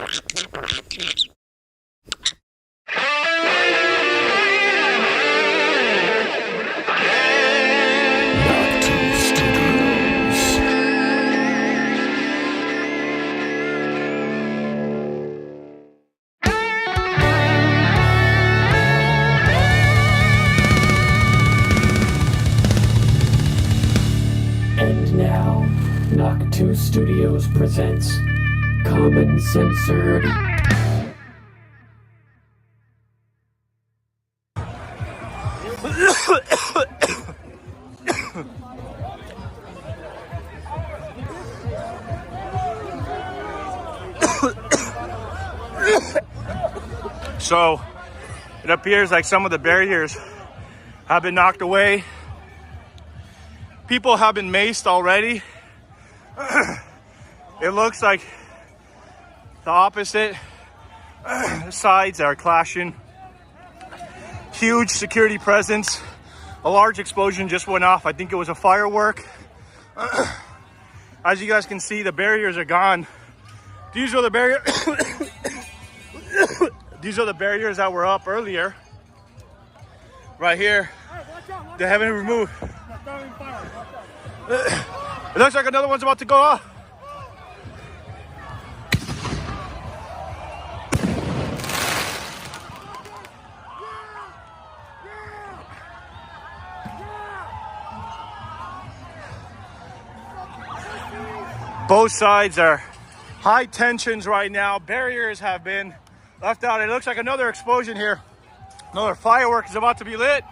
And now, Knock 2 Studios presents Common Censored. So, it appears like some of the barriers have been knocked away. People have been maced already. It looks like the opposite sides are clashing. Huge security presence. A large explosion just went off. I think it was a firework. As you guys can see, the barriers are gone. These are the barriers. These are the barriers that were up earlier. Right here. They haven't been removed. It looks like another one's about to go off. Both sides are high tensions right now. Barriers have been left out. It looks like another explosion here. Another firework is about to be lit.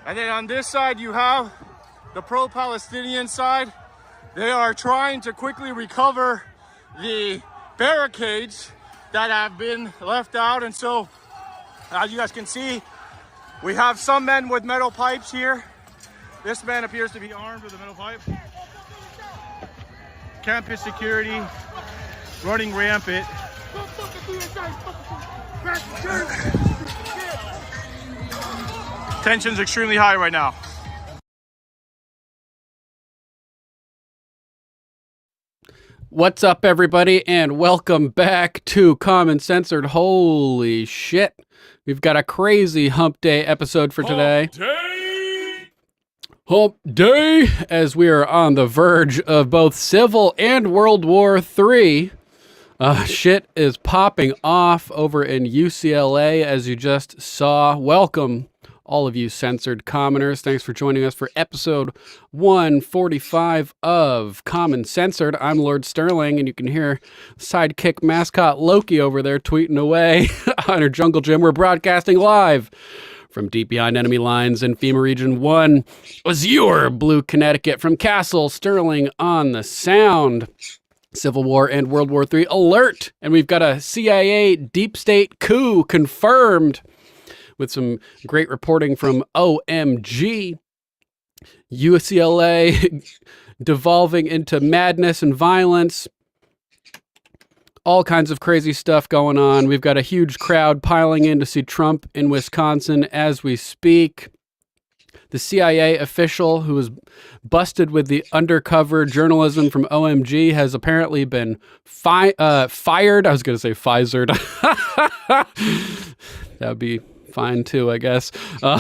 And then on this side, you have the pro-Palestinian side. They are trying to quickly recover the barricades that have been left out. And so, as you guys can see, we have some men with metal pipes here. This man appears to be armed with a metal pipe. Campus security running rampant. Tension's extremely high right now. What's up, everybody, and welcome back to Common Censored. Holy shit. We've got a crazy hump day episode for today. Hump day, as we are on the verge of both Civil and World War III. Shit is popping off over in UCLA, as you just saw. Welcome, all of you censored commoners. Thanks for joining us for episode 145 of Common Censored. I'm Lord Sterling, and you can hear sidekick mascot Loki over there tweeting away on her jungle gym. We're broadcasting live from deep behind enemy lines in FEMA Region 1. Was your Blue Connecticut from Castle Sterling on the sound. Civil War and World War III alert. And we've got a CIA deep state coup confirmed with some great reporting from OMG. UCLA devolving into madness and violence. All kinds of crazy stuff going on. We've got a huge crowd piling in to see Trump in Wisconsin as we speak. The CIA official who was busted with the undercover journalism from OMG has apparently been fired. I was going to say Pfizered. That would be fine too, I guess. We've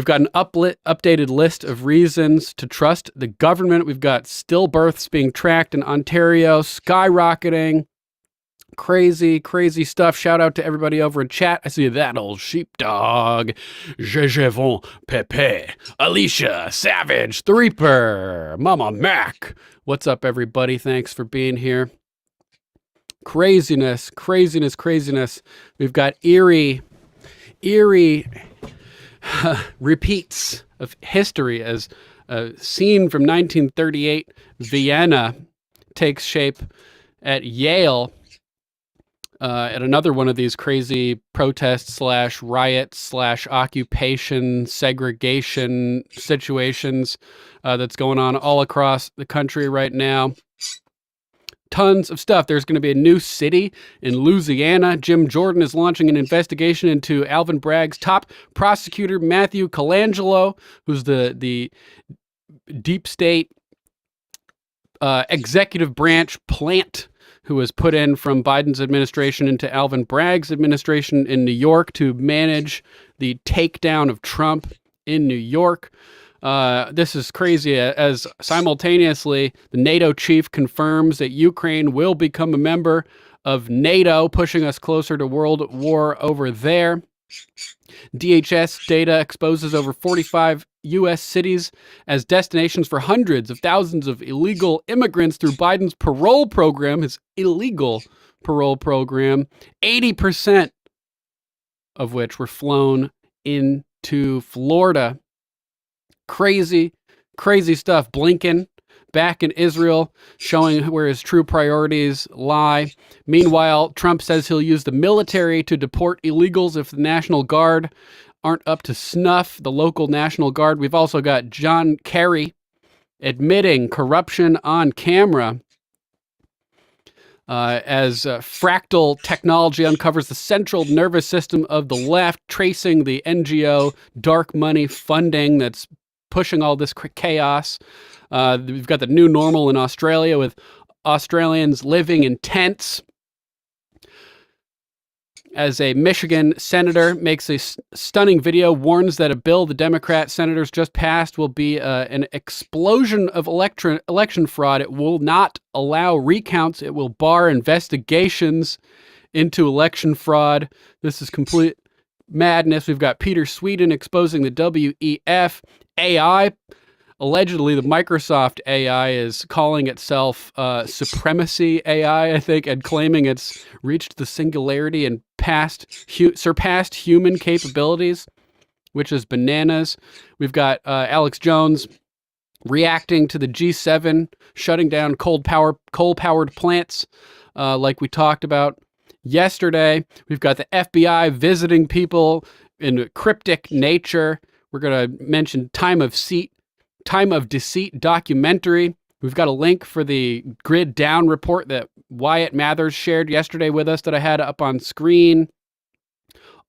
got an updated list of reasons to trust the government. We've got stillbirths being tracked in Ontario, skyrocketing. Crazy, crazy stuff. Shout out to everybody over in chat. I see that old sheepdog. Jejevon Pepe, Alicia, Savage, The Reaper, Mama Mac. What's up, everybody? Thanks for being here. Craziness, craziness, craziness. We've got eerie repeats of history as a scene from 1938 Vienna takes shape at Yale. At another one of these crazy protests / riots / occupation segregation situations that's going on all across the country right now. Tons of stuff. There's going to be a new city in Louisiana. Jim Jordan is launching an investigation into Alvin Bragg's top prosecutor, Matthew Colangelo, who's the deep state executive branch plant who was put in from Biden's administration into Alvin Bragg's administration in New York to manage the takedown of Trump in New York. This is crazy, as simultaneously the NATO chief confirms that Ukraine will become a member of NATO, pushing us closer to world war over there. DHS data exposes over 45 U.S. cities as destinations for hundreds of thousands of illegal immigrants through Biden's parole program, his illegal parole program, 80% of which were flown into Florida. Crazy, crazy stuff. Blinken back in Israel, showing where his true priorities lie. Meanwhile, Trump says he'll use the military to deport illegals if the National Guard aren't up to snuff, the local National Guard. We've also got John Kerry admitting corruption on camera as fractal technology uncovers the central nervous system of the left, tracing the NGO dark money funding that's pushing all this chaos. We've got the new normal in Australia with Australians living in tents. As a Michigan senator makes a stunning video, warns that a bill the Democrat senators just passed will be an explosion of election fraud. It will not allow recounts. It will bar investigations into election fraud. This is complete madness. We've got Peter Sweden exposing the WEF AI. Allegedly, the Microsoft AI is calling itself Supremacy AI, I think, and claiming it's reached the singularity and surpassed human capabilities, which is bananas. We've got Alex Jones reacting to the G7 shutting down coal-powered plants, like we talked about yesterday. We've got the FBI visiting people in cryptic nature. We're going to mention Time of Deceit documentary. We've got a link for the Grid Down report that Wyatt Mathers shared yesterday with us that I had up on screen.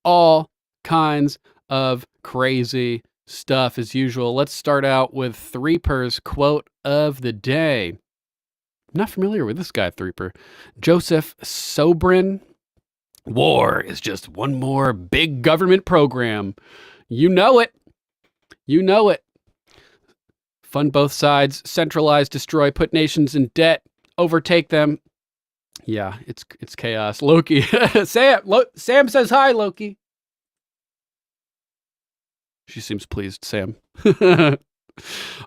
All kinds of crazy stuff as usual. Let's start out with Threeper's quote of the day. I'm not familiar with this guy, Threeper. Joseph Sobrin. War is just one more big government program. You know it. You know it. Fund both sides, centralize, destroy, put nations in debt, overtake them. Yeah, it's chaos. Loki. Sam says hi, Loki. She seems pleased, Sam.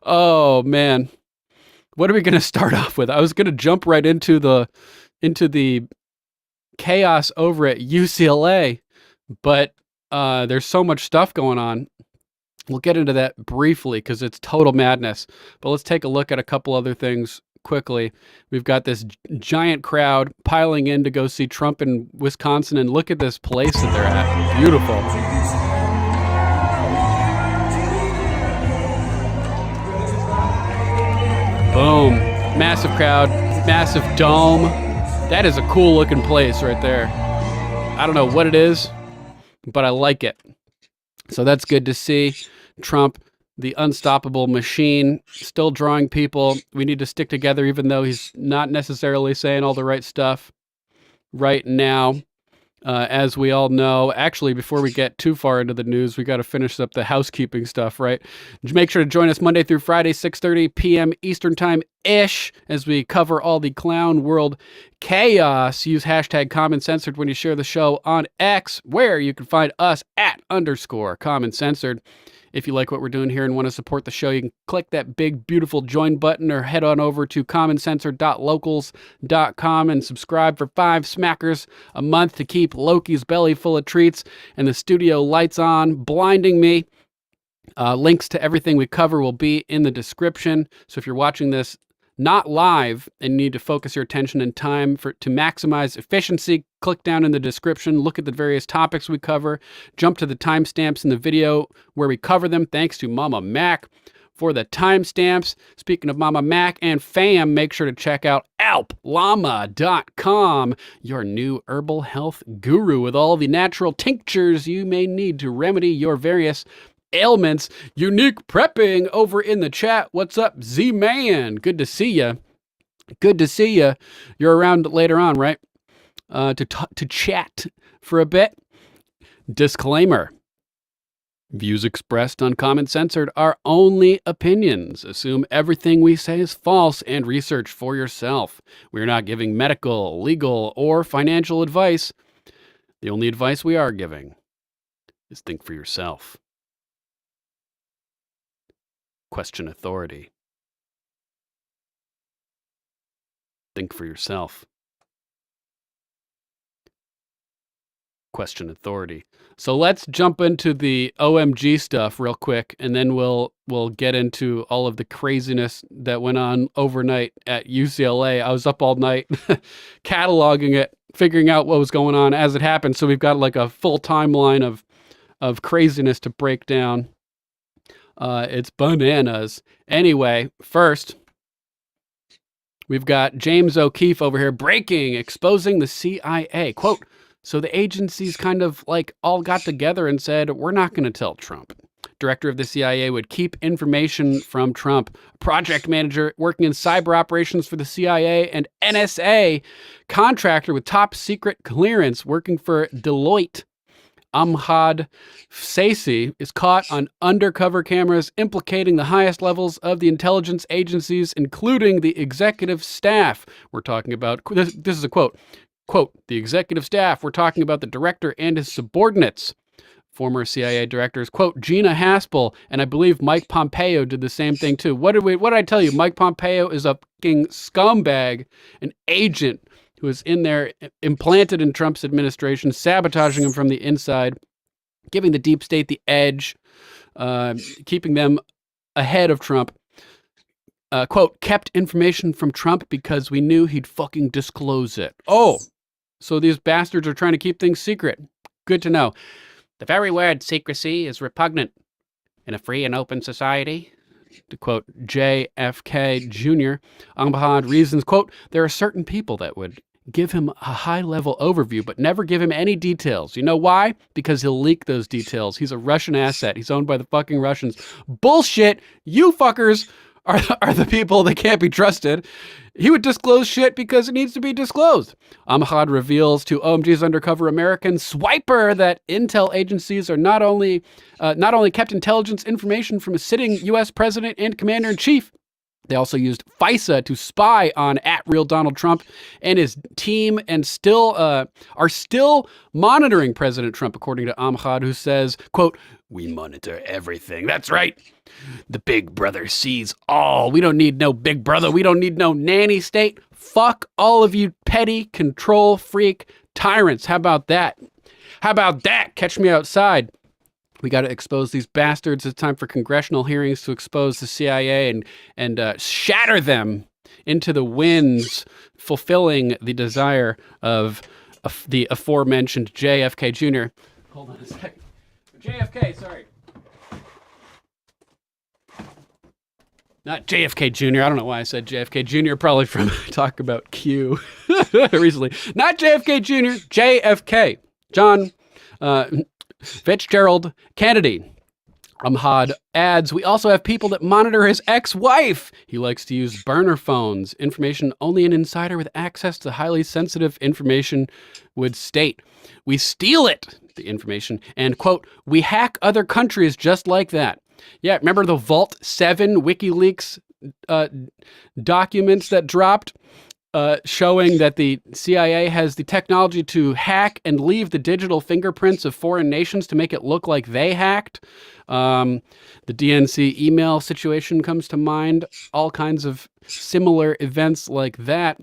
Oh, man. What are we going to start off with? I was going to jump right into the chaos over at UCLA, but there's so much stuff going on. We'll get into that briefly because it's total madness. But let's take a look at a couple other things quickly. We've got this giant crowd piling in to go see Trump in Wisconsin, and look at this place that they're at. Beautiful. Boom. Massive crowd, massive dome. That is a cool looking place right there. I don't know what it is, but I like it. So that's good to see. Trump, the unstoppable machine, still drawing people. We need to stick together, even though he's not necessarily saying all the right stuff right now. As we all know, actually, before we get too far into the news, we got to finish up the housekeeping stuff, right? Make sure to join us Monday through Friday, 6:30 p.m. Eastern Time-ish, as we cover all the clown world chaos. Use hashtag CommonCensored when you share the show on X, where you can find us at _CommonCensored. If you like what we're doing here and want to support the show, you can click that big, beautiful join button or head on over to commoncensored.locals.com and subscribe for 5 smackers a month to keep Loki's belly full of treats and the studio lights on, blinding me. Links to everything we cover will be in the description. So if you're watching this not live and need to focus your attention and time to maximize efficiency, click down in the description, look at the various topics we cover, jump to the timestamps in the video where we cover them, thanks to Mama Mac. for the timestamps. Speaking of Mama Mac and fam, make sure to check out alplama.com, your new herbal health guru with all the natural tinctures you may need to remedy your various ailments. Unique Prepping over in the chat. What's up, Z-Man? Good to see you. Good to see you. You're around later on, right? To chat for a bit. Disclaimer. Views expressed on Common Censored are only opinions. Assume everything we say is false and research for yourself. We are not giving medical, legal, or financial advice. The only advice we are giving is think for yourself. Question authority. Think for yourself. Question authority. So let's jump into the OMG stuff real quick, and then we'll get into all of the craziness that went on overnight at UCLA. I was up all night cataloging it, figuring out what was going on as it happened. So we've got like a full timeline of craziness to break down. It's bananas. Anyway, first, we've got James O'Keefe over here breaking, exposing the CIA. Quote, so the agencies kind of like all got together and said, we're not going to tell Trump. Director of the CIA would keep information from Trump. Project manager working in cyber operations for the CIA and NSA. Contractor with top secret clearance working for Deloitte. Amjad Saisi is caught on undercover cameras implicating the highest levels of the intelligence agencies, including the executive staff. We're talking about, this is a quote, the executive staff, we're talking about the director and his subordinates. Former CIA directors, quote, Gina Haspel, and I believe Mike Pompeo did the same thing too. What did I tell you? Mike Pompeo is a fucking scumbag, an agent who is in there, implanted in Trump's administration, sabotaging him from the inside, giving the deep state the edge, keeping them ahead of Trump. Quote, kept information from Trump because we knew he'd fucking disclose it. Oh, so these bastards are trying to keep things secret. Good to know. The very word secrecy is repugnant in a free and open society. To quote JFK Jr., Amjad reasons, quote, there are certain people that would give him a high-level overview, but never give him any details. You know why? Because he'll leak those details. He's a Russian asset. He's owned by the fucking Russians. Bullshit! You fuckers are the people that can't be trusted. He would disclose shit because it needs to be disclosed. Amjad reveals to OMG's undercover American swiper that intel agencies are not only kept intelligence information from a sitting U.S. president and commander-in-chief, they also used FISA to spy on @real Donald Trump and his team, and are still monitoring President Trump, according to Amjad, who says, quote, we monitor everything. That's right. The big brother sees all. We don't need no big brother. We don't need no nanny state. Fuck all of you petty control freak tyrants. How about that? How about that? Catch me outside. We got to expose these bastards. It's time for congressional hearings to expose the CIA and shatter them into the winds, fulfilling the desire of the aforementioned JFK Jr. Hold on a second. JFK, sorry. Not JFK Jr. I don't know why I said JFK Jr. Probably from talk about Q recently. Not JFK Jr. JFK. John Fitzgerald Kennedy. Amjad adds, we also have people that monitor his ex-wife. He likes to use burner phones. Information only an insider with access to highly sensitive information would state. We steal it, the information, and, quote, we hack other countries just like that. Yeah, remember the Vault 7 WikiLeaks documents that dropped showing that the CIA has the technology to hack and leave the digital fingerprints of foreign nations to make it look like they hacked? The DNC email situation comes to mind. All kinds of similar events like that.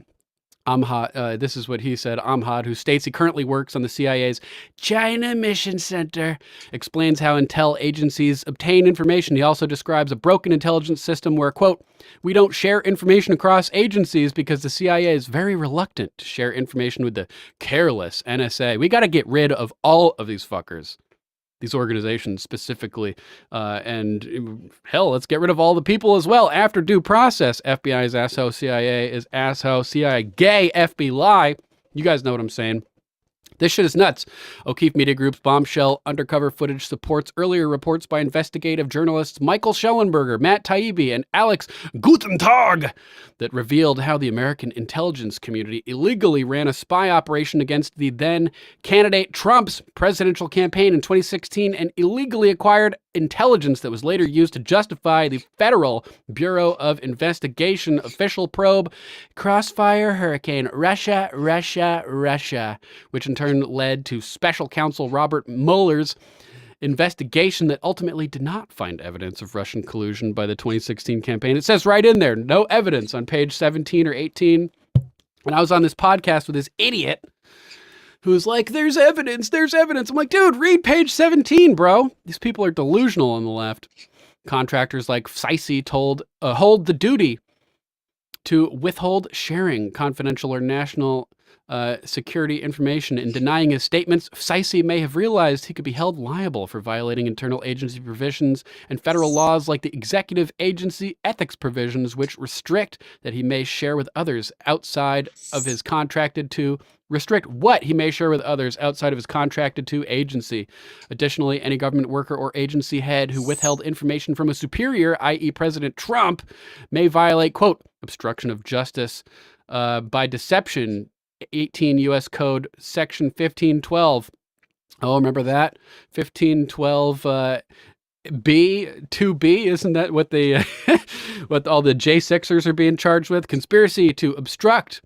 Amjad, this is what he said. Amjad, who states he currently works on the CIA's China Mission Center, explains how intel agencies obtain information. He also describes a broken intelligence system where, quote, we don't share information across agencies because the CIA is very reluctant to share information with the careless NSA. We got to get rid of all of these fuckers. these organizations specifically. And hell, let's get rid of all the people as well. After due process, FBI is assho, CIA is assho, CIA gay, FBI. You guys know what I'm saying. This shit is nuts. O'Keefe Media Group's bombshell undercover footage supports earlier reports by investigative journalists Michael Schellenberger, Matt Taibbi, and Alex Gutentag that revealed how the American intelligence community illegally ran a spy operation against the then candidate Trump's presidential campaign in 2016 and illegally acquired intelligence that was later used to justify the Federal Bureau of Investigation official probe Crossfire Hurricane Russia, which in turn led to special counsel Robert Mueller's investigation that ultimately did not find evidence of Russian collusion by the 2016 campaign. It says right in there, no evidence on page 17 or 18. And I was on this podcast with this idiot who's like, there's evidence. I'm like, dude, read page 17, bro. These people are delusional on the left. Contractors like FCIC hold the duty to withhold sharing confidential or national security information. In denying his statements, FCIC may have realized he could be held liable for violating internal agency provisions and federal laws like the executive agency ethics provisions, which restrict that he may share with others outside of his contracted to restrict what he may share with others outside of his contracted to agency. Additionally, any government worker or agency head who withheld information from a superior, i.e. President Trump, may violate, quote, obstruction of justice by deception, 18 U.S. Code Section 1512. Oh, remember that? 1512 B, 2B, isn't that what the what all the J6ers are being charged with? Conspiracy to obstruct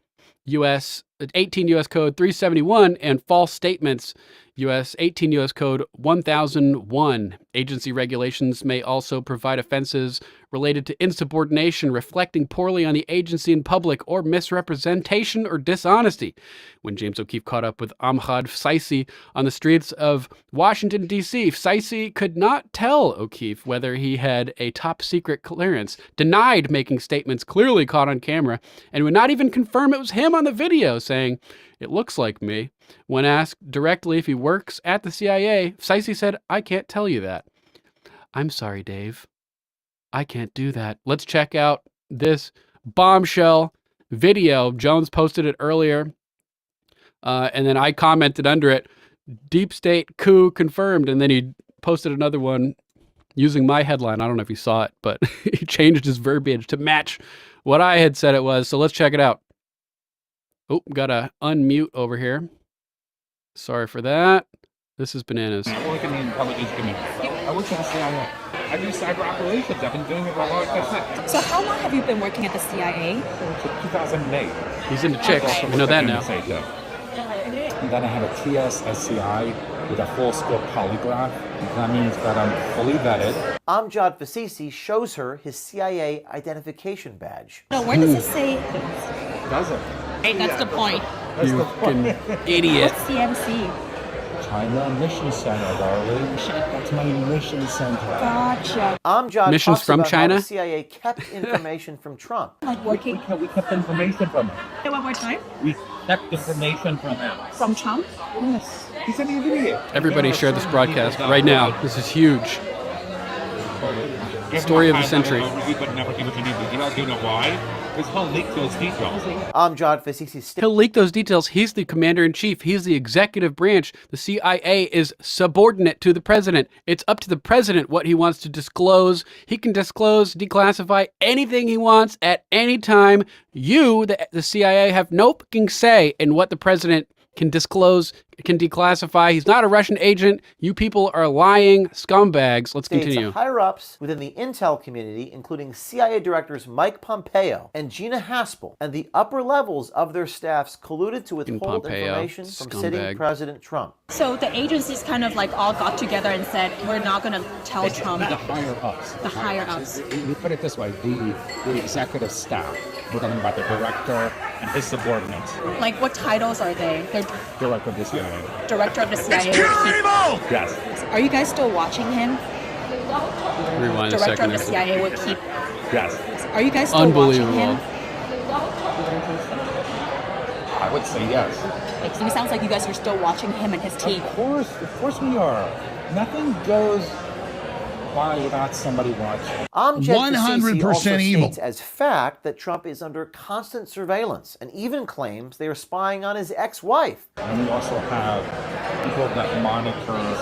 18 U.S. Code 371 and false statements, 18 U.S. Code 1001. Agency regulations may also provide offenses related to insubordination, reflecting poorly on the agency in public, or misrepresentation or dishonesty. When James O'Keefe caught up with Ahmad FCIC on the streets of Washington, D.C., FCIC could not tell O'Keefe whether he had a top secret clearance, denied making statements clearly caught on camera, and would not even confirm it was him on the video, saying, "It looks like me." When asked directly if he works at the CIA, FCIC said, "I can't tell you that." "I'm sorry, Dave. I can't do that." Let's check out this bombshell video. Jones posted it earlier, and then I commented under it, "Deep State coup confirmed," and then he posted another one using my headline. I don't know if you saw it, but he changed his verbiage to match what I had said it was. So let's check it out. Oh, gotta unmute over here. Sorry for that. This is bananas. I work in the intelligence community. I work in the CIA. I do cyber operations. I've been doing it for a long time. So how long have you been working at the CIA? Since 2008. He's into chicks. We know that now. And then I have a TS-SCI with a full scope polygraph. That means that I'm fully vetted. Amjad Fasisi shows her his CIA identification badge. No, where does it say? Does it? Hey, that's the point. That's You the point. fucking idiot. What's CMC? China Mission Center, darling. That's my mission center. Gotcha. Amjad Missions talks from about China? how the CIA kept information from Trump. Like working. We kept information from him. Say one more time. We kept information from him. From Trump? Yes. He's an idiot. Everybody share this broadcast right now. This is huge. Story of the century. You could never give it to me. Do you know why? Because he'll leak those details. Amjad Fasisi He'll leak those details. He's the commander-in-chief. He's the executive branch. The CIA is subordinate to the president. It's up to the president what he wants to disclose. He can disclose, declassify anything he wants at any time. You, the CIA, have no fucking say in what the president can disclose, can declassify. He's not a Russian agent. You people are lying scumbags. Let's continue. higher-ups within the intel community, including CIA directors Mike Pompeo and Gina Haspel, and the upper levels of their staffs colluded to withhold Pompeo, information from scumbag. sitting President Trump. So the agencies kind of like all got together and said, we're not going to tell Trump. The higher ups. The higher ups. We put it this way, the executive staff. We're talking about the director and his subordinates. Like what titles are they? They're Director of the CIA. director of the CIA. Yes. Are you guys still watching him? Rewind a Director second. of the CIA would keep. Yes. Are you guys still watching Unbelievable. him? I would say yes. It sounds like you guys are still watching him and his team. Of course we are. Nothing goes by without somebody watching. Amjad 100% also evil. states as fact that Trump is under constant surveillance and even claims they are spying on his ex-wife. And we also have people that monitor his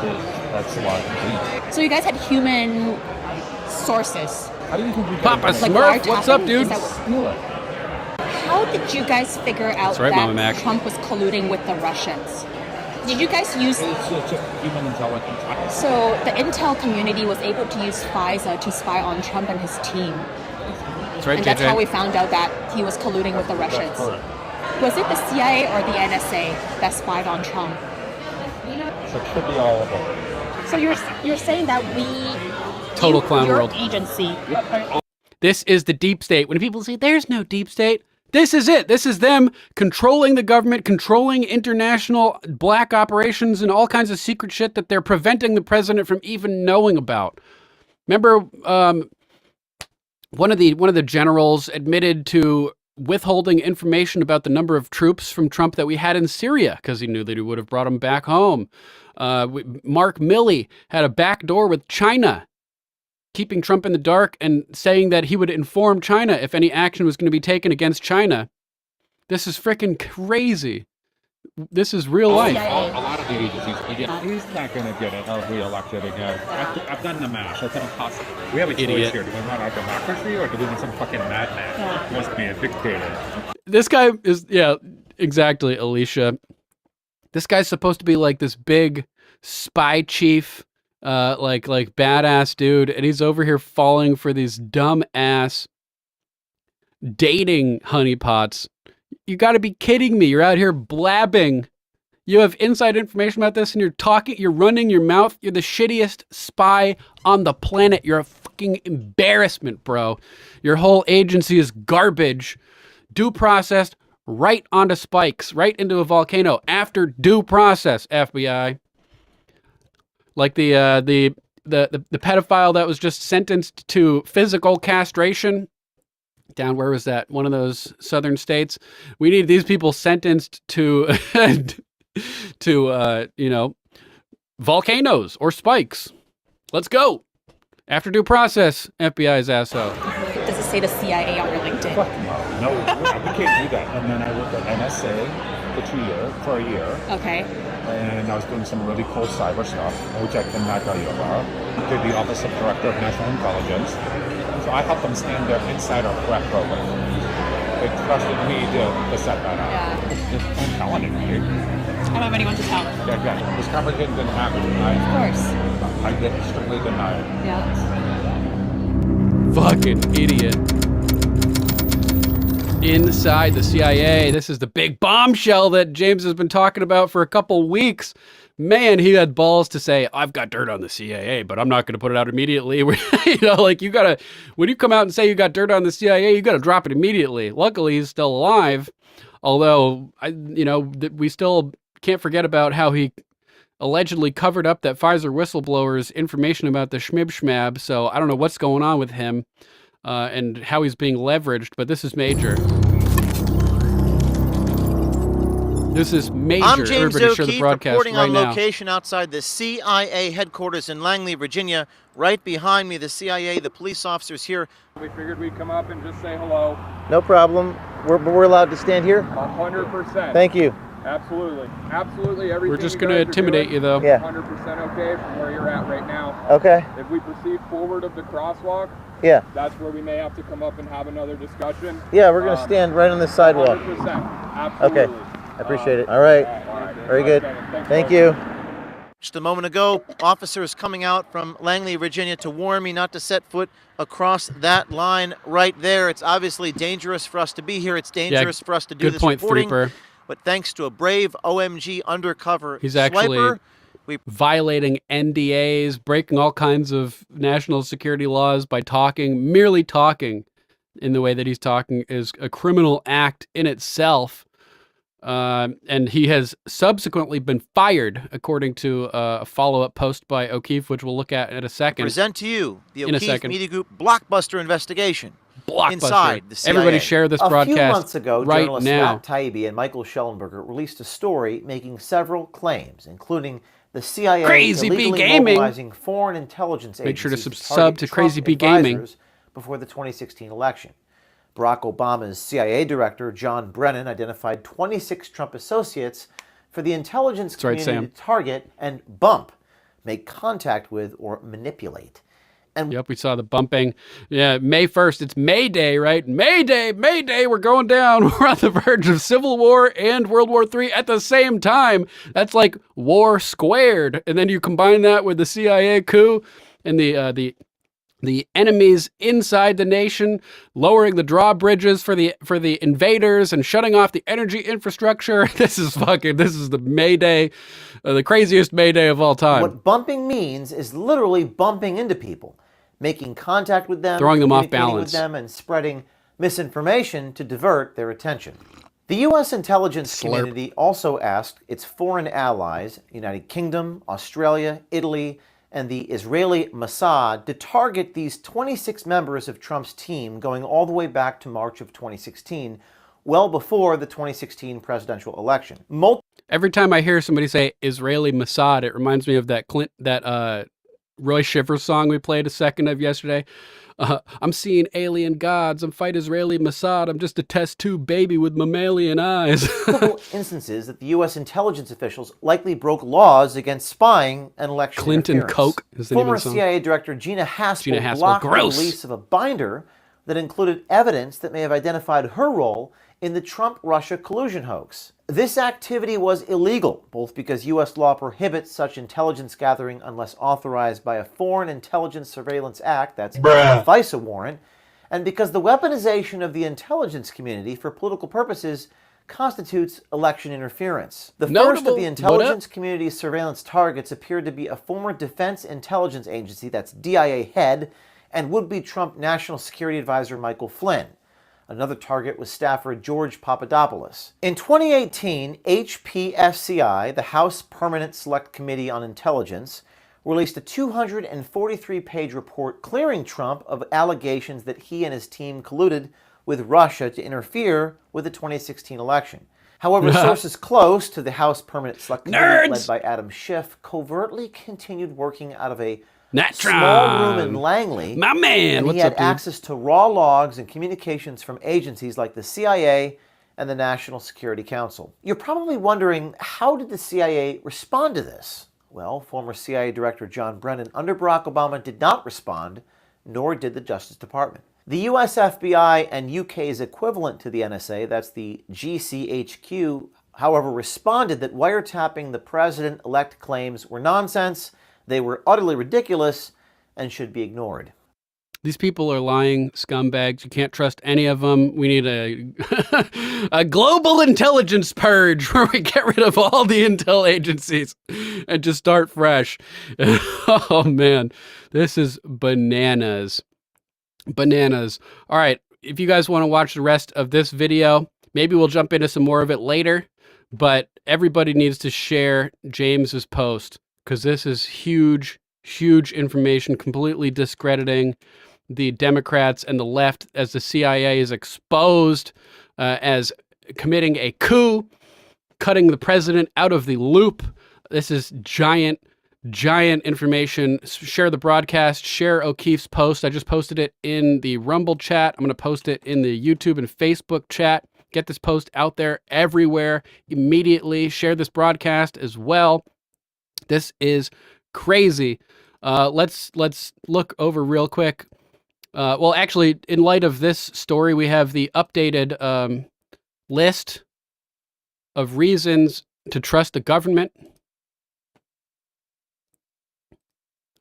ex-wife. So you guys had human sources. How do you think we get Papa information? Smurf, what's up, dude? Steal it. How did you guys figure out right, Mama that Mac. Trump was colluding with the Russians? Did you guys use... It's just human intelligence. So the intel community was able to use FISA to spy on Trump and his team. That's right, And JJ. that's how we found out that he was colluding with the Russians. That's correct. Was it the CIA or the NSA that spied on Trump? So it should be all of them. So you're saying that we... Total clown your world. agency... This is the deep state. When people say there's no deep state, this is it. This is them controlling the government, controlling international black operations and all kinds of secret shit that they're preventing the president from even knowing about. Remember, one of the generals admitted to withholding information about the number of troops from Trump that we had in Syria because he knew that he would have brought them back home. Mark Milley had a back door with China, keeping Trump in the dark and saying that he would inform China if any action was going to be taken against China. This is freaking crazy. This is real life. A lot of the agencies, he's not going to get re-elected again. I've done the math. It's impossible. We have a choice Idiot. here. Do we want our democracy or do we want some fucking madman who wants to be a dictator? This guy is, yeah, exactly, Alicia. This guy's supposed to be like this big spy chief, like badass dude, and he's over here falling for these dumb ass dating honeypots. You got to be kidding me. You're out here blabbing. You have inside information about this and you're running your mouth. You're the shittiest spy on the planet. You're a fucking embarrassment, bro. Your whole agency is garbage. Due process right onto spikes, right into a volcano after due process, FBI. Like the pedophile that was just sentenced to physical castration down, where was that? One of those southern states. We need these people sentenced to volcanoes or spikes. Let's go. After due process, FBI's asshole. Does it say the CIA on your LinkedIn? Fuck no. No, we can't do that. And then I worked at NSA for a year. Okay. And I was doing some really cool cyber stuff, which I cannot tell you about. Did the Office of Director of National Intelligence. So I helped them stand their insider threat program. They trusted me to set that up. Yeah. I'm telling you, right? I don't have anyone to tell. Yeah. This conversation didn't happen. Of course. I get strictly denied. Yeah. Fucking idiot. Inside the CIA. This is the big bombshell that James has been talking about for a couple weeks. Man, he had balls to say, I've got dirt on the CIA, but I'm not going to put it out immediately. You gotta, when you come out and say you got dirt on the CIA, you got to drop it immediately. Luckily, he's still alive. Although, we still can't forget about how he allegedly covered up that Pfizer whistleblower's information about the schmib. So I don't know what's going on with him and how he's being leveraged, but this is major. This is major. I'm James Everybody share the O'Keefe, broadcast reporting right on now. location outside the CIA headquarters in Langley, Virginia. Right behind me, the CIA, the police officers here. We figured we'd come up and just say hello. No problem. We're allowed to stand here? 100%. Thank you. Absolutely. Absolutely everything. We're just going to intimidate you, though. Yeah. 100% okay from where you're at right now. Okay. If we proceed forward of the crosswalk, Yeah. that's where we may have to come up and have another discussion. Yeah, we're going to stand right on the sidewalk. 100%. Absolutely. Okay. I appreciate it. All right. Very good. Thank you. Just a moment ago, officers coming out from Langley, Virginia to warn me not to set foot across that line right there. It's obviously dangerous for us to be here. It's dangerous for us to do good this point, reporting. Threeper. But thanks to a brave OMG undercover He's actually swiper, violating NDAs, breaking all kinds of national security laws by merely talking in the way that he's talking is a criminal act in itself. And he has subsequently been fired, according to a follow-up post by O'Keefe, which we'll look at in a second. present to you the In a O'Keefe second. Media Group blockbuster investigation Blockbuster. inside the CIA. Everybody share this A broadcast few months ago, right journalists now. Matt Taibbi and Michael Schellenberger released a story making several claims, including the CIA Crazy Bee illegally Gaming. mobilizing foreign intelligence Make sure to agencies sub target to Trump Crazy Bee Gaming. advisors before the 2016 election. Barack Obama's CIA director, John Brennan, identified 26 Trump associates for the intelligence right, community Sam. to target and bump, make contact with, or manipulate. And Yep, we saw the bumping. Yeah, May 1st, it's May Day, right? May Day, we're going down. We're on the verge of Civil War and World War III at the same time. That's like war squared. And then you combine that with the CIA coup and the enemies inside the nation, lowering the drawbridges for the invaders and shutting off the energy infrastructure. This is the May Day, the craziest May Day of all time. what bumping means is literally bumping into people, making contact with them, Throwing them off communicating balance. with them, and spreading misinformation to divert their attention. The U.S. intelligence community also asked its foreign allies, United Kingdom, Australia, Italy, and the Israeli Mossad, to target these 26 members of Trump's team going all the way back to March of 2016, well before the 2016 presidential election. Every time I hear somebody say Israeli Mossad, it reminds me of that Roy Shivers song we played a second of yesterday. I'm seeing alien gods. I'm fight Israeli Mossad. I'm just a test tube baby with mammalian eyes. Multiple instances that the U.S. intelligence officials likely broke laws against spying and election Clinton interference. Coke is the name of Former the song. CIA Director Gina Haspel, Gina Haspel, blocked gross. the release of a binder that included evidence that may have identified her role in the Trump-Russia collusion hoax. This activity was illegal, both because U.S. law prohibits such intelligence gathering unless authorized by a Foreign Intelligence Surveillance Act, that's FISA warrant, and because the weaponization of the intelligence community for political purposes constitutes election interference. The first of the intelligence community's surveillance targets appeared to be a former Defense Intelligence Agency, that's DIA head, and would-be Trump National Security Advisor Michael Flynn. Another target was staffer George Papadopoulos. In 2018, HPSCI, the House Permanent Select Committee on Intelligence, released a 243-page report clearing Trump of allegations that he and his team colluded with Russia to interfere with the 2016 election. However, sources close to the House Permanent Select Committee, led by Adam Schiff, covertly continued working out of a small room in Langley. My man, and what's he had up, dude? access to raw logs and communications from agencies like the CIA and the National Security Council. You're probably wondering, how did the CIA respond to this? Well, former CIA Director John Brennan under Barack Obama did not respond, nor did the Justice Department. The US FBI and UK's equivalent to the NSA, that's the GCHQ, however, responded that wiretapping the president-elect claims were nonsense, they were utterly ridiculous, and should be ignored. These people are lying scumbags. You can't trust any of them. We need a global intelligence purge where we get rid of all the intel agencies and just start fresh. Oh, man. This is bananas. Bananas. All right. If you guys want to watch the rest of this video, maybe we'll jump into some more of it later. But everybody needs to share James's post, because this is huge, huge information, completely discrediting the Democrats and the left as the CIA is exposed as committing a coup, cutting the president out of the loop. This is giant information. Share the broadcast, share O'Keefe's post. I just posted it in the Rumble chat. I'm going to post it in the YouTube and Facebook chat. Get this post out there everywhere immediately. Share this broadcast as well. This is crazy. Let's look over real quick. Well, actually, in light of this story, we have the updated list of reasons to trust the government.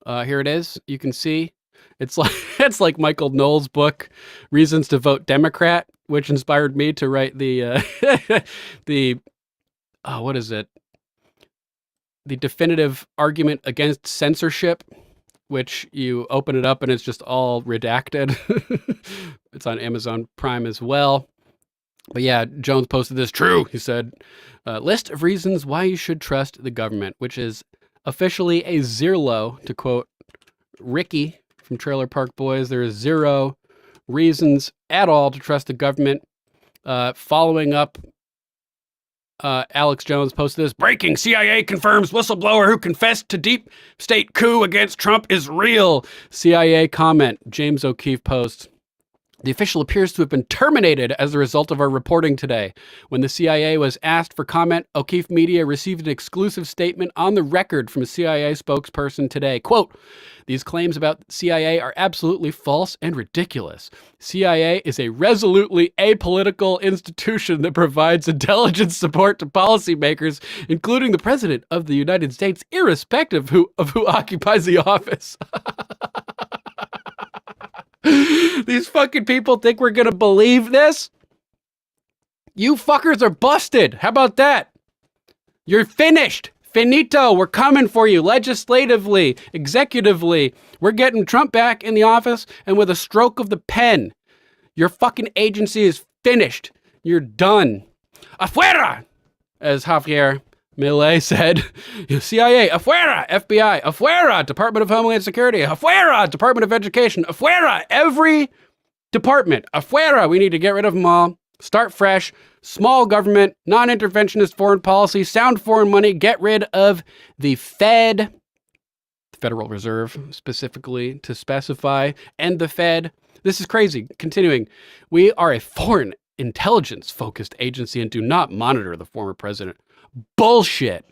Here it is. You can see it's like Michael Knowles' book, Reasons to Vote Democrat, which inspired me to write the what is it? The definitive argument against censorship, which you open it up and it's just all redacted. It's on Amazon Prime as well. But yeah, Jones posted this. True, he said. List of reasons why you should trust the government, which is officially a zero, to quote Ricky from Trailer Park Boys. There is zero reasons at all to trust the government. Following up, Alex Jones posted this: breaking, CIA confirms whistleblower who confessed to deep state coup against Trump is real. CIA comment, James O'Keefe posts: the official appears to have been terminated as a result of our reporting today. When the CIA was asked for comment, O'Keefe Media received an exclusive statement on the record from a CIA spokesperson today. Quote, these claims about CIA are absolutely false and ridiculous. CIA is a resolutely apolitical institution that provides intelligence support to policymakers, including the President of the United States, irrespective of who occupies the office. These fucking people think we're gonna believe this? You fuckers are busted. How about that? You're finished. Finito. We're coming for you legislatively, executively. We're getting Trump back in the office, and with a stroke of the pen, your fucking agency is finished. You're done. Afuera, as Javier Milei said. CIA, afuera. FBI, afuera. Department of Homeland Security, afuera. Department of Education, afuera. Every department, afuera. We need to get rid of them all. Start fresh. Small government, non-interventionist foreign policy, sound foreign money. Get rid of the Fed, the Federal Reserve specifically to specify, and the Fed. This is crazy. Continuing, we are a foreign intelligence-focused agency and do not monitor the former president. Bullshit.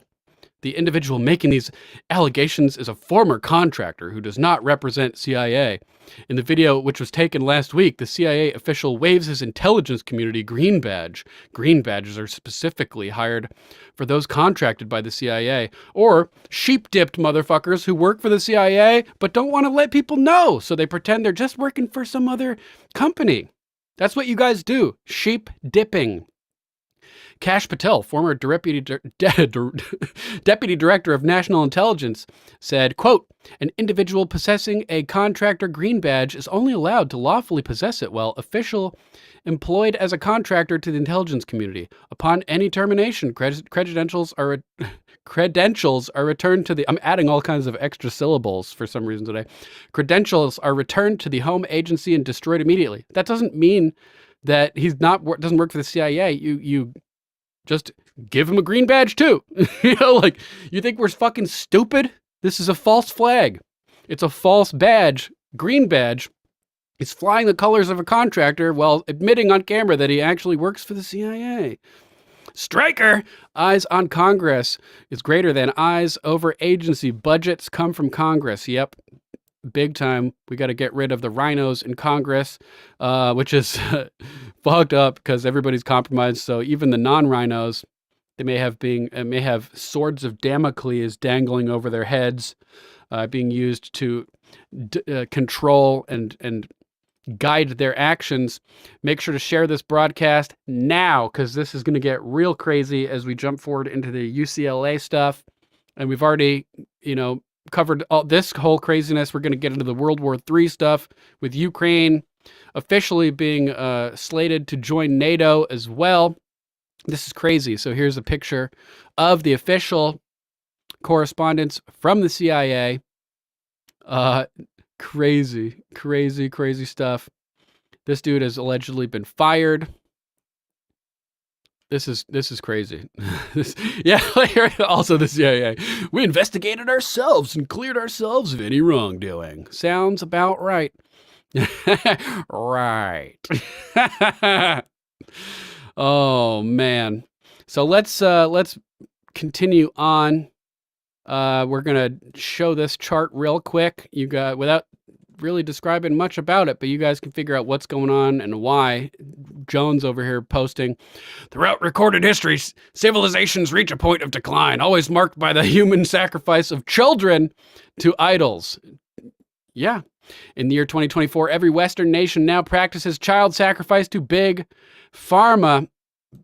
The individual making these allegations is a former contractor who does not represent CIA. In the video, which was taken last week, the CIA official waves his intelligence community green badge. Green badges are specifically hired for those contracted by the CIA, or sheep-dipped motherfuckers who work for the CIA but don't want to let people know, so they pretend they're just working for some other company. That's what you guys do. Sheep dipping. Kash Patel, former deputy director of national intelligence, said, quote, an individual possessing a contractor green badge is only allowed to lawfully possess it while official employed as a contractor to the intelligence community. Upon any termination, credentials are returned to the... I'm adding all kinds of extra syllables for some reason today. Credentials are returned to the home agency and destroyed immediately. That doesn't mean that doesn't work for the CIA. You just give him a green badge too. Like, you think we're fucking stupid? This is a false flag. It's a false badge. Green badge. He's flying the colors of a contractor while admitting on camera that he actually works for the CIA. Stryker, eyes on Congress is greater than eyes over agency. Budgets come from Congress. Yep. Big time. We got to get rid of the rhinos in Congress, which is fucked up because everybody's compromised. So even the non-rhinos, they may have swords of Damocles dangling over their heads, being used to control and guide their actions. Make sure to share this broadcast now, because this is going to get real crazy as we jump forward into the UCLA stuff. And we've already, covered all this whole craziness. We're going to get into the World War III stuff with Ukraine officially being slated to join NATO as well. This is crazy. So here's a picture of the official correspondence from the CIA. Crazy stuff. This dude has allegedly been fired. This is crazy. Also the CIA. We investigated ourselves and cleared ourselves of any wrongdoing. Sounds about right. Right. Oh man. So let's continue on. We're gonna show this chart real quick. You got, without really describing much about it, but you guys can figure out what's going on and why. Jones over here posting, throughout recorded history, civilizations reach a point of decline, always marked by the human sacrifice of children to idols. Yeah. In the year 2024, every Western nation now practices child sacrifice to big pharma,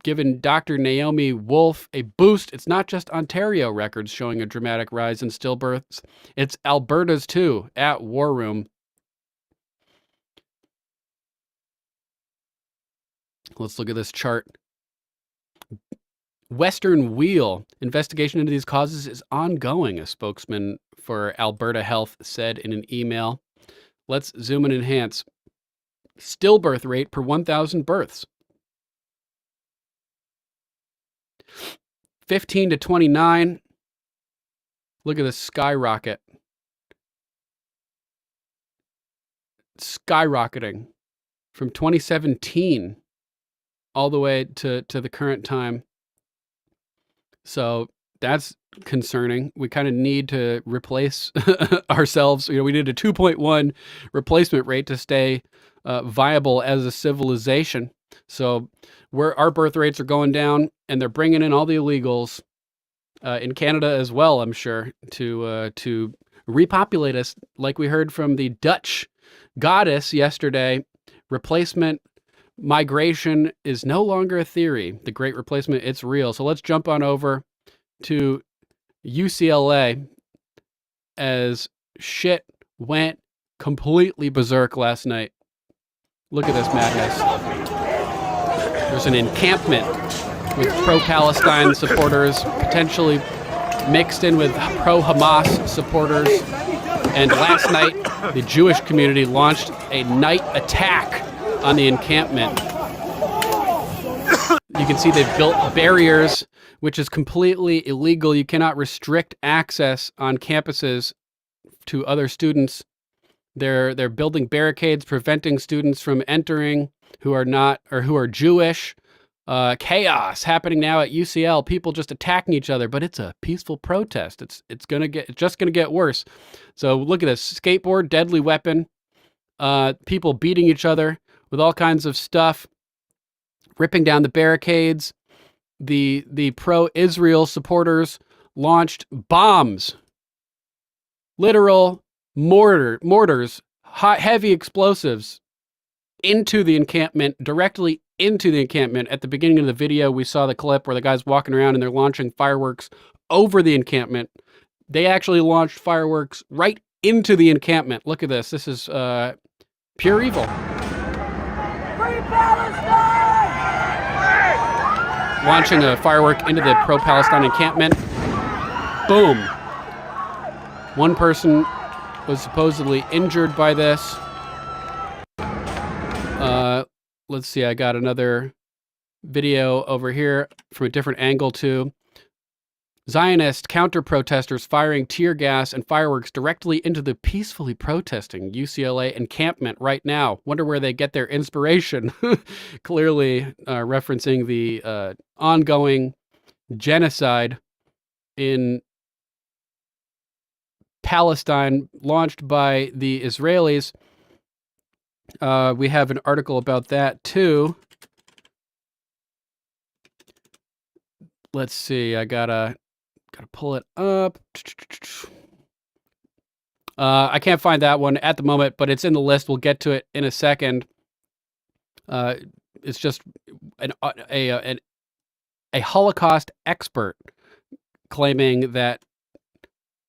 giving Dr. Naomi Wolf a boost. It's not just Ontario records showing a dramatic rise in stillbirths. It's Alberta's too, at War Room. Let's look at this chart. Western Wheel investigation into these causes is ongoing, a spokesman for Alberta Health said in an email. Let's zoom and enhance. stillbirth rate per 1,000 births. 15 to 29. Look at this skyrocket. Skyrocketing from 2017 all the way to the current time. So that's concerning. We kind of need to replace ourselves. We need a 2.1 replacement rate to stay viable as a civilization. So our birth rates are going down, and they're bringing in all the illegals in Canada as well, I'm sure, to repopulate us, like we heard from the Dutch goddess yesterday. Replacement migration is no longer a theory. The Great Replacement, it's real. So let's jump on over to UCLA as shit went completely berserk last night. Look at this madness. There's an encampment with pro-Palestine supporters potentially mixed in with pro-Hamas supporters. And last night, the Jewish community launched a night attack on the encampment. You can see they've built barriers, which is completely illegal. You cannot restrict access on campuses to other students. They're building barricades, preventing students from entering who are Jewish. Chaos happening now at UCL. People just attacking each other, but it's a peaceful protest. It's just gonna get worse. So look at this skateboard, deadly weapon. People beating each other with all kinds of stuff, ripping down the barricades. The pro-Israel supporters launched bombs, literal mortars, hot, heavy explosives into the encampment, directly into the encampment. At the beginning of the video, we saw the clip where the guy's walking around and they're launching fireworks over the encampment. They actually launched fireworks right into the encampment. Look at this. This is pure evil. Free Palestine! Launching a firework into the pro-Palestine encampment. Boom. One person was supposedly injured by this. Let's see, I got another video over here from a different angle too. Zionist counter-protesters firing tear gas and fireworks directly into the peacefully protesting UCLA encampment right now. Wonder where they get their inspiration. Clearly referencing the ongoing genocide in Palestine launched by the Israelis. We have an article about that too. Let's see. I gotta pull it up. I can't find that one at the moment, but it's in the list. We'll get to it in a second. It's just a Holocaust expert claiming that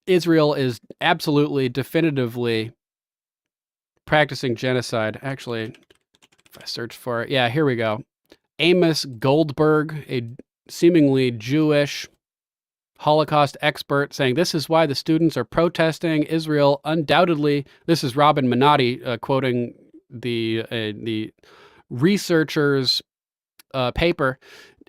Israel is absolutely, definitively practicing genocide. Actually, if I search for it, yeah, here we go. Amos Goldberg, a seemingly Jewish Holocaust expert, saying this is why the students are protesting. Israel undoubtedly, this is Robin Minotti quoting the researcher's paper.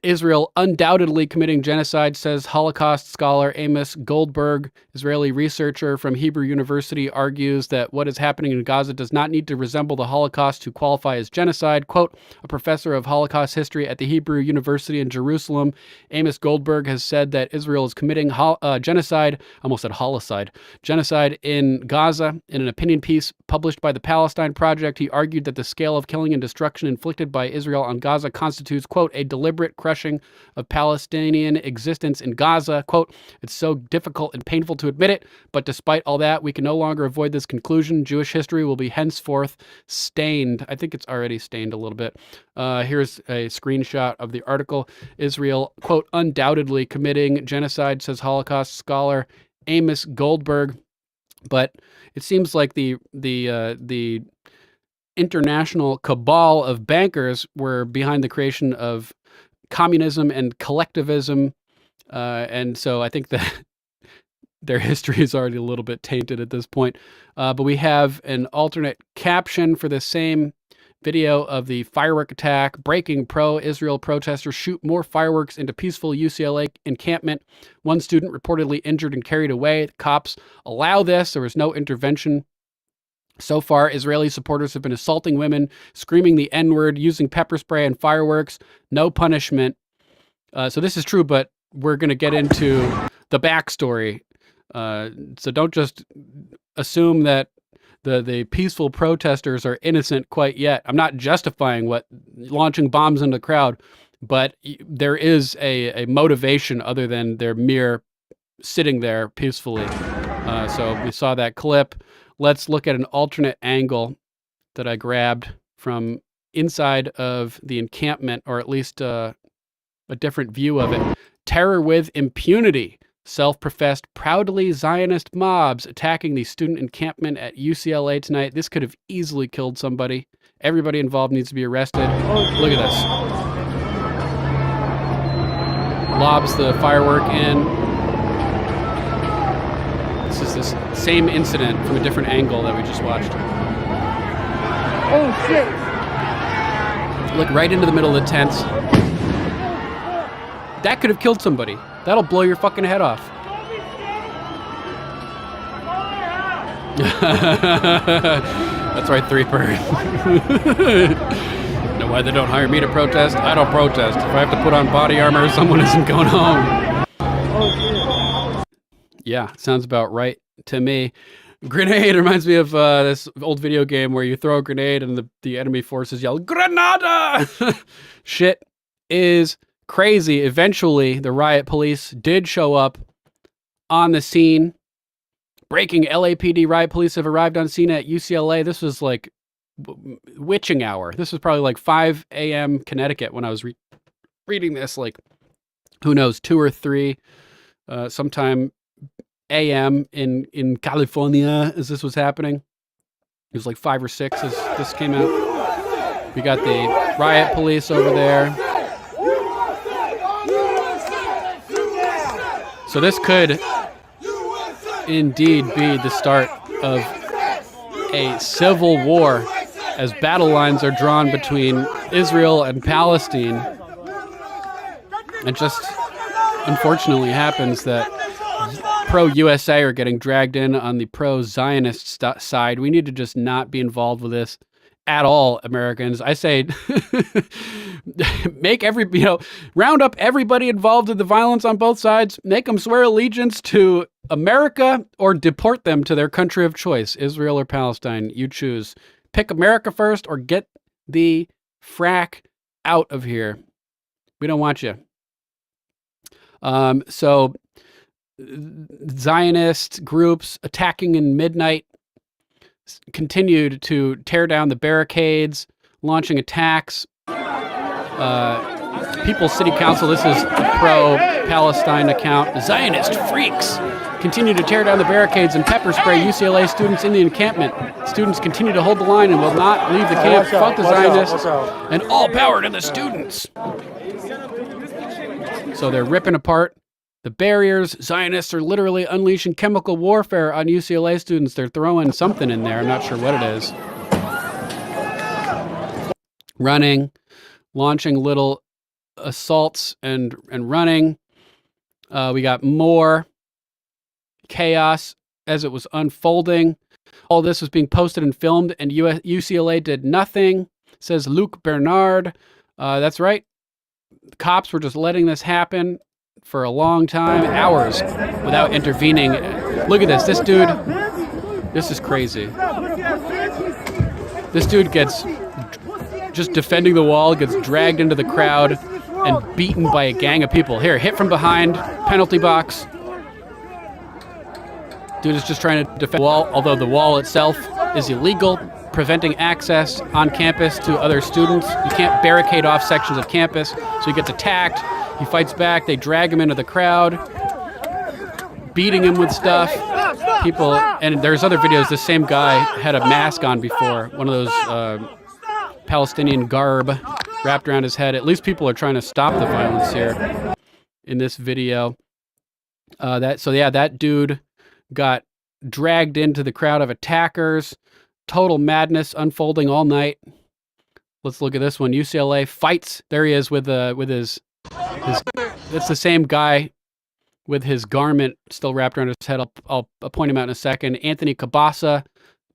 Israel undoubtedly committing genocide, says Holocaust scholar Amos Goldberg. Israeli researcher from Hebrew University argues that what is happening in Gaza does not need to resemble the Holocaust to qualify as genocide. Quote, a professor of Holocaust history at the Hebrew University in Jerusalem, Amos Goldberg, has said that Israel is committing genocide, almost said holocide, genocide in Gaza. In an opinion piece published by the Palestine Project, he argued that the scale of killing and destruction inflicted by Israel on Gaza constitutes, quote, a deliberate crushing of Palestinian existence in Gaza. Quote, it's so difficult and painful to admit it, but despite all that, we can no longer avoid this conclusion. Jewish history will be henceforth stained. I think it's already stained a little bit. Here's a screenshot of the article. Israel, quote, undoubtedly committing genocide, says Holocaust scholar Amos Goldberg. But it seems like the international cabal of bankers were behind the creation of communism and collectivism, and so I think that their history is already a little bit tainted at this point. But we have an alternate caption for the same video of the firework attack. Breaking: pro-Israel protesters shoot more fireworks into peaceful UCLA encampment. One student reportedly injured and carried away. The cops allow this. There was no intervention. So far, Israeli supporters have been assaulting women, screaming the N-word, using pepper spray and fireworks. No punishment. So this is true, but we're going to get into the backstory. So don't just assume that the peaceful protesters are innocent quite yet. I'm not justifying launching bombs in the crowd, but there is a motivation other than their mere sitting there peacefully. So we saw that clip. Let's look at an alternate angle that I grabbed from inside of the encampment, or at least a different view of it. Terror with impunity. Self-professed proudly Zionist mobs attacking the student encampment at UCLA tonight. This could have easily killed somebody. Everybody involved needs to be arrested. Look at this. Lobs the firework in. This is this same incident from a different angle that we just watched. Oh shit! Look right into the middle of the tents. That could have killed somebody. That'll blow your fucking head off. That's right, 3-bird. Know why they don't hire me to protest? I don't protest. If I have to put on body armor, someone isn't going home. Yeah, sounds about right to me. Grenade reminds me of this old video game where you throw a grenade and the enemy forces yell, "Granada!" Shit is crazy. Eventually, the riot police did show up on the scene. Breaking: LAPD riot police have arrived on scene at UCLA. This was like witching hour. This was probably like 5 a.m. Connecticut when I was reading this. Like, who knows, 2 or 3 sometime a.m. in California as this was happening. It was like 5 or 6 as this came out. We got the riot police over there. So this could indeed be the start of a civil war as battle lines are drawn between Israel and Palestine. It just unfortunately happens that pro-USA are getting dragged in on the pro-Zionist side. We need to just not be involved with this at all, Americans. I say round up everybody involved in the violence on both sides, make them swear allegiance to America or deport them to their country of choice, Israel or Palestine. You choose. Pick America first or get the frack out of here. We don't want you. So Zionist groups attacking in midnight continued to tear down the barricades, launching attacks. People's City Council, this is a pro-Palestine account. The Zionist freaks continue to tear down the barricades and pepper spray UCLA students in the encampment. Students continue to hold the line and will not leave the camp. Fuck the Zionists and all power to the students. So they're ripping apart the barriers. Zionists are literally unleashing chemical warfare on UCLA students. They're throwing something in there. I'm not sure what it is. Running, launching little assaults and running. We got more chaos as it was unfolding. All this was being posted and filmed, and UCLA did nothing, says Luc Bernard. That's right. The cops were just letting this happen for a long time, hours, without intervening. Look at this. This dude, this is crazy. This dude gets, just defending the wall, gets dragged into the crowd and beaten by a gang of people. Here, hit from behind, penalty box. Dude is just trying to defend the wall, although the wall itself is illegal, preventing access on campus to other students. You can't barricade off sections of campus, so he gets attacked. He fights back. They drag him into the crowd, beating him with stuff. People, and there's other videos. This same guy had a mask on before, one of those Palestinian garb wrapped around his head. At least people are trying to stop the violence here in this video. That dude got dragged into the crowd of attackers. Total madness unfolding all night. Let's look at this one. UCLA fights. There he is with his. That's the same guy with his garment still wrapped around his head. I'll point him out in a second. Anthony Cabasa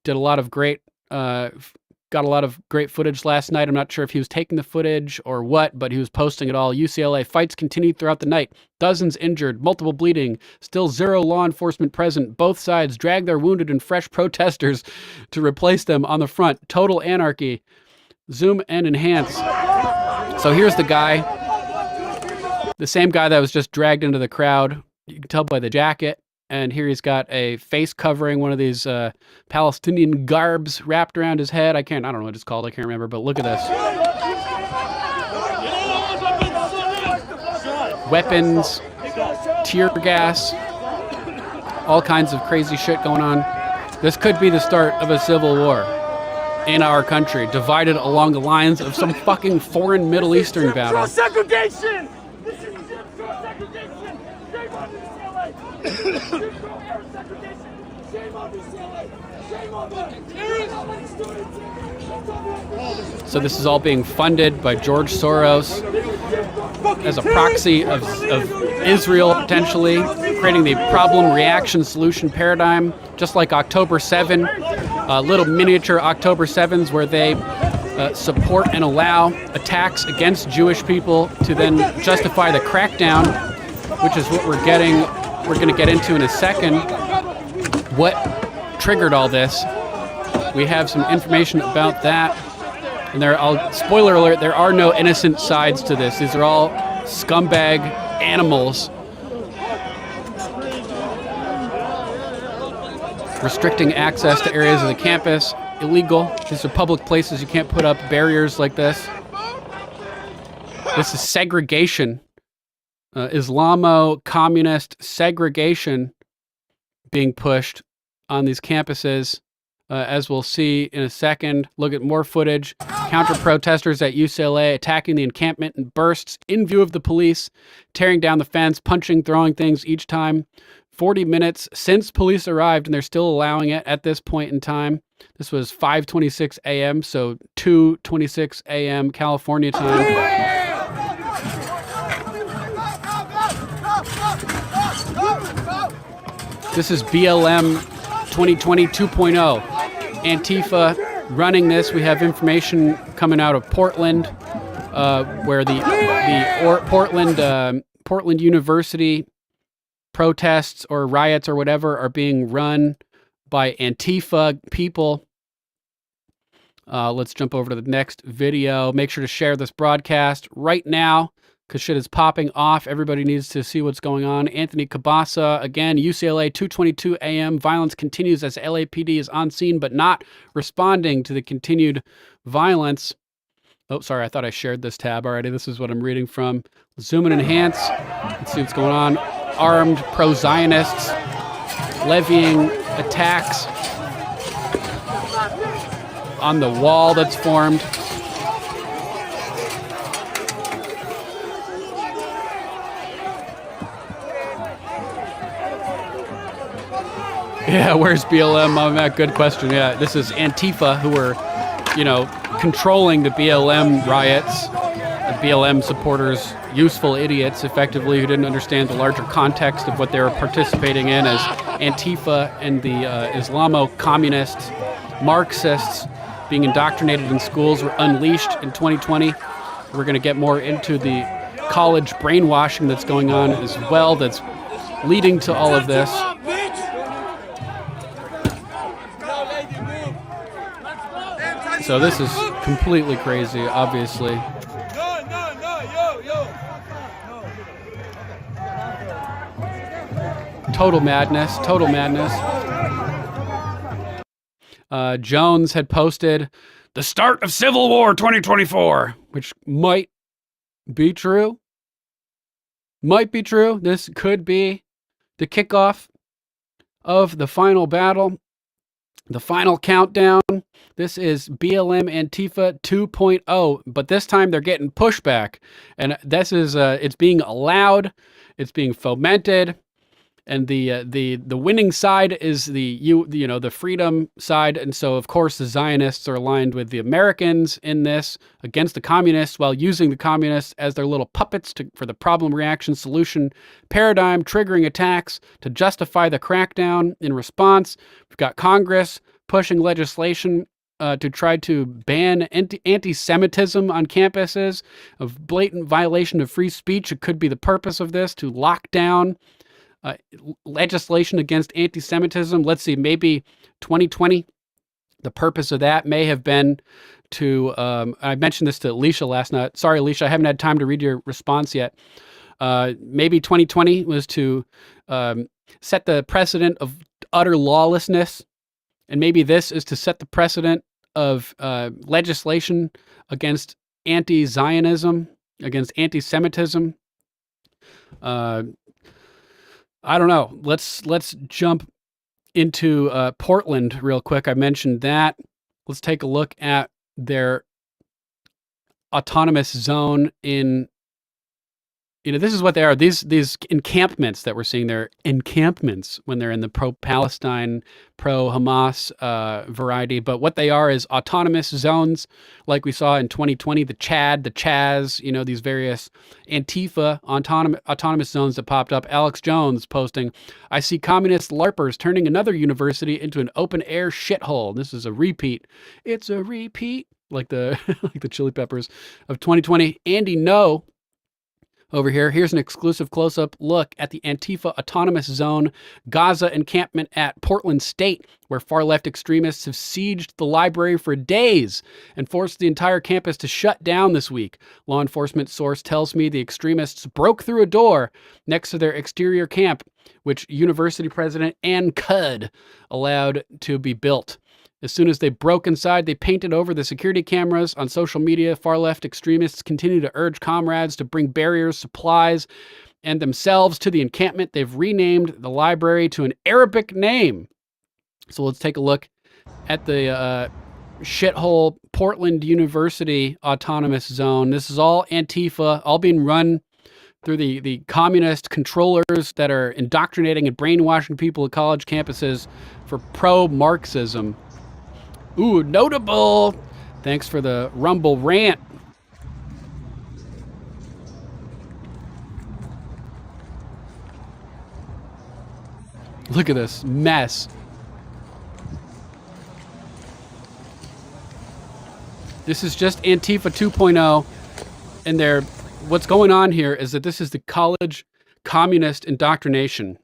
did a lot of great. Got a lot of great footage last night. I'm not sure if he was taking the footage or what, but he was posting it all. UCLA fights continued throughout the night. Dozens injured, multiple bleeding, still zero law enforcement present. Both sides drag their wounded and fresh protesters to replace them on the front. Total anarchy. Zoom and enhance. So here's the guy, the same guy that was just dragged into the crowd. You can tell by the jacket. And here he's got a face covering, one of these Palestinian garbs wrapped around his head. I don't know what it's called. I can't remember, but look at this. Weapons, tear gas, all kinds of crazy shit going on. This could be the start of a civil war in our country, divided along the lines of some fucking foreign Middle Eastern battle. Segregation! This is Jim Crow segregation! Shame on UCLA! Jim Crow era segregation! Shame on UCLA! Shame on them! So this is all being funded by George Soros as a proxy of Israel, potentially creating the problem reaction solution paradigm, just like October 7, little miniature October 7s where they support and allow attacks against Jewish people to then justify the crackdown, which is what we're getting. We're going to get into in a second. What triggered all this? We have some information about that. And spoiler alert, there are no innocent sides to this. These are all scumbag animals. Restricting access to areas of the campus. Illegal. These are public places. You can't put up barriers like this. This is segregation. Islamo-communist segregation being pushed on these campuses. As we'll see in a second, look at more footage. Counter-protesters at UCLA attacking the encampment in bursts in view of the police, tearing down the fence, punching, throwing things each time. 40 minutes since police arrived, and they're still allowing it at this point in time. This was 5:26 a.m., so 2:26 a.m. California time. This is BLM 2020 2.0. Antifa running this. We have information coming out of Portland, where the Portland University protests or riots or whatever are being run by Antifa people. Let's jump over to the next video. Make sure to share this broadcast right now because shit is popping off. Everybody needs to see what's going on. Anthony Cabasa, again, UCLA, 2:22 a.m. Violence continues as LAPD is on scene but not responding to the continued violence. Oh, sorry, I thought I shared this tab already. This is what I'm reading from. Zoom and enhance. Let's see what's going on. Armed pro-Zionists levying attacks on the wall that's formed. Yeah, where's BLM? Oh, Matt, good question. Yeah, this is Antifa who were, controlling the BLM riots. The BLM supporters, useful idiots, effectively, who didn't understand the larger context of what they were participating in as Antifa and the Islamo-communists, Marxists being indoctrinated in schools were unleashed in 2020. We're going to get more into the college brainwashing that's going on as well that's leading to all of this. So this is completely crazy, obviously. Total madness, total madness. Jones had posted the start of Civil War 2024, which might be true. Might be true. This could be the kickoff of the final battle, the final countdown. This is BLM Antifa 2.0, but this time they're getting pushback. And this is, it's being allowed, it's being fomented. and the winning side is the freedom side, and so of course the Zionists are aligned with the Americans in this against the communists, while using the communists as their little puppets for the problem reaction solution paradigm, triggering attacks to justify the crackdown. In response, we've got Congress pushing legislation to try to ban anti-Semitism on campuses, of blatant violation of free speech. It could be the purpose of this, to lock down legislation against anti-Semitism. Let's see, maybe 2020, the purpose of that may have been to, I mentioned this to Alicia last night. Sorry, Alicia, I haven't had time to read your response yet. Maybe 2020 was to set the precedent of utter lawlessness. And maybe this is to set the precedent of legislation against anti-Zionism, against anti-Semitism. I don't know. Let's jump into Portland real quick. I mentioned that. Let's take a look at their autonomous zone in, this is what they are. These encampments that we're seeing, they're encampments when they're in the pro-Palestine, pro-Hamas variety. But what they are is autonomous zones, like we saw in 2020, the Chad, the Chaz, these various Antifa autonomous zones that popped up. Alex Jones posting, "I see communist LARPers turning another university into an open-air shithole." This is a repeat. It's a repeat, like the like the Chili Peppers of 2020. Andy No over here. Here's an exclusive close-up look at the Antifa Autonomous Zone Gaza encampment at Portland State, where far-left extremists have sieged the library for days and forced the entire campus to shut down this week. Law enforcement source tells me the extremists broke through a door next to their exterior camp, which University President Ann Cudd allowed to be built. As soon as they broke inside, they painted over the security cameras. On social media, far-left extremists continue to urge comrades to bring barriers, supplies, and themselves to the encampment. They've renamed the library to an Arabic name. So let's take a look at the shithole Portland University Autonomous Zone. This is all Antifa, all being run through the communist controllers that are indoctrinating and brainwashing people at college campuses for pro-Marxism. Ooh, notable. Thanks for the Rumble rant. Look at this mess. This is just Antifa 2.0. And what's going on here is that this is the college communist indoctrination,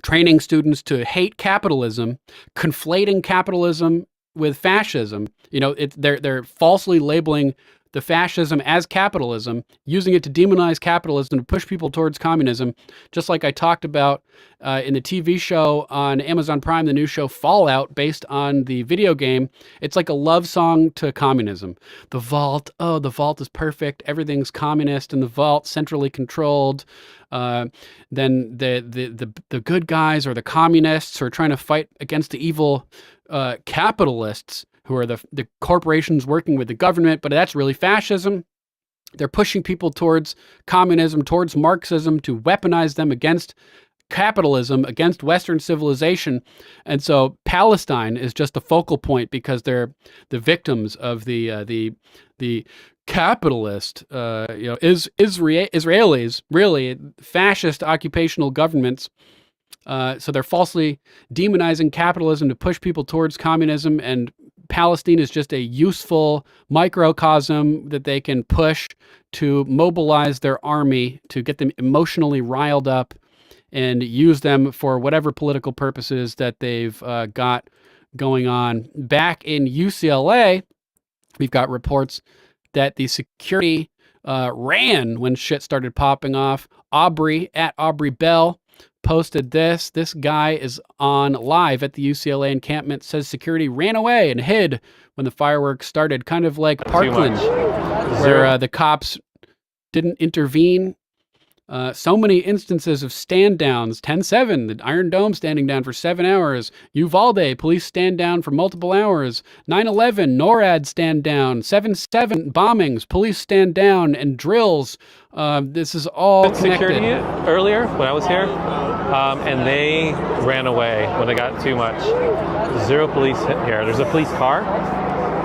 training students to hate capitalism, conflating capitalism with fascism. They're falsely labeling the fascism as capitalism, using it to demonize capitalism to push people towards communism, just like I talked about in the TV show on Amazon Prime, the new show Fallout, based on the video game. It's like a love song to communism. The vault, the vault is perfect. Everything's communist in the vault, centrally controlled. Then the good guys, or the communists, who are trying to fight against the evil capitalists, who are the corporations working with the government, but that's really fascism. They're pushing people towards communism, towards Marxism, to weaponize them against capitalism, against Western civilization. And so Palestine is just a focal point because they're the victims of the capitalist, Israelis, really fascist occupational governments. So they're falsely demonizing capitalism to push people towards communism, and Palestine is just a useful microcosm that they can push to mobilize their army, to get them emotionally riled up and use them for whatever political purposes that they've got going on. Back in UCLA, we've got reports that the security ran when shit started popping off. Aubrey Bell posted this. This guy is on live at the UCLA encampment, says security ran away and hid when the fireworks started, kind of like Parkland, where the cops didn't intervene So many instances of stand downs. 10/7, the Iron Dome standing down for 7 hours. Uvalde, police stand down for multiple hours. 9/11, NORAD stand down. 7/7 bombings, police stand down, and drills. This is all connected. Security earlier when I was here, and they ran away when it got too much. Zero police here. There's a police car,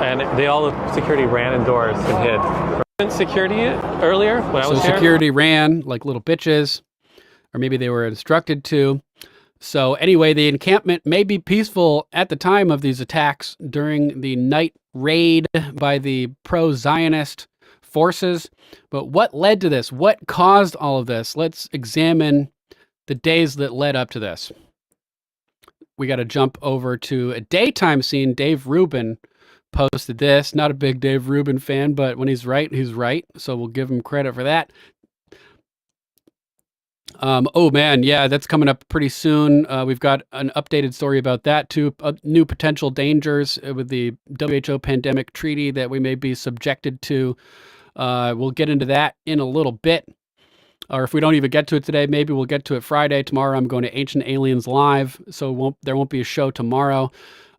and all the security ran indoors and hid. Security earlier when I was here. So security ran like little bitches, or maybe they were instructed to. So anyway, the encampment may be peaceful at the time of these attacks during the night raid by the pro-Zionist forces. But what led to this? What caused all of this? Let's examine the days that led up to this. We got to jump over to a daytime scene. Dave Rubin posted this. Not a big Dave Rubin fan, but when he's right, he's right. So we'll give him credit for that. Oh man, yeah, that's coming up pretty soon. We've got an updated story about that too. New potential dangers with the WHO pandemic treaty that we may be subjected to. We'll get into that in a little bit. Or if we don't even get to it today, maybe we'll get to it Friday. Tomorrow I'm going to Ancient Aliens Live, so there won't be a show tomorrow.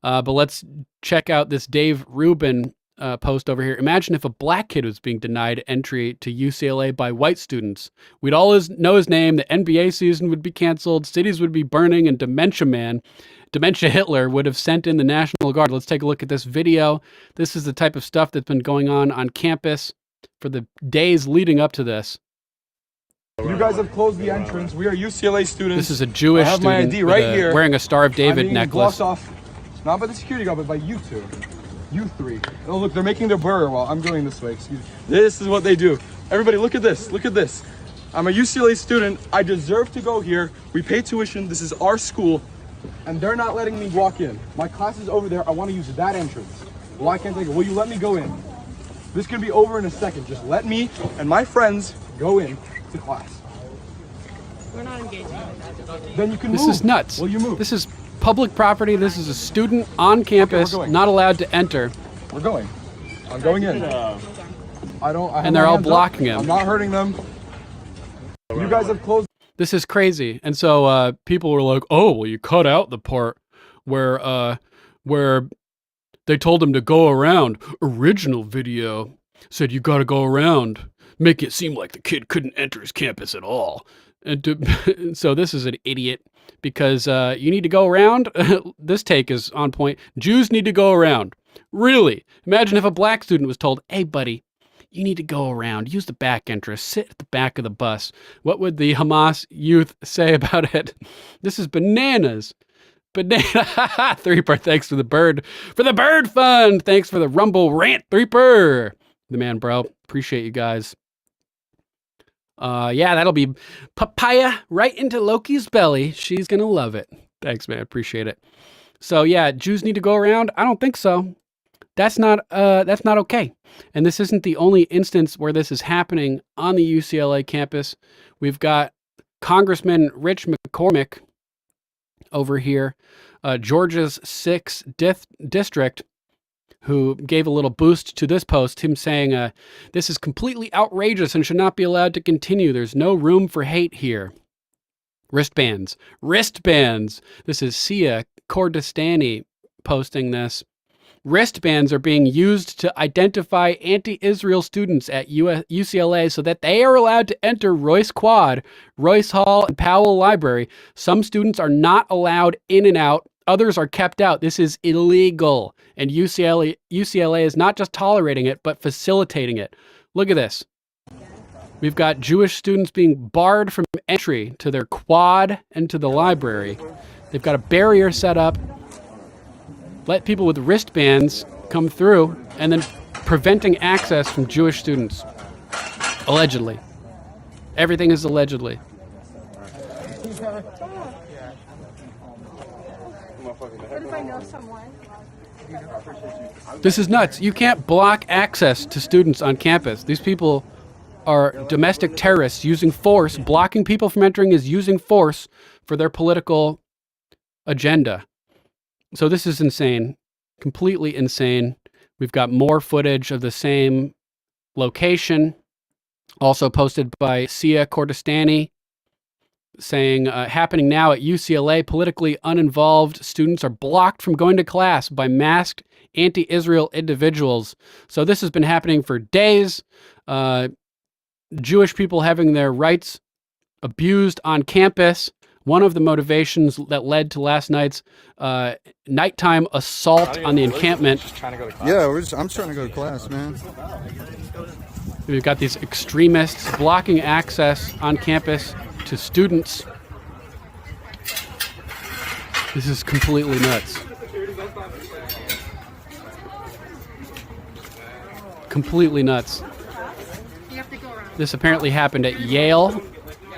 But let's check out this Dave Rubin post over here. Imagine if a black kid was being denied entry to UCLA by white students. We'd all know his name. The NBA season would be canceled. Cities would be burning. And Dementia Hitler would have sent in the National Guard. Let's take a look at this video. This is the type of stuff that's been going on campus for the days leading up to this. You guys have closed the entrance. We are UCLA students. This is a Jewish student my ID right here. Wearing a Star of David necklace. Blocked off, not by the security guard, but by you two. You three. Oh, look, they're making their burger while I'm going this way. Excuse me. This is what they do. Everybody, look at this. Look at this. I'm a UCLA student. I deserve to go here. We pay tuition. This is our school. And they're not letting me walk in. My class is over there. I want to use that entrance. Why can't they go? Will you let me go in? This can be over in a second. Just let me and my friends go in to class. We're not engaging with that. Then you can This move. is nuts. Will you move? This is public property. This is a student on campus, not allowed to enter. We're going. I'm going in. And they're all blocking him. I'm not hurting them. You guys have closed. This is crazy. And so people were like, "Oh, well, you cut out the part where they told him to go around. Original video said you got to go around, make it seem like the kid couldn't enter his campus at all." And so this is an idiot because you need to go around. This take is on point. Jews need to go around. Really? Imagine if a black student was told, "Hey, buddy, you need to go around. Use the back entrance. Sit at the back of the bus." What would the Hamas youth say about it? This is bananas. Banana. Threeper, thanks for the bird fund. Thanks for the Rumble rant, Threeper. The man, bro. Appreciate you guys. Yeah, that'll be papaya right into Loki's belly. She's gonna love it. Thanks, man. Appreciate it. So yeah, Jews need to go around. I don't think so. That's not okay. And this isn't the only instance where this is happening on the UCLA campus. We've got Congressman Rich McCormick over here, Georgia's 6th district, who gave a little boost to this post, him saying, "This is completely outrageous and should not be allowed to continue. There's no room for hate here." Wristbands. This is Sia Kordestani posting this. Wristbands are being used to identify anti-Israel students at UCLA so that they are allowed to enter Royce Quad, Royce Hall, and Powell Library. Some students are not allowed in and out. Others are kept out. This is illegal. And UCLA is not just tolerating it, but facilitating it. Look at this. We've got Jewish students being barred from entry to their quad and to the library. They've got a barrier set up. Let people with wristbands come through and then preventing access from Jewish students. Allegedly. Everything is allegedly. This is nuts. You can't block access to students on campus. These people are domestic terrorists using force. Blocking people from entering is using force for their political agenda. So this is insane. Completely insane. We've got more footage of the same location. Also posted by Sia Kordestani, saying, happening now at UCLA, politically uninvolved students are blocked from going to class by masked anti-Israel individuals. So this has been happening for days. Jewish people having their rights abused on campus. One of the motivations that led to last night's nighttime assault on the encampment. Yeah, I'm trying to go to class, man. We've got these extremists blocking access on campus to students. This is completely nuts. Completely nuts. This apparently happened at Yale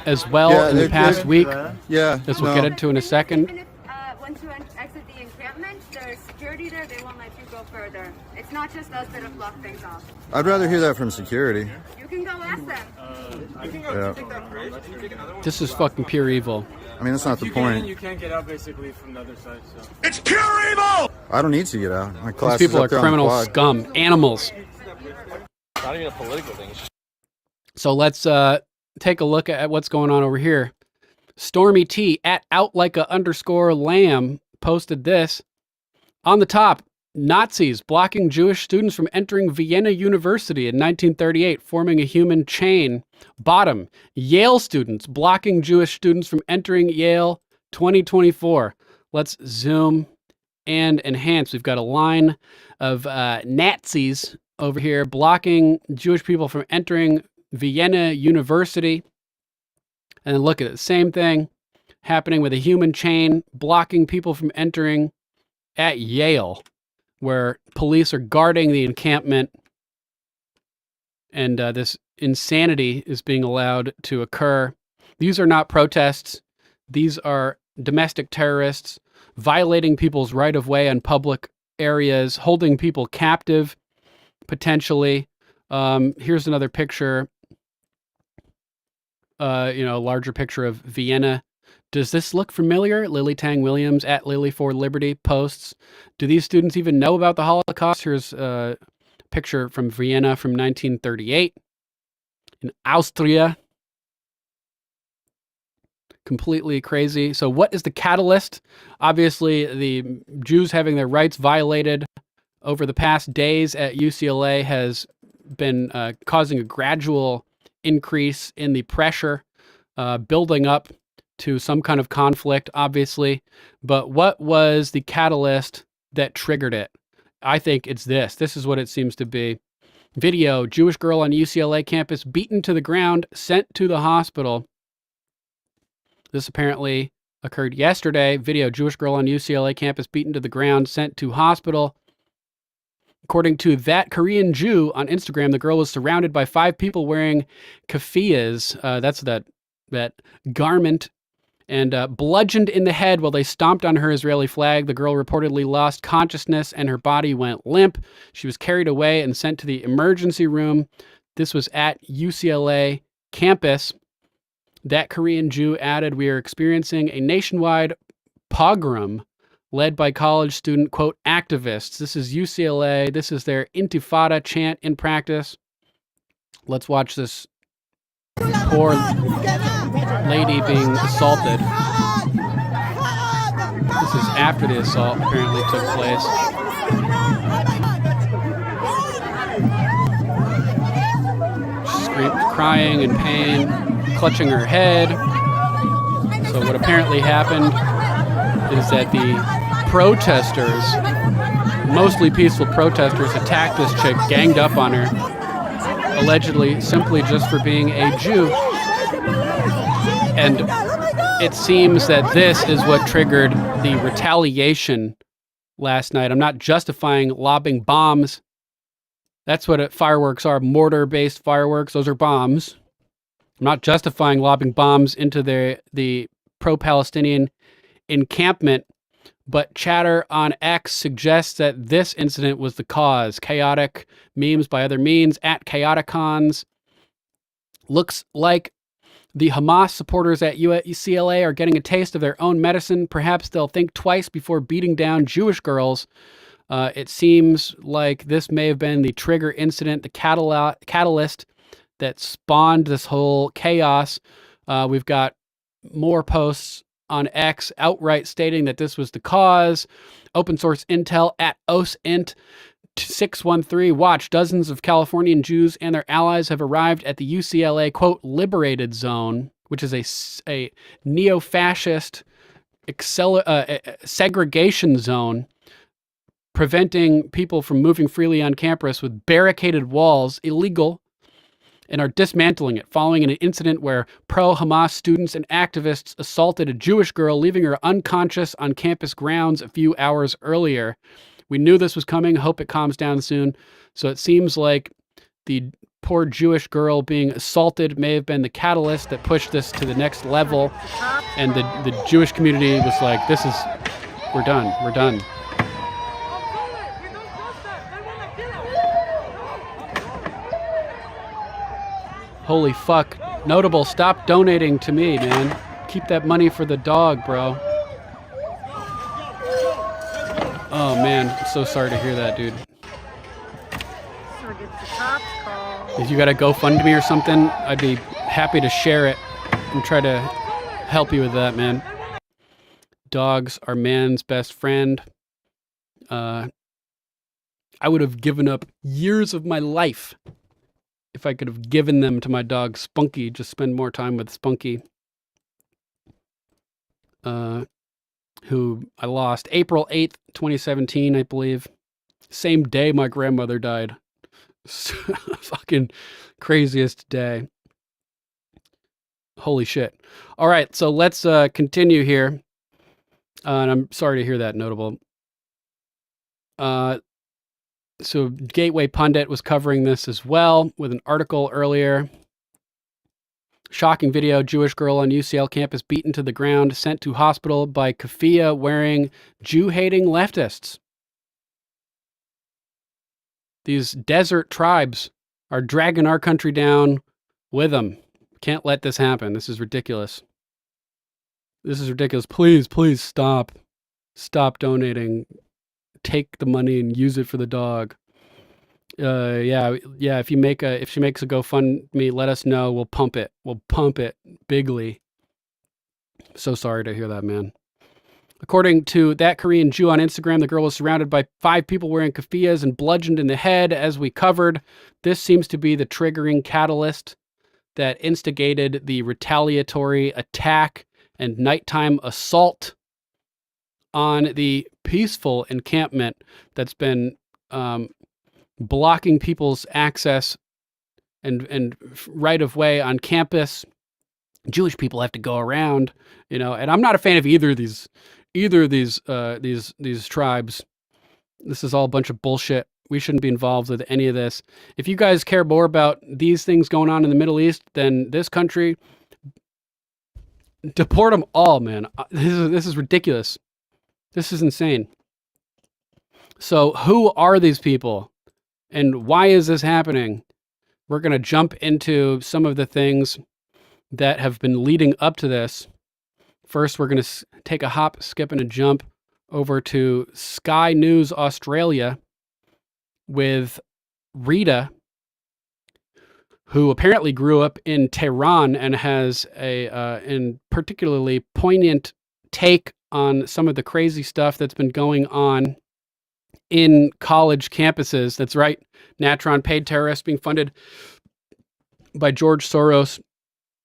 as well in the past week. Yeah. This we'll get into in a second. Even if once you exit the encampment, there's security there. They won't let you go further. It's not just us that have blocked things off. I'd rather hear that from security. You can go ask them. Yeah. This is fucking pure evil. I mean, that's not the point. You can't get out basically from the other side. So. It's pure evil! I don't need to get out. My class These people is are up there on the criminal quad. scum, animals. Not even a political thing. So let's take a look at what's going on over here. Stormy T at outlikeA_lamb posted this. On the top, Nazis blocking Jewish students from entering Vienna University in 1938, forming a human chain. Bottom, Yale students blocking Jewish students from entering Yale 2024. Let's zoom and enhance. We've got a line of Nazis over here blocking Jewish people from entering Vienna University. And then look at it, same thing happening with a human chain blocking people from entering at Yale, where police are guarding the encampment, and this insanity is being allowed to occur. These are not protests. These are domestic terrorists violating people's right-of-way on public areas, holding people captive, potentially. Here's another picture, a larger picture of Vienna. Does this look familiar? Lily Tang Williams at Lily for Liberty posts. Do these students even know about the Holocaust? Here's a picture from Vienna from 1938 in Austria. Completely crazy. So what is the catalyst? Obviously, the Jews having their rights violated over the past days at UCLA has been causing a gradual increase in the pressure building up to some kind of conflict, obviously. But what was the catalyst that triggered it? I think it's this. This is what it seems to be. Video, Jewish girl on UCLA campus beaten to the ground, sent to the hospital. This apparently occurred yesterday. Video, Jewish girl on UCLA campus beaten to the ground, sent to hospital. According to That Korean Jew on Instagram, the girl was surrounded by 5 people wearing keffiyehs. That's that garment, and bludgeoned in the head while they stomped on her Israeli flag. The girl reportedly lost consciousness and her body went limp. She was carried away and sent to the emergency room. This was at UCLA campus. That Korean Jew added, "We are experiencing a nationwide pogrom led by college student, quote, activists." This is UCLA. This is their Intifada chant in practice. Let's watch this poor lady being assaulted. This is after the assault apparently took place. She's crying in pain, clutching her head. So what apparently happened is that the protesters, mostly peaceful protesters, attacked this chick, ganged up on her, allegedly simply just for being a Jew. And it seems that this is what triggered the retaliation last night. I'm not justifying lobbing bombs. That's what fireworks are, mortar-based fireworks. Those are bombs. I'm not justifying lobbing bombs into the pro-Palestinian encampment, but chatter on X suggests that this incident was the cause. Chaotic memes by other means at Chaoticons. Looks like the Hamas supporters at UCLA are getting a taste of their own medicine. Perhaps they'll think twice before beating down Jewish girls. It seems like this may have been the trigger incident, the catalyst that spawned this whole chaos. We've got more posts on X outright stating that this was the cause. Open source intel at OSINT 613. Watch, dozens of Californian Jews and their allies have arrived at the UCLA, quote, liberated zone, which is a neo-fascist segregation zone, preventing people from moving freely on campus with barricaded walls, illegal, and are dismantling it following an incident where pro-Hamas students and activists assaulted a Jewish girl, leaving her unconscious on campus grounds a few hours earlier. We knew this was coming. Hope it calms down soon. So it seems like the poor Jewish girl being assaulted may have been the catalyst that pushed this to the next level. And the Jewish community was like, we're done. Holy fuck. Notable, stop donating to me, man. Keep that money for the dog, bro. Oh, man. I'm so sorry to hear that, dude. If you got a GoFundMe or something, I'd be happy to share it and try to help you with that, man. Dogs are man's best friend. I would have given up years of my life if I could have given them to my dog Spunky, just spend more time with Spunky, who I lost April 8th, 2017, I believe. Same day my grandmother died. Fucking craziest day. Holy shit. All right, so let's continue here. And I'm sorry to hear that, Notable. So Gateway Pundit was covering this as well with an article earlier. Shocking video, Jewish girl on UCL campus beaten to the ground, sent to hospital by keffiyeh wearing Jew-hating leftists. These desert tribes are dragging our country down with them. Can't let this happen. This is ridiculous. This is ridiculous. Please stop. Stop donating. Take the money and use it for the dog. Yeah. If she makes a GoFundMe, let us know. We'll pump it. We'll pump it bigly. So sorry to hear that, man. According to that Korean Jew on Instagram, the girl was surrounded by 5 people wearing keffiyehs and bludgeoned in the head, as we covered. This seems to be the triggering catalyst that instigated the retaliatory attack and nighttime assault on the peaceful encampment that's been blocking people's access and right of way on campus. Jewish people have to go around, and I'm not a fan of either of these tribes. This is all a bunch of bullshit. We shouldn't be involved with any of this. If you guys care more about these things going on in the Middle East than this country, deport them all, man. This is ridiculous. This is insane. So who are these people and why is this happening? We're going to jump into some of the things that have been leading up to this. First, we're going to take a hop, skip, and a jump over to Sky News Australia with Rita, who apparently grew up in Tehran and has a particularly poignant take on some of the crazy stuff that's been going on in college campuses. That's right. Natron, paid terrorists being funded by George Soros,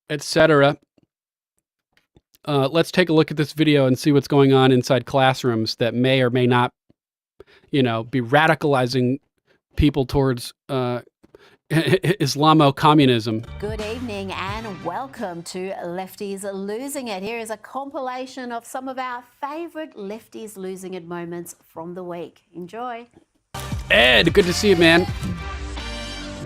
etc. Let's take a look at this video and see what's going on inside classrooms that may or may not, be radicalizing people towards Islamo-communism. Good evening and welcome to Lefties Losing It. Here is a compilation of some of our favourite Lefties Losing It moments from the week. Enjoy. Ed, good to see you, man.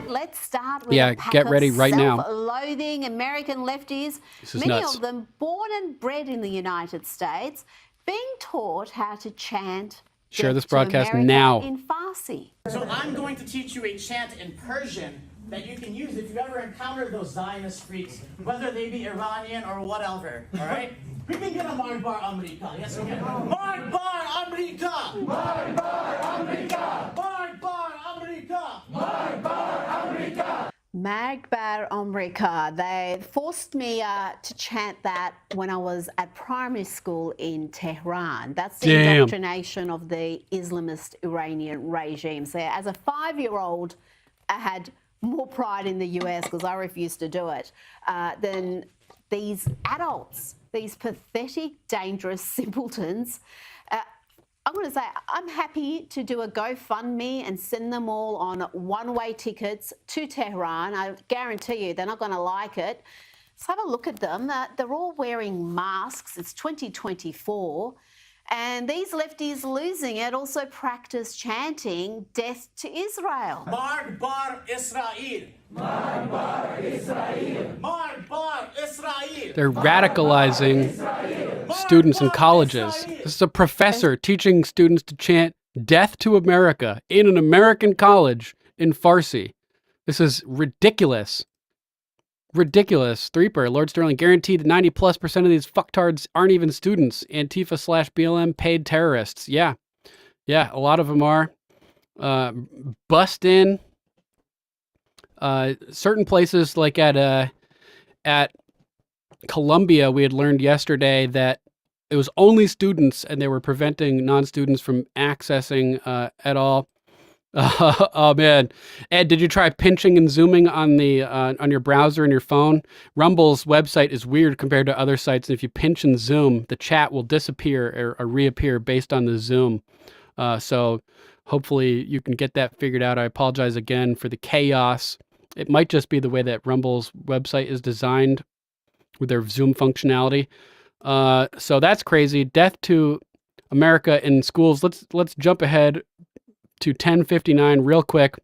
Let's start with a pack get ready of right now. self-loathing American lefties, many nuts. of them born and bred in the United States, being taught how to chant Share this Death to broadcast America now. in Farsi. So I'm going to teach you a chant in Persian that you can use if you ever encounter those Zionist freaks, whether they be Iranian or whatever, all right? We can get a Marbar America. Yes, we can. Marbar America! Marbar America! Marbar America! Marbar America! Magbar Omrika. They forced me to chant that when I was at primary school in Tehran. That's the indoctrination of the Islamist Iranian regimes there. As a 5-year-old, I had more pride in the US, because I refused to do it, than these adults, these pathetic, dangerous simpletons. I'm going to say I'm happy to do a GoFundMe and send them all on one-way tickets to Tehran. I guarantee you they're not going to like it. So have a look at them. They're all wearing masks. It's 2024. And these lefties losing it also practice chanting death to Israel. Marg bar Israel. Marg bar Israel. Marg bar Israel. They're radicalizing students in colleges. This is a professor teaching students to chant death to America in an American college in Farsi. This is ridiculous. Ridiculous. Threeper, Lord Sterling guaranteed that 90+% of these fucktards aren't even students. Antifa/BLM paid terrorists. Yeah. Yeah, a lot of them are. Bust in. Certain places like at Columbia, we had learned yesterday that it was only students and they were preventing non-students from accessing at all. Oh man, Ed, did you try pinching and zooming on the on your browser and your phone? Rumble's website is weird compared to other sites, and if you pinch and zoom, the chat will disappear or reappear based on the zoom. So hopefully you can get that figured out. I apologize again for the chaos. It might just be the way that Rumble's website is designed with their zoom functionality. So that's crazy. Death to America in schools. Let's jump ahead to 10:59 real quick,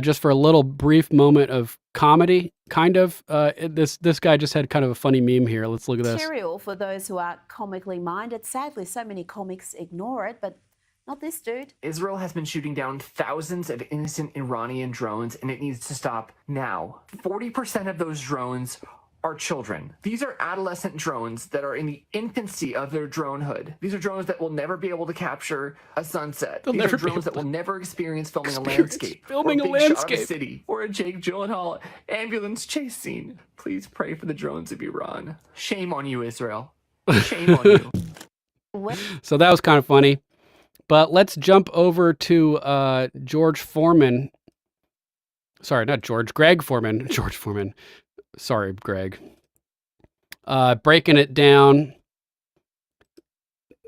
just for a little brief moment of comedy, kind of. This guy just had kind of a funny meme here. Let's look at this. Material for those who are comically minded. Sadly, so many comics ignore it, but not this dude. Israel has been shooting down thousands of innocent Iranian drones, and it needs to stop now. 40% of those drones are children. These are adolescent drones that are in the infancy of their dronehood. These are drones that will never be able to capture a sunset. These are drones that will never experience filming a landscape. Filming or a being shot of landscape. a city. Or a Jake Gyllenhaal ambulance chase scene. Please pray for the drones of Iran. Shame on you, Israel. Shame on you. So that was kind of funny. But let's jump over to George Foreman. Sorry, not George. Greg Foreman. George Foreman. Sorry, Greg. Breaking it down.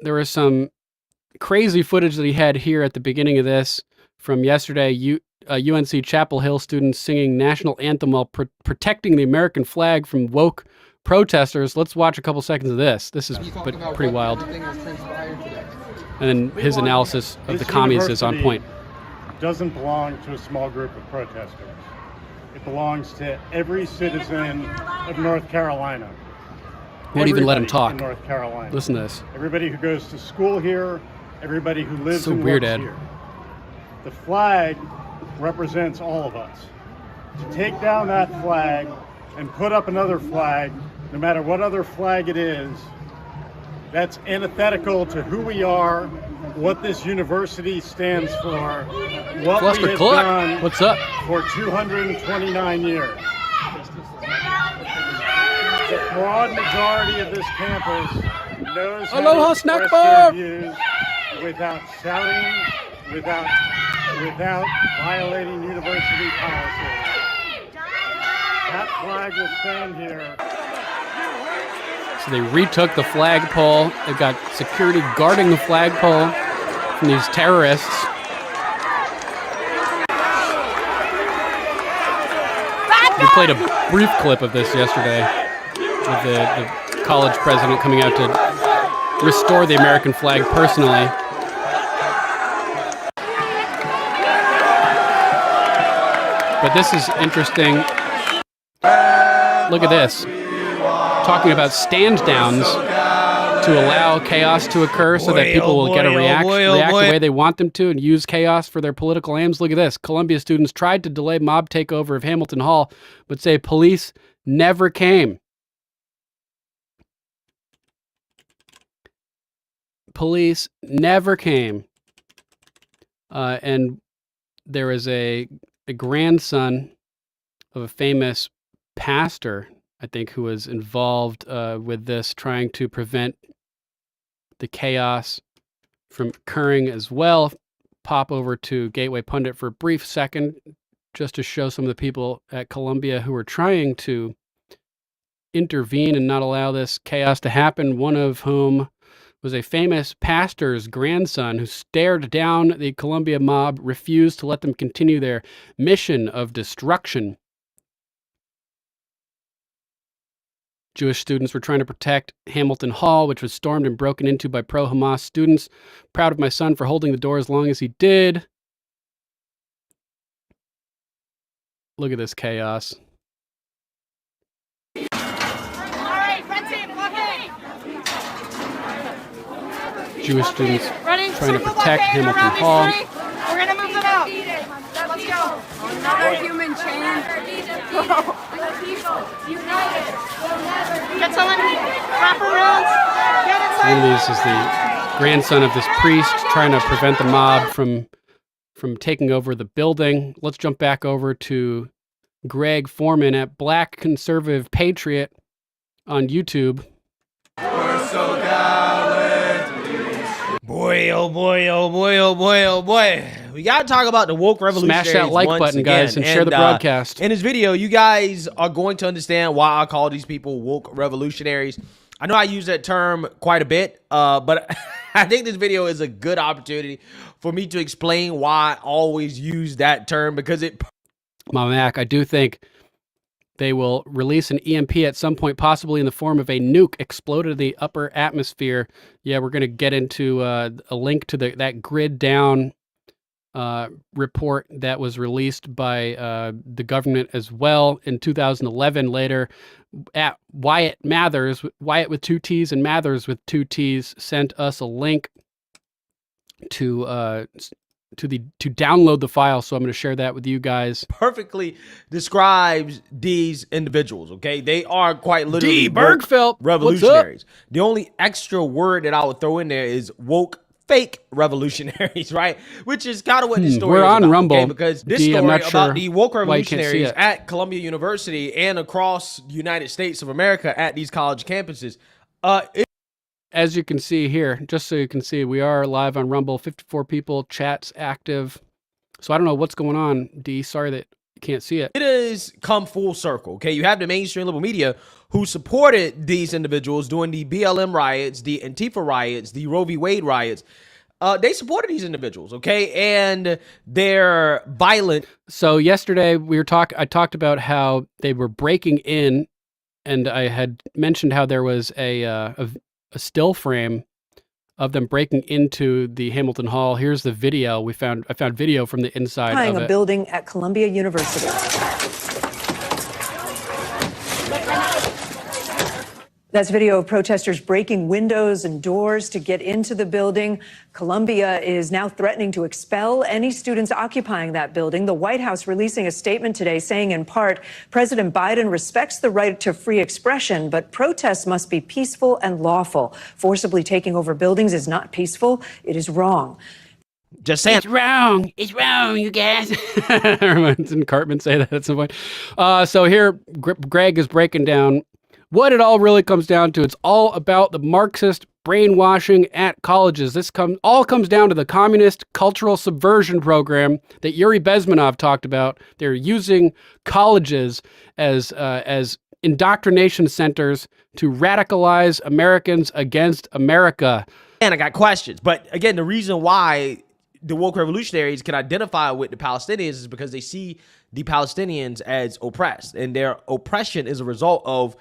There was some crazy footage that he had here at the beginning of this from yesterday. UNC Chapel Hill students singing national anthem while protecting the American flag from woke protesters. Let's watch a couple seconds of this. This is pretty wild. And then his analysis of the commies is on point. Doesn't belong to a small group of protesters. It belongs to every citizen of North Carolina. Won't even let him talk. In North Carolina. Listen to this. Everybody who goes to school here, everybody who lives and weird, works Ed. here. The flag represents all of us. To take down that flag and put up another flag, no matter what other flag it is, that's antithetical to who we are, what this university stands for, what we have done What's up? for 229 years. The broad majority of this campus knows how Aloha, to snack express bar! their views without shouting, without violating university policy. That flag will stand here. So they retook the flagpole. They've got security guarding the flagpole from these terrorists. We played a brief clip of this yesterday with the college president coming out to restore the American flag personally. But this is interesting. Look at this. Talking about stand downs to allow chaos to occur so that people will get a react the way they want them to and use chaos for their political aims. Look at this. Columbia students tried to delay mob takeover of Hamilton Hall, but say police never came. Police never came. And there is a grandson of a famous pastor, I think, who was involved with this, trying to prevent the chaos from occurring as well. Pop over to Gateway Pundit for a brief second, just to show some of the people at Columbia who were trying to intervene and not allow this chaos to happen, one of whom was a famous pastor's grandson who stared down the Columbia mob, refused to let them continue their mission of destruction. Jewish students were trying to protect Hamilton Hall, which was stormed and broken into by pro-Hamas students. Proud of my son for holding the door as long as he did. Look at this chaos. All right, red team, okay. Jewish students Ready? trying to Circle protect blockade Hamilton around these Hall. three. We're gonna move them out. Let's go. Another human chain. Get someone, wrap around. Get inside. One of these is the grandson of this priest trying to prevent the mob from taking over the building. Let's jump back over to Greg Foreman at Black Conservative Patriot on YouTube. We're so gallant. Boy, oh boy, oh boy, oh boy, oh boy. We got to talk about the woke revolutionaries. Smash that like once button, again. guys, and share the broadcast. In this video, you guys are going to understand why I call these people woke revolutionaries. I know I use that term quite a bit, but I think this video is a good opportunity for me to explain why I always use that term, because it... Mama Mac, I do think they will release an EMP at some point, possibly in the form of a nuke exploded in the upper atmosphere. Yeah, we're going to get into a link to that grid down report that was released by the government as well in 2011 later. At Wyatt Mathers, Wyatt with 2 T's and Mathers with 2 T's, sent us a link to download the file, so I'm going to share that with you guys. Perfectly describes these individuals, okay? They are quite literally D. Bergfeld, revolutionaries. The only extra word that I would throw in there is woke fake revolutionaries, right? Which is kind of what this story We're is on about, Rumble. okay? Because this D, I'm story not about sure the woke why you can't see revolutionaries it. at Columbia University and across the United States of America at these college campuses, as you can see here, just so you can see, we are live on Rumble, 54 people, chat's active. So I don't know what's going on, D. Sorry that you can't see it. It has come full circle, okay? You have the mainstream liberal media who supported these individuals during the BLM riots, the Antifa riots, the Roe v. Wade riots. They supported these individuals, okay? And they're violent. So yesterday I talked about how they were breaking in, and I had mentioned how there was a still frame of them breaking into the Hamilton Hall. Here's the video. I found video from the inside of it. A building at Columbia University. That's video of protesters breaking windows and doors to get into the building. Columbia is now threatening to expel any students occupying that building. The White House releasing a statement today saying, in part, President Biden respects the right to free expression, but protests must be peaceful and lawful. Forcibly taking over buildings is not peaceful. It is wrong. Just saying. It's wrong, you guys. Didn't Cartman say that at some point? So here, Greg is breaking down what it all really comes down to. It's all about the Marxist brainwashing at colleges. This all comes down to the communist cultural subversion program that Yuri Bezmenov talked about. They're using colleges as indoctrination centers to radicalize Americans against America. And I got questions. But again, the reason why the woke revolutionaries can identify with the Palestinians is because they see the Palestinians as oppressed, and their oppression is a result of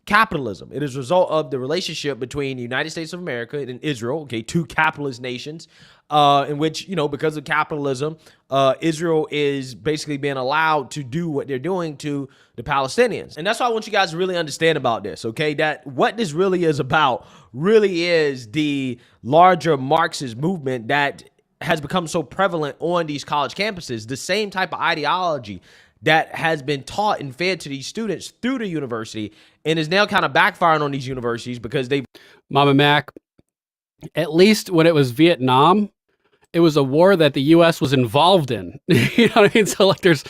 capitalism. It is a result of the relationship between the United States of America and Israel, okay, 2 capitalist nations, in which, because of capitalism, Israel is basically being allowed to do what they're doing to the Palestinians. And that's why I want you guys to really understand about this, okay, that what this really is about really is the larger Marxist movement that has become so prevalent on these college campuses, the same type of ideology that has been taught and fed to these students through the university and is now kind of backfiring on these universities because they... Mama Mac, at least when it was Vietnam, it was a war that the U.S. was involved in. You know what I mean? So like there's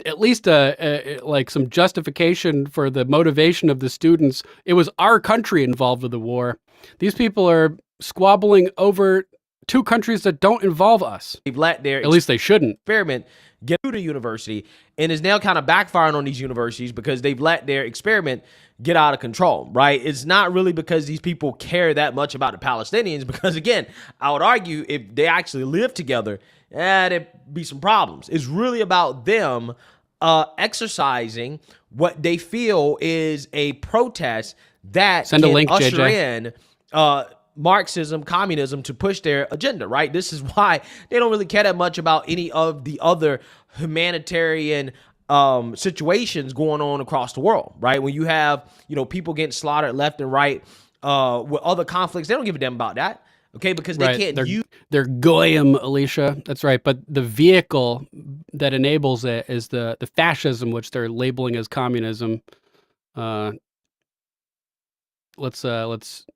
at least like some justification for the motivation of the students. It was our country involved with the war. These people are squabbling over two countries that don't involve us. They've let their at least they shouldn't experiment get through the university, and is now kind of backfiring on these universities because they've let their experiment get out of control, right? It's not really because these people care that much about the Palestinians, because again, I would argue if they actually live together, there'd be some problems. It's really about them exercising what they feel is a protest that Send a can link, usher JJ. in Marxism, communism to push their agenda, right? This is why they don't really care that much about any of the other humanitarian situations going on across the world, right? When you have, people getting slaughtered left and right with other conflicts, they don't give a damn about that, okay? Because they can't use... They're goyim, Alicia. That's right. But the vehicle that enables it is the fascism, which they're labeling as communism. Let's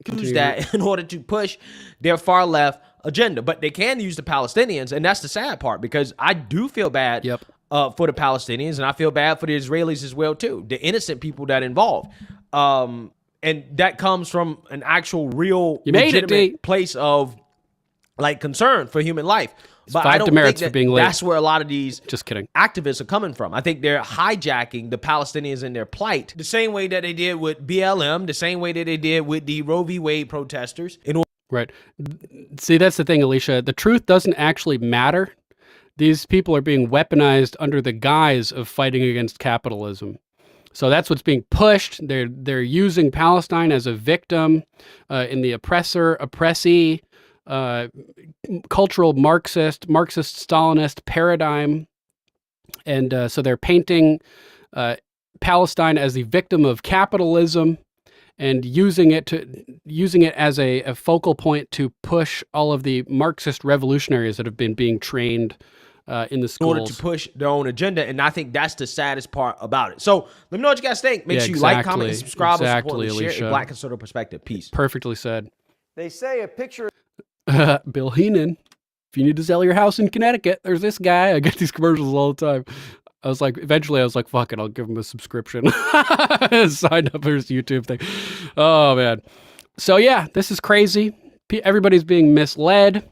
continue. Use that in order to push their far left agenda, but they can use the Palestinians, and that's the sad part, because I do feel bad for the Palestinians, and I feel bad for the Israelis as well too, the innocent people that involved, and that comes from an actual real legitimate place of like concern for human life. But I don't think that that's where a lot of these activists are coming from. I think they're hijacking the Palestinians and their plight the same way that they did with BLM, the same way that they did with the Roe v. Wade protesters. Right. See, that's the thing, Alicia. The truth doesn't actually matter. These people are being weaponized under the guise of fighting against capitalism. So that's what's being pushed. They're using Palestine as a victim in the oppressee, cultural Marxist Stalinist paradigm. And so they're painting Palestine as the victim of capitalism and using it as a focal point to push all of the Marxist revolutionaries that have been being trained in the schools. In order to push their own agenda, and I think that's the saddest part about it. So let me know what you guys think. Make sure you like, comment, and subscribe, and support and share a Black Conservative Perspective. Peace. Perfectly said. They say a picture... Bill Heenan, if you need to sell your house in Connecticut, there's this guy. I get these commercials all the time. Eventually I was like, fuck it, I'll give him a subscription. Signed up for his YouTube thing. Oh, man. So, yeah, this is crazy. Everybody's being misled.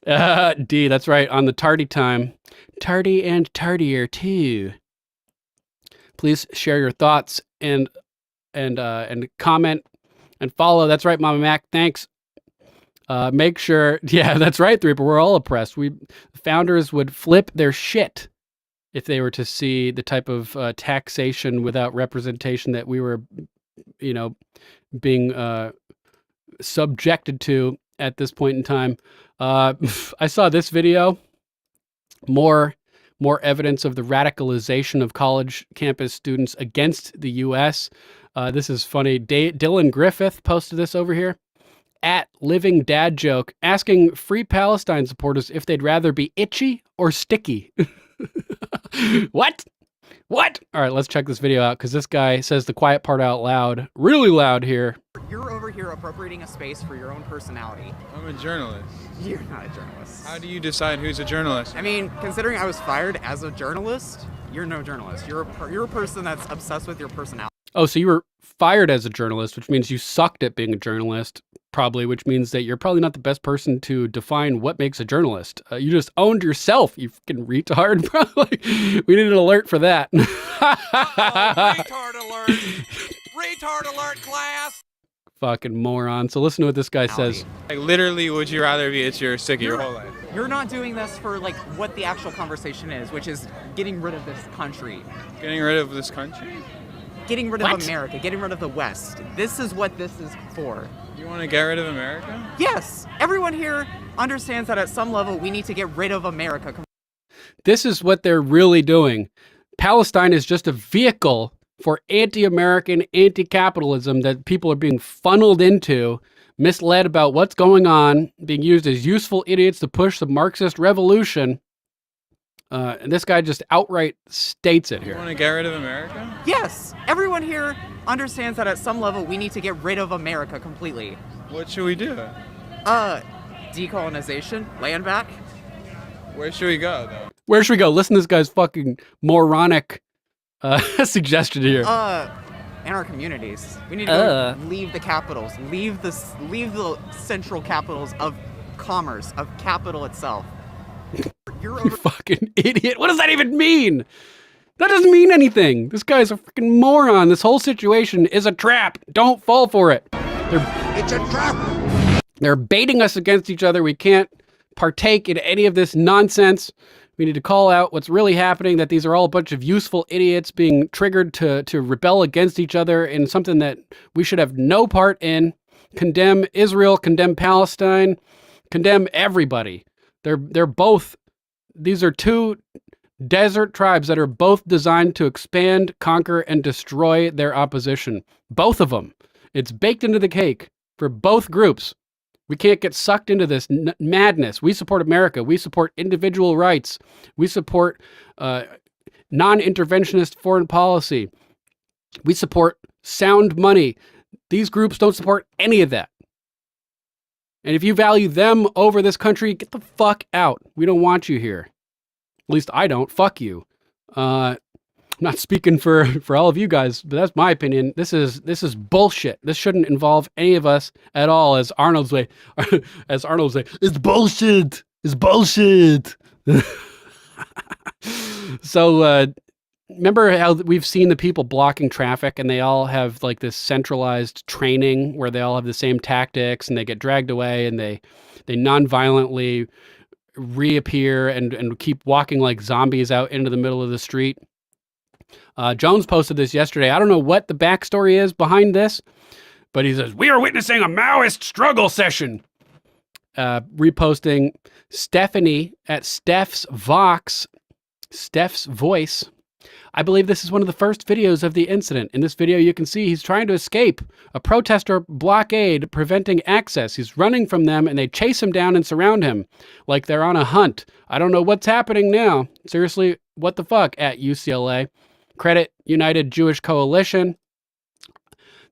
D, that's right, on the tardy time. Tardy and tardier, too. Please share your thoughts and comment and follow. That's right, Mama Mac. Thanks. Make sure, yeah, that's right, Threeper, we're all oppressed. Founders would flip their shit if they were to see the type of taxation without representation that we were, being subjected to at this point in time. I saw this video, more evidence of the radicalization of college campus students against the U.S. This is funny. Dylan Griffith posted this over here. At Living Dad Joke, asking Free Palestine supporters if they'd rather be itchy or sticky. What? All right, let's check this video out, because this guy says the quiet part out loud, really loud here. You're over here appropriating a space for your own personality. I'm a journalist. You're not a journalist. How do you decide who's a journalist? I mean, considering I was fired as a journalist, you're no journalist. You're a person that's obsessed with your personality. Oh, so you were fired as a journalist, which means you sucked at being a journalist, probably, which means that you're probably not the best person to define what makes a journalist. You just owned yourself, you fucking retard. Probably. We need an alert for that. Retard alert! Retard alert, class! Fucking moron. So listen to what this guy says. Like, literally, would you rather be itchy or sticky your whole life? You're not doing this for like what the actual conversation is, which is getting rid of this country. Getting rid of this country? Getting rid of America, getting rid of the West. This is what this is for. You want to get rid of America? Yes. Everyone here understands that at some level we need to get rid of America. This is what they're really doing. Palestine is just a vehicle for anti-American, anti-capitalism that people are being funneled into, misled about what's going on, being used as useful idiots to push the Marxist revolution. And this guy just outright states it here. You want to get rid of America? Yes. Everyone here understands that at some level we need to get rid of America completely. What should we do? Decolonization, land back. Where should we go, though? Where should we go? Listen to this guy's fucking moronic suggestion here. In our communities. We need to go leave the capitals. Leave the central capitals of commerce, of capital itself. You fucking idiot. What does that even mean? That doesn't mean anything. This guy's a freaking moron. This whole situation is a trap. Don't fall for it. It's a trap. They're baiting us against each other. We can't partake in any of this nonsense. We need to call out what's really happening, that these are all a bunch of useful idiots being triggered to rebel against each other in something that we should have no part in. Condemn Israel, condemn Palestine, condemn everybody. They're both, these are two desert tribes that are both designed to expand, conquer, and destroy their opposition. Both of them. It's baked into the cake for both groups. We can't get sucked into this madness. We support America. We support individual rights. We support non-interventionist foreign policy. We support sound money. These groups don't support any of that. And if you value them over this country, get the fuck out. We don't want you here. At least I don't. Fuck you. I'm not speaking for all of you guys, but that's my opinion. This is bullshit. This shouldn't involve any of us at all, as Arnold's way. As Arnold's way, it's bullshit. It's bullshit. So remember how we've seen the people blocking traffic, and they all have like this centralized training where they all have the same tactics, and they get dragged away, and they non-violently reappear and keep walking like zombies out into the middle of the street. Jones posted this yesterday. I don't know what the backstory is behind this, but he says, "We are witnessing a Maoist struggle session." Reposting Stephanie at Steph's Vox, Steph's Voice. I believe this is one of the first videos of the incident. In this video, you can see he's trying to escape a protester blockade preventing access. He's running from them, and they chase him down and surround him like they're on a hunt. I don't know what's happening now. Seriously, what the fuck at UCLA? Credit United Jewish Coalition.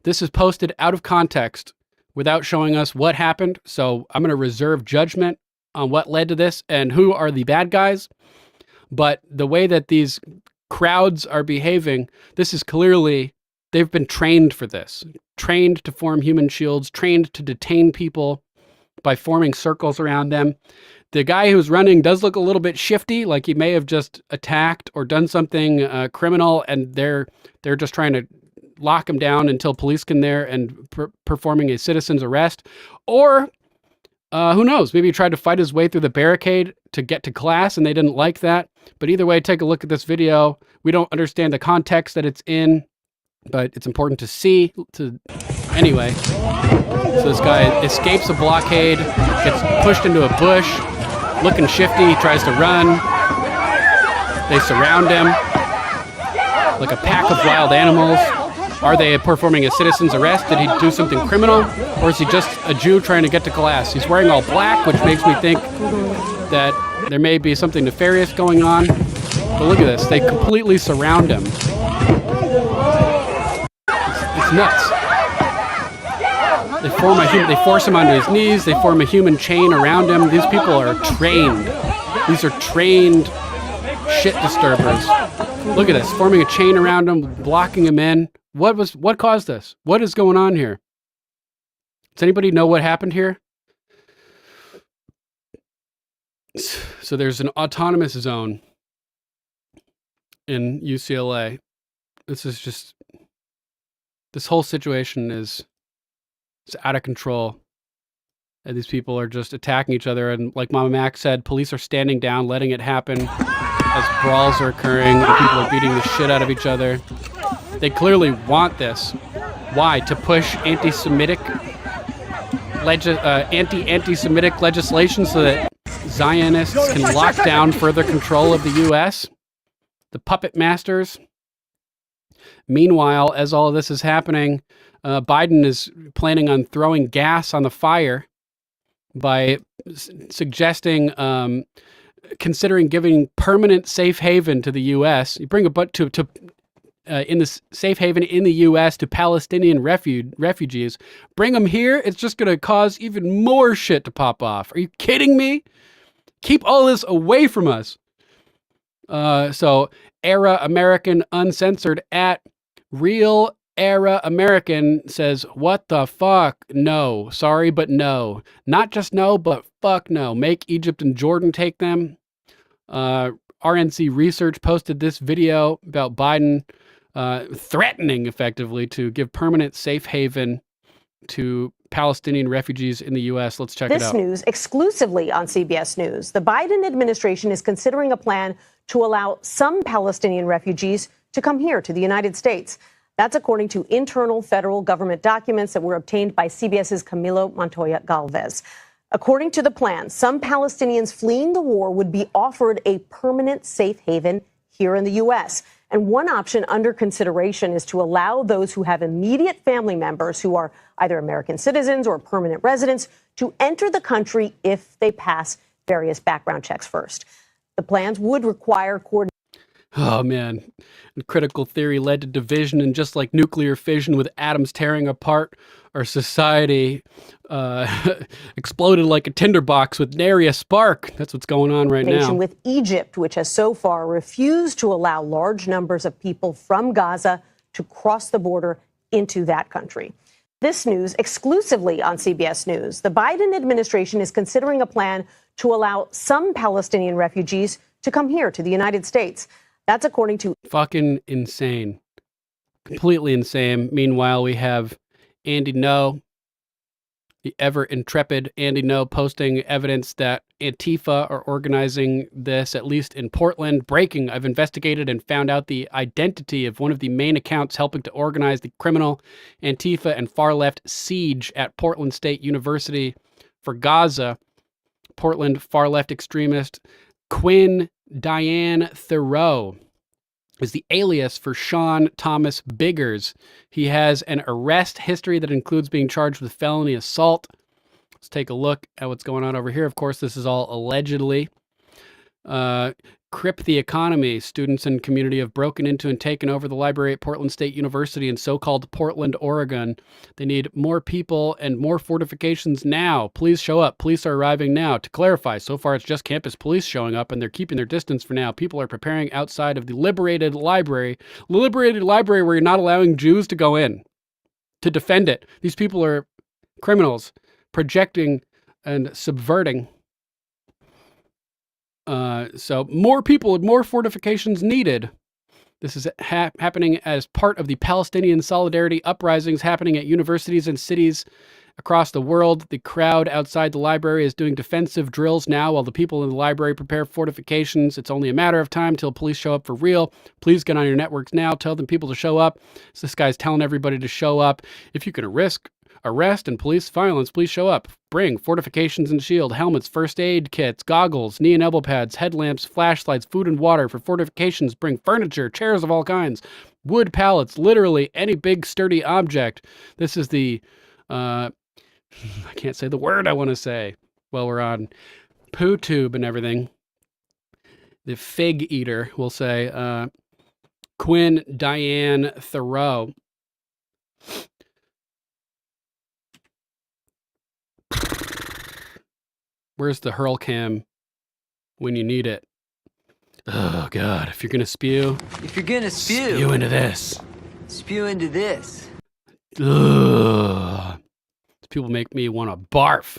This is posted out of context without showing us what happened, so I'm going to reserve judgment on what led to this and who are the bad guys. But the way that these crowds are behaving, this is clearly, they've been trained for this. Trained to form human shields, trained to detain people by forming circles around them. The guy who's running does look a little bit shifty, like he may have just attacked or done something criminal, and they're just trying to lock him down until police can there and performing a citizen's arrest. Or who knows, maybe he tried to fight his way through the barricade to get to class and they didn't like that. But either way, take a look at this video. We don't understand the context that it's in, but it's important to see. Anyway, so this guy escapes a blockade, gets pushed into a bush, looking shifty, he tries to run. They surround him like a pack of wild animals. Are they performing a citizen's arrest? Did he do something criminal? Or is he just a Jew trying to get to class? He's wearing all black, which makes me think that there may be something nefarious going on. But look at this. They completely surround him. It's nuts. They force him onto his knees. They form a human chain around him. These people are trained. These are trained shit disturbers. Look at this. Forming a chain around him, blocking him in. What caused this? What is going on here? Does anybody know what happened here? So there's an autonomous zone in UCLA. This whole situation is out of control. And these people are just attacking each other. And like Mama Mac said, police are standing down, letting it happen as brawls are occurring and people are beating the shit out of each other. They clearly want this. Why? To push anti-Semitic legislation so that Zionists can lock down further control of the U.S., the puppet masters. Meanwhile, as all of this is happening, Biden is planning on throwing gas on the fire by suggesting, considering giving permanent safe haven to the U.S. You bring a butt to in this safe haven in the U.S. to Palestinian refugees. Bring them here, it's just going to cause even more shit to pop off. Are you kidding me? Keep all this away from us. So Era American Uncensored at Real Era American says, what the fuck? No. Sorry, but no. Not just no, but fuck no. Make Egypt and Jordan take them. RNC Research posted this video about Biden threatening effectively to give permanent safe haven to Palestinian refugees in the U.S. Let's check it out. This news exclusively on CBS News. The Biden administration is considering a plan to allow some Palestinian refugees to come here to the United States. That's according to internal federal government documents that were obtained by CBS's Camilo Montoya Galvez. According to the plan, some Palestinians fleeing the war would be offered a permanent safe haven here in the U.S. And one option under consideration is to allow those who have immediate family members who are either American citizens or permanent residents to enter the country if they pass various background checks first. The plans would require coordination. Oh, man. Critical theory led to division, and just like nuclear fission with atoms tearing apart, our society exploded like a tinderbox with nary a spark. That's what's going on right now. With Egypt, which has so far refused to allow large numbers of people from Gaza to cross the border into that country. This news exclusively on CBS News. The Biden administration is considering a plan to allow some Palestinian refugees to come here to the United States. That's according to... Fucking insane. Completely insane. Meanwhile, we have Andy No, the ever intrepid Andy No, posting evidence that Antifa are organizing this, at least in Portland. Breaking, I've investigated and found out the identity of one of the main accounts helping to organize the criminal Antifa and far-left siege at Portland State University for Gaza. Portland far-left extremist Quinn Diane Thoreau is the alias for Sean Thomas Biggers. He has an arrest history that includes being charged with felony assault. Let's take a look at what's going on over here. Of course, this is all allegedly. Crip the economy. Students and community have broken into and taken over the library at Portland State University in so-called Portland, Oregon. They need more people and more fortifications now. Please show up. Police are arriving now. To clarify, so far it's just campus police showing up, and they're keeping their distance for now. People are preparing outside of the liberated library. The liberated library where you're not allowing Jews to go in to defend it. These people are criminals projecting and subverting. So more people and more fortifications needed. This is happening as part of the Palestinian solidarity uprisings happening at universities and cities across the world. The crowd outside the library is doing defensive drills now while the people in the library prepare fortifications. It's only a matter of time till police show up for real. Please get on your networks now. Tell them people to show up. So this guy's telling everybody to show up. If you can risk arrest and police violence, please show up. Bring fortifications and shield, helmets, first aid kits, goggles, knee and elbow pads, headlamps, flashlights, food and water. For fortifications, bring furniture, chairs of all kinds, wood pallets, literally any big sturdy object. This is the, I can't say the word I want to say. Well, we're on PooTube and everything. The fig eater, we'll say, Quinn Diane Thoreau. Where's the hurl cam when you need it? Oh, God. If you're going to spew... If you're going to spew into this. Spew into this. Ugh. People make me want to barf.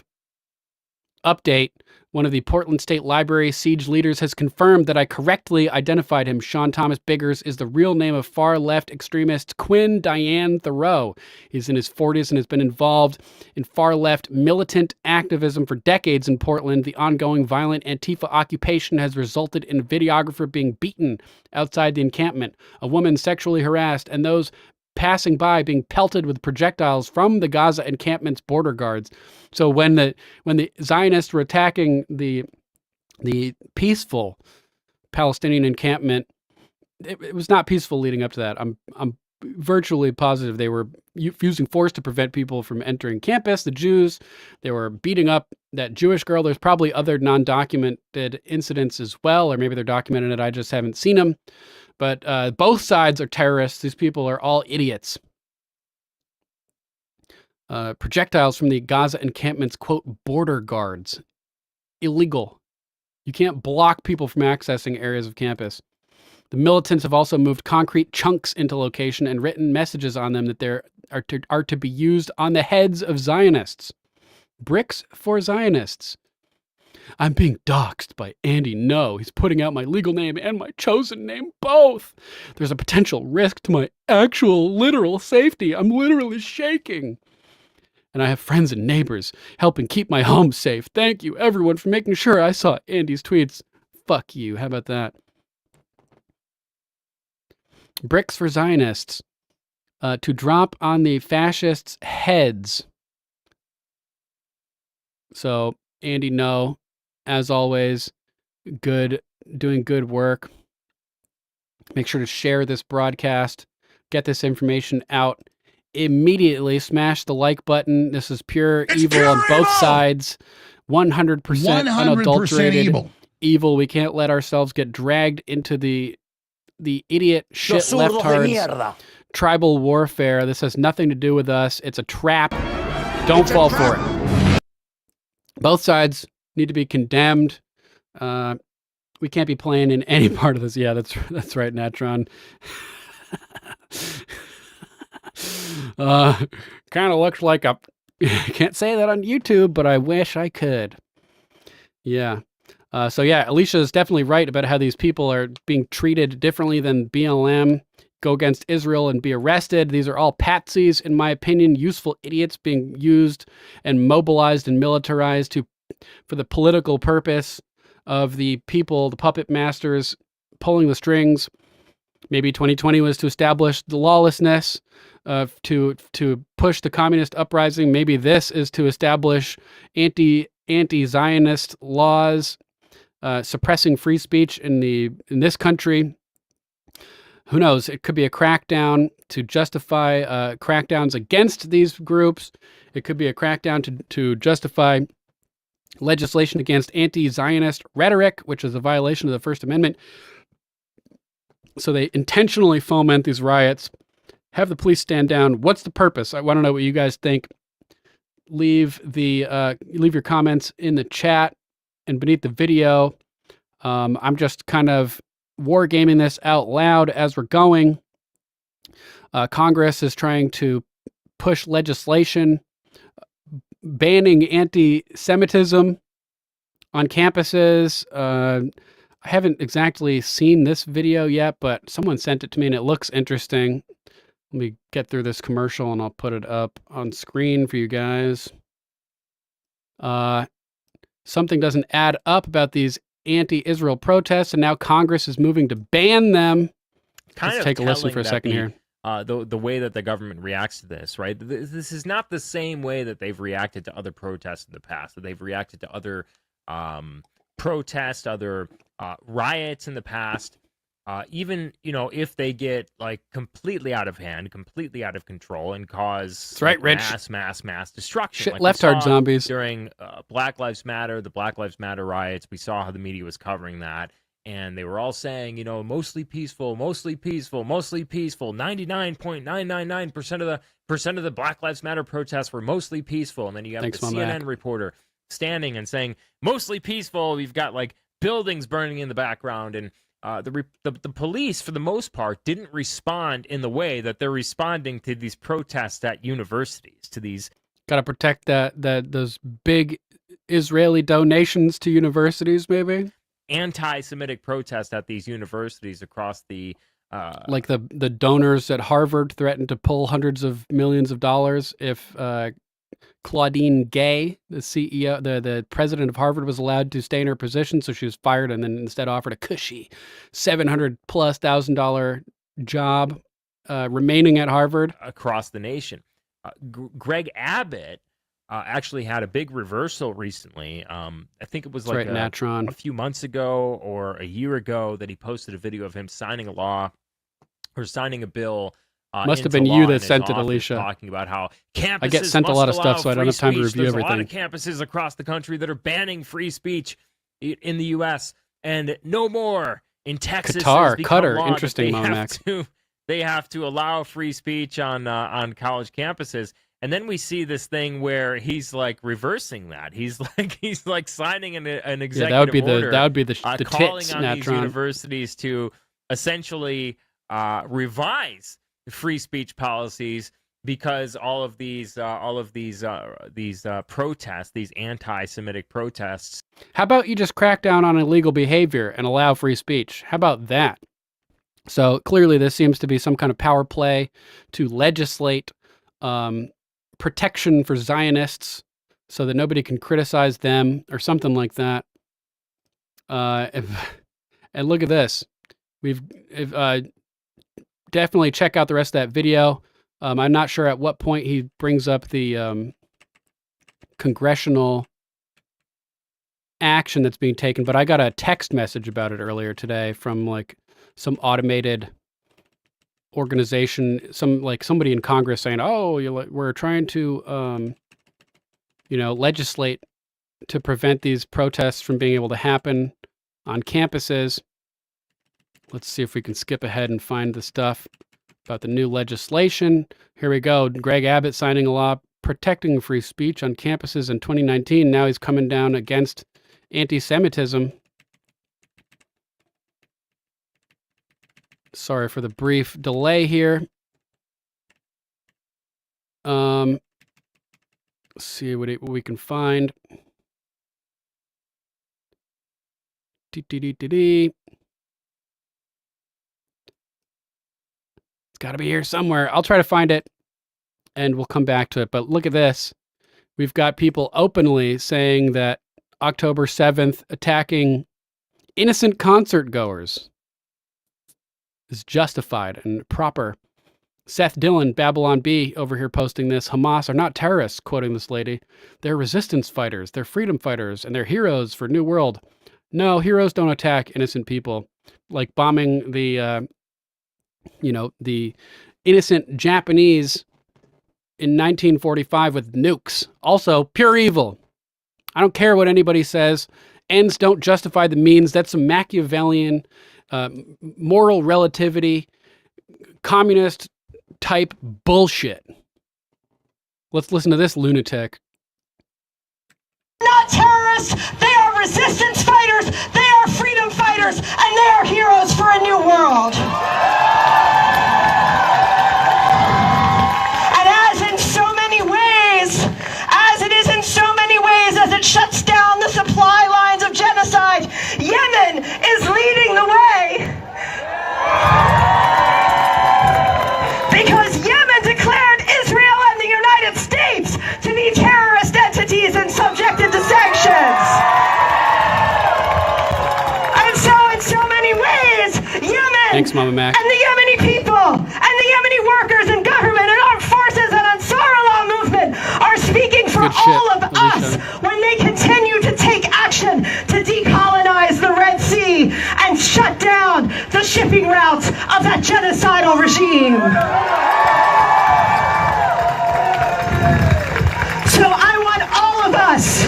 Update. One of the Portland State Library siege leaders has confirmed that I correctly identified him. Sean Thomas Biggers is the real name of far-left extremist Quinn Diane Thoreau. He's in his 40s and has been involved in far-left militant activism for decades in Portland. The ongoing violent Antifa occupation has resulted in a videographer being beaten outside the encampment, a woman sexually harassed, and those passing by being pelted with projectiles from the Gaza encampment's border guards. So when the Zionists were attacking the peaceful Palestinian encampment, it was not peaceful leading up to that. I'm virtually positive they were using force to prevent people from entering campus. The Jews, they were beating up that Jewish girl. There's probably other non-documented incidents as well, or maybe they're documented and I just haven't seen them. But both sides are terrorists. These people are all idiots. Projectiles from the Gaza encampment's, quote, border guards. Illegal. You can't block people from accessing areas of campus. The militants have also moved concrete chunks into location and written messages on them that are to be used on the heads of Zionists. Bricks for Zionists. I'm being doxxed by Andy No. He's putting out my legal name and my chosen name both. There's a potential risk to my actual literal safety. I'm literally shaking. And I have friends and neighbors helping keep my home safe. Thank you, everyone, for making sure I saw Andy's tweets. Fuck you. How about that? Bricks for Zionists. To drop on the fascists' heads. So, Andy No, as always, doing good work. Make sure to share this broadcast. Get this information out immediately. Smash the like button. This is pure evil on both sides. 100% unadulterated evil. We can't let ourselves get dragged into the idiot shit leftards tribal warfare. This has nothing to do with us. It's a trap. Don't fall for it. Both sides need to be condemned. We can't be playing in any part of this. Yeah, that's right, Natron. Kind of looks like I can't say that on YouTube, but I wish I could. Yeah. So yeah, Alicia is definitely right about how these people are being treated differently than BLM. Go against Israel and be arrested. These are all patsies, in my opinion, useful idiots being used and mobilized and militarized for the political purpose of the people, the puppet masters pulling the strings. Maybe 2020 was to establish the lawlessness, to push the communist uprising. Maybe this is to establish anti-Zionist laws, suppressing free speech in this country. Who knows? It could be a crackdown to justify crackdowns against these groups. It could be a crackdown to justify legislation against anti-Zionist rhetoric, which is a violation of the First Amendment. So they intentionally foment these riots, have the police stand down. What's the purpose? I want to know what you guys think. Leave your comments in the chat and beneath the video. I'm just kind of wargaming this out loud as we're going. Congress is trying to push legislation banning anti-Semitism on campuses. I haven't exactly seen this video yet, but someone sent it to me and it looks interesting. Let me get through this commercial and I'll put it up on screen for you guys. Something doesn't add up about these anti-Israel protests, and now Congress is moving to ban them. Let's take a listen for a second here. The way that the government reacts to this, right? This is not the same way that they've reacted to other protests in the past, that they've reacted to other protests, other riots in the past. Even, if they get like completely out of hand, completely out of control and cause mass destruction. Shit, like leftard zombies. During Black Lives Matter, the Black Lives Matter riots, we saw how the media was covering that. And they were all saying, mostly peaceful, mostly peaceful, mostly peaceful. 99.999% of the Black Lives Matter protests were mostly peaceful. And then you have the CNN reporter standing and saying, mostly peaceful. We've got like buildings burning in the background. And the police, for the most part, didn't respond in the way that they're responding to these protests at universities, to these. Got to protect those big Israeli donations to universities, maybe? Anti-Semitic protests at these universities across the like the donors at Harvard threatened to pull hundreds of millions of dollars if Claudine Gay, the CEO, the president of Harvard, was allowed to stay in her position, so she was fired and then instead offered a cushy $700,000+ job remaining at Harvard across the nation. Greg Abbott actually had a big reversal recently. I think it was like a few months ago or a year ago that he posted a video of him signing a law or signing a bill. Must have been you that sent it, Alicia. Talking about how campuses I get sent a lot of stuff, so I don't have time to review everything. There's a lot of campuses across the country that are banning free speech in the U.S. and no more in Texas. Qatar, interesting, they have to allow free speech on college campuses. And then we see this thing where he's like reversing that. He's like signing an executive order. That would be the calling tits, on these Natron. universities to essentially revise free speech policies because all of these protests, these anti-Semitic protests. How about you just crack down on illegal behavior and allow free speech? How about that? So clearly this seems to be some kind of power play to legislate protection for Zionists so that nobody can criticize them or something like that. And look at this. We've definitely check out the rest of that video. I'm not sure at what point he brings up the congressional action that's being taken, but I got a text message about it earlier today from like some automated organization, somebody in Congress saying, "Oh, we're trying to, legislate to prevent these protests from being able to happen on campuses." Let's see if we can skip ahead and find the stuff about the new legislation. Here we go. Greg Abbott signing a law protecting free speech on campuses in 2019. Now he's coming down against anti-Semitism. Sorry for the brief delay here. Let's see what we can find. It's got to be here somewhere. I'll try to find it, and we'll come back to it. But look at this. We've got people openly saying that October 7th attacking innocent concert goers is justified and proper. Seth Dillon, Babylon Bee, over here posting this. Hamas are not terrorists, quoting this lady. They're resistance fighters. They're freedom fighters, and they're heroes for New World. No, heroes don't attack innocent people. Like bombing the innocent Japanese in 1945 with nukes. Also, pure evil. I don't care what anybody says. Ends don't justify the means. That's some Machiavellian moral relativity, communist type bullshit. Let's listen to this lunatic. Not terrorists, they are resistance fighters, they are freedom fighters, and they are heroes for a new world. And as in so many ways, as it is in so many ways, as it shuts down the supply lines of genocide, Yemen is leading the way. Because Yemen declared Israel and the United States to be terrorist entities and subjected to sanctions. And so in so many ways, Yemen Thanks, Mama Mac. and the Yemeni people and the Yemeni workers and government and armed forces and Ansarullah movement are speaking for all of us when they continue to take action to decolonize the Red Sea and shut down the shipping routes of that genocidal regime. So I want all of us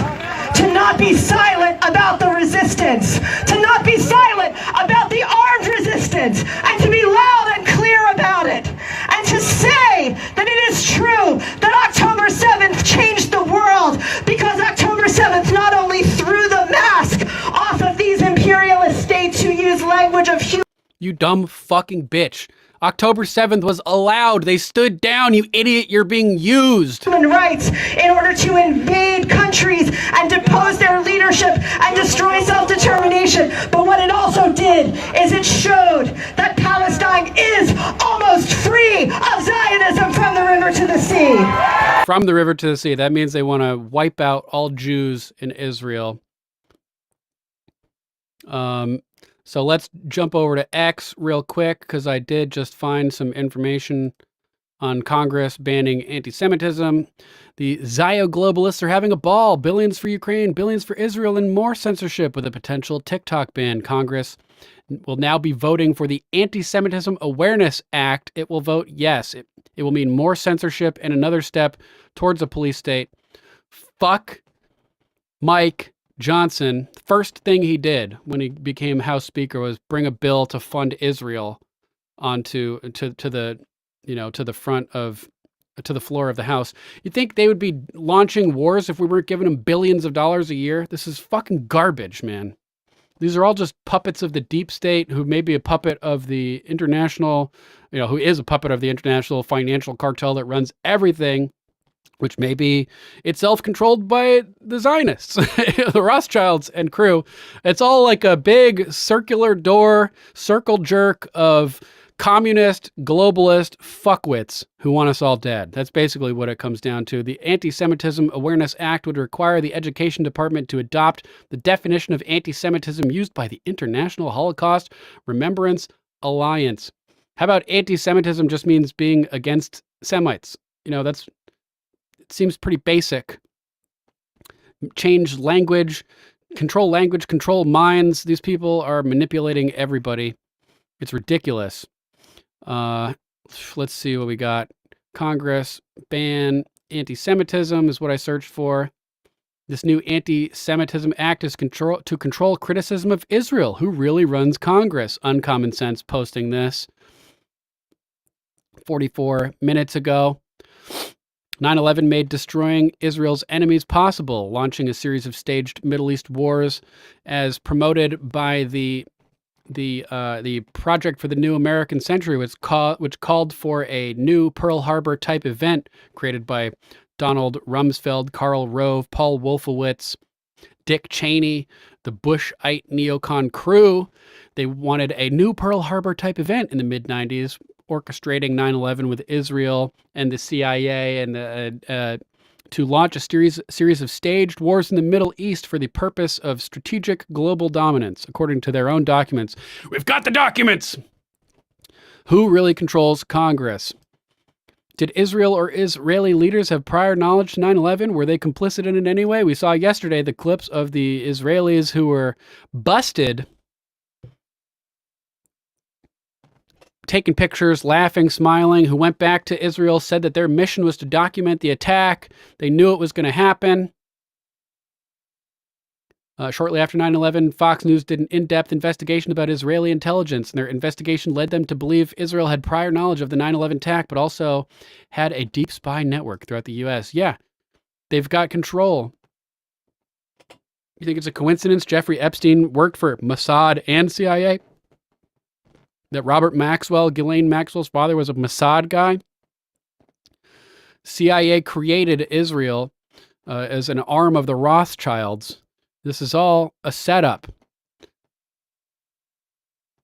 to not be silent about the resistance, to not be silent about the armed resistance, and to be loud and clear about it, and to say that it is true that October 7th changed the world, because October 7th not only threw the mask off of these imperialist states who use language of human. You dumb fucking bitch. October 7th was allowed. They stood down, you idiot. You're being used. Human rights in order to invade countries and depose their leadership and destroy self-determination. But what it also did is it showed that Palestine is almost free of Zionism from the river to the sea. From the river to the sea. That means they want to wipe out all Jews in Israel. So let's jump over to X real quick, because I did just find some information on Congress banning anti-Semitism. The Zio-globalists are having a ball. Billions for Ukraine, billions for Israel, and more censorship with a potential TikTok ban. Congress will now be voting for the Anti-Semitism Awareness Act. It will vote yes. It will mean more censorship and another step towards a police state. Fuck Mike Johnson. First thing he did when he became House Speaker was bring a bill to fund Israel onto to the front of to the floor of the House. You'd think they would be launching wars if we weren't giving them billions of dollars a year. This is fucking garbage, man. These are all just puppets of the deep state, who may be a puppet of the international, who is a puppet of the international financial cartel that runs everything, which may be itself controlled by the Zionists, the Rothschilds and crew. It's all like a big circular door, circle jerk of communist, globalist fuckwits who want us all dead. That's basically what it comes down to. The Anti-Semitism Awareness Act would require the Education Department to adopt the definition of anti-Semitism used by the International Holocaust Remembrance Alliance. How about anti-Semitism just means being against Semites? It seems pretty basic. Change language, control minds. These people are manipulating everybody. It's ridiculous. Let's see what we got. Congress ban anti-Semitism is what I searched for. This new Anti-Semitism Act is to control criticism of Israel. Who really runs Congress? Uncommon Sense posting this 44 minutes ago. 9/11 made destroying Israel's enemies possible, launching a series of staged Middle East wars as promoted by the Project for the New American Century, which called for a new Pearl Harbor type event created by Donald Rumsfeld, Karl Rove, Paul Wolfowitz, Dick Cheney, the Bushite neocon crew. They wanted a new Pearl Harbor type event in the mid-90s, orchestrating 9/11 with Israel and the CIA and to launch a series of staged wars in the Middle East for the purpose of strategic global dominance, according to their own documents. We've got the documents! Who really controls Congress? Did Israel or Israeli leaders have prior knowledge to 9/11? Were they complicit in it anyway? We saw yesterday the clips of the Israelis who were busted taking pictures, laughing, smiling, who went back to Israel, said that their mission was to document the attack. They knew it was going to happen. Shortly after 9/11, Fox News did an in-depth investigation about Israeli intelligence, and their investigation led them to believe Israel had prior knowledge of the 9/11 attack, but also had a deep spy network throughout the U.S. Yeah, they've got control. You think it's a coincidence Jeffrey Epstein worked for Mossad and CIA? That Robert Maxwell, Ghislaine Maxwell's father, was a Mossad guy? CIA created Israel as an arm of the Rothschilds. This is all a setup.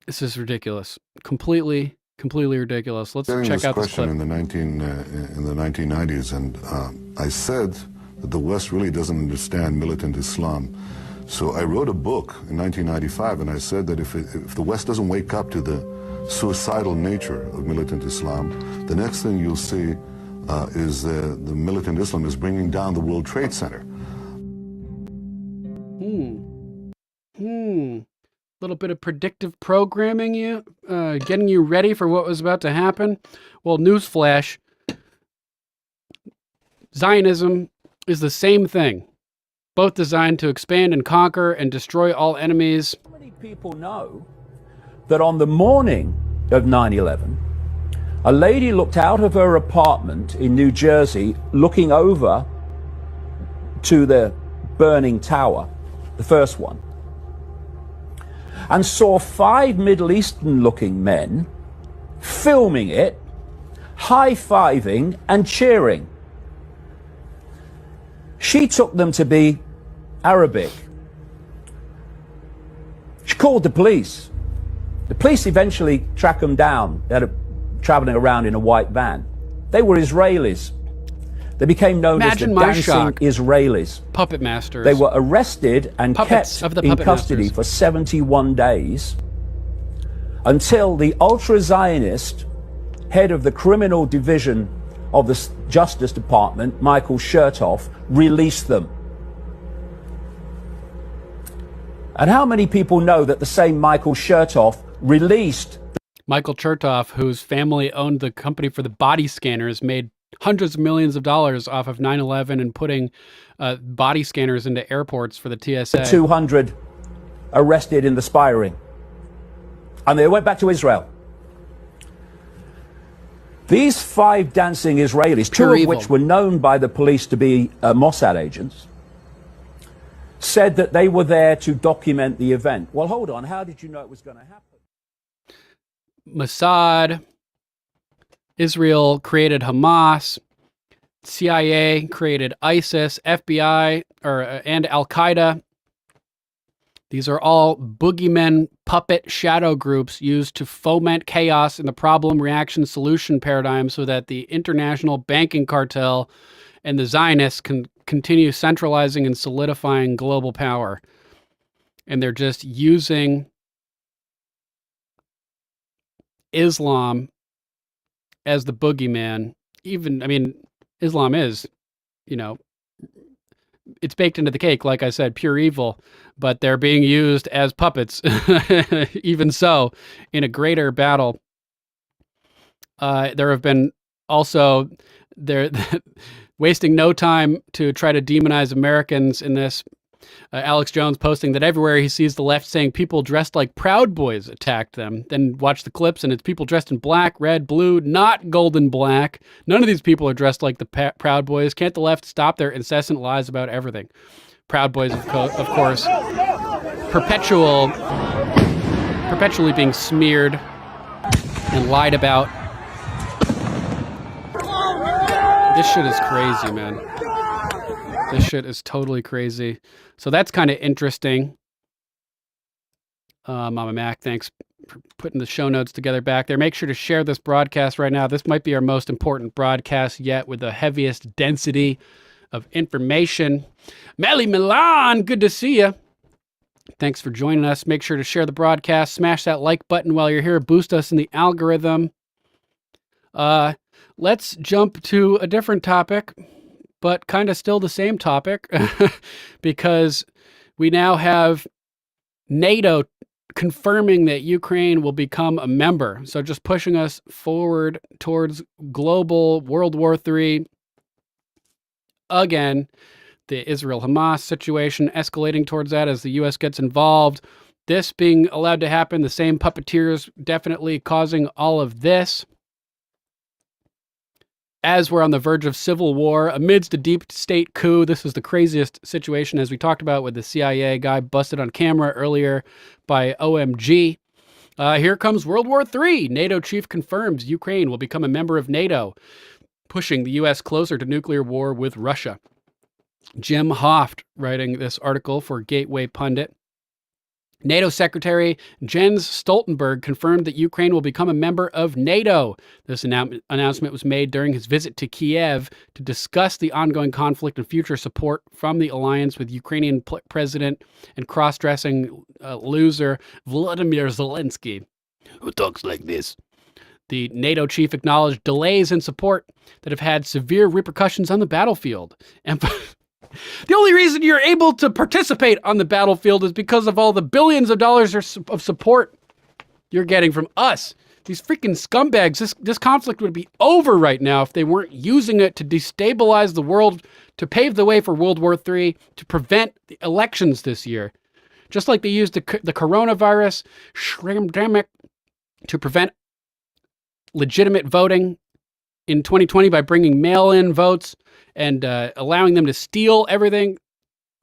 This is ridiculous. Completely ridiculous. Let's check out this clip. In the 1990s, and I said that the West really doesn't understand militant Islam. So I wrote a book in 1995, and I said that if the West doesn't wake up to the suicidal nature of militant Islam, the next thing you'll see is the militant Islam is bringing down the World Trade Center. Little bit of predictive programming, getting you ready for what was about to happen. Well, newsflash, Zionism is the same thing, both designed to expand and conquer and destroy all enemies. How many people know that on the morning of 9/11, a lady looked out of her apartment in New Jersey, looking over to the burning tower, the first one, and saw 5 Middle Eastern looking men filming it, high-fiving and cheering. She took them to be Arabic. She called the police. The police eventually tracked them down. They had traveling around in a white van. They were Israelis. They became known as the dancing Israelis. Puppet masters. They were arrested and kept in custody for 71 days until the ultra-Zionist head of the criminal division of the Justice Department, Michael Chertoff, released them. And how many people know that the same Michael Chertoff released... Michael Chertoff, whose family owned the company for the body scanners, made hundreds of millions of dollars off of 9/11 and putting body scanners into airports for the TSA. 200 arrested in the spy ring. And they went back to Israel. These 5 dancing Israelis, Pure 2 of evil. which were known by the police to be Mossad agents, said that they were there to document the event. Well, hold on. How did you know it was going to happen? Mossad, Israel created Hamas, CIA created ISIS, FBI and Al-Qaeda. These are all boogeymen, puppet shadow groups used to foment chaos in the problem, reaction, solution paradigm so that the international banking cartel and the Zionists can continue centralizing and solidifying global power. And they're just using Islam as the boogeyman. Islam is, it's baked into the cake, like I said, pure evil, but they're being used as puppets, even so, in a greater battle. There have been also, they're wasting no time to try to demonize Americans in this. Alex Jones posting that everywhere he sees the left saying people dressed like Proud Boys attacked them. Then watch the clips and it's people dressed in black, red, blue, not golden black. None of these people are dressed like the Proud Boys. Can't the left stop their incessant lies about everything? Proud Boys, of course, perpetually being smeared and lied about. This shit is crazy, man. This shit is totally crazy. So that's kind of interesting. Mama Mac, thanks for putting the show notes together back there. Make sure to share this broadcast right now. This might be our most important broadcast yet with the heaviest density of information. Melly Milan, good to see you. Thanks for joining us. Make sure to share the broadcast. Smash that like button while you're here. Boost us in the algorithm. Let's jump to a different topic, but kind of still the same topic, because we now have NATO confirming that Ukraine will become a member. So just pushing us forward towards global World War III. Again, the Israel-Hamas situation escalating towards that as the U.S. gets involved. This being allowed to happen, the same puppeteers definitely causing all of this. As we're on the verge of civil war, amidst a deep state coup, this is the craziest situation, as we talked about with the CIA guy busted on camera earlier by OMG. Here comes World War III. NATO chief confirms Ukraine will become a member of NATO, pushing the U.S. closer to nuclear war with Russia. Jim Hoft writing this article for Gateway Pundit. NATO Secretary Jens Stoltenberg confirmed that Ukraine will become a member of NATO. This announcement was made during his visit to Kiev to discuss the ongoing conflict and future support from the alliance with Ukrainian President and cross-dressing loser Volodymyr Zelensky, who talks like this. The NATO chief acknowledged delays in support that have had severe repercussions on the battlefield. The only reason you're able to participate on the battlefield is because of all the billions of dollars of support you're getting from us. These freaking scumbags, this conflict would be over right now if they weren't using it to destabilize the world, to pave the way for World War III, to prevent the elections this year. Just like they used the coronavirus shrimdemic to prevent legitimate voting in 2020 by bringing mail-in votes and allowing them to steal everything.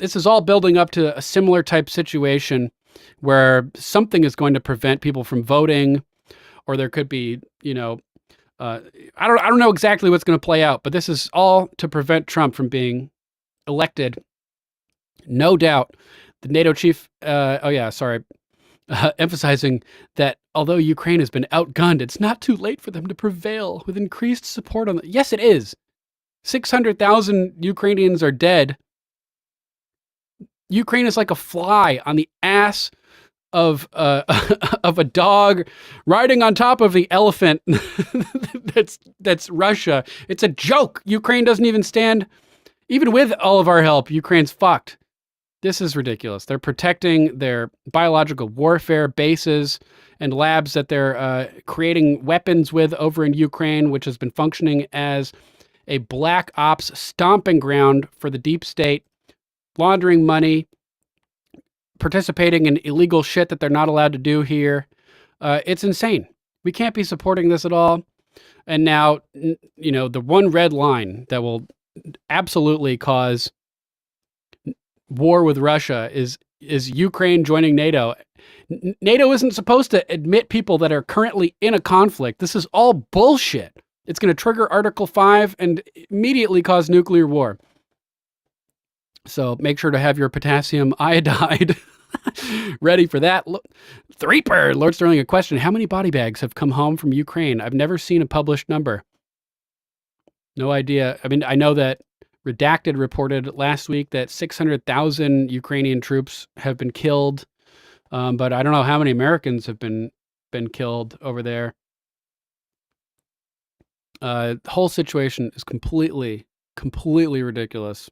This is all building up to a similar type situation where something is going to prevent people from voting, or there could be, I don't know exactly what's going to play out, but this is all to prevent Trump from being elected. No doubt. The NATO chief, emphasizing that although Ukraine has been outgunned, it's not too late for them to prevail with increased support on Yes, it is. 600,000 Ukrainians are dead. Ukraine is like a fly on the ass of a dog riding on top of the elephant. that's Russia. It's a joke. Ukraine doesn't even stand. Even with all of our help, Ukraine's fucked. This is ridiculous. They're protecting their biological warfare bases and labs that they're creating weapons with over in Ukraine, which has been functioning as a black ops stomping ground for the deep state, laundering money, participating in illegal shit that they're not allowed to do here. It's insane. We can't be supporting this at all. And now, the one red line that will absolutely cause war with Russia is Ukraine joining NATO. NATO isn't supposed to admit people that are currently in a conflict. This is all bullshit. It's going to trigger Article 5 and immediately cause nuclear war. So make sure to have your potassium iodide ready for that. Threeper, Lord Sterling, a question. How many body bags have come home from Ukraine? I've never seen a published number. No idea. I mean, I know that Redacted reported last week that 600,000 Ukrainian troops have been killed, but I don't know how many Americans have been killed over there. The whole situation is completely ridiculous.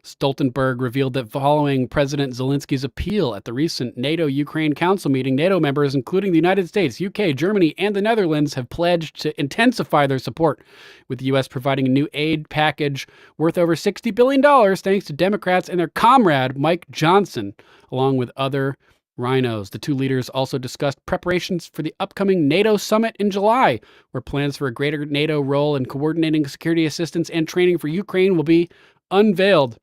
Stoltenberg revealed that following President Zelensky's appeal at the recent NATO-Ukraine Council meeting, NATO members, including the United States, UK, Germany, and the Netherlands, have pledged to intensify their support, with the U.S. providing a new aid package worth over $60 billion, thanks to Democrats and their comrade, Mike Johnson, along with other rhinos. The two leaders also discussed preparations for the upcoming NATO summit in July, where plans for a greater NATO role in coordinating security assistance and training for Ukraine will be unveiled.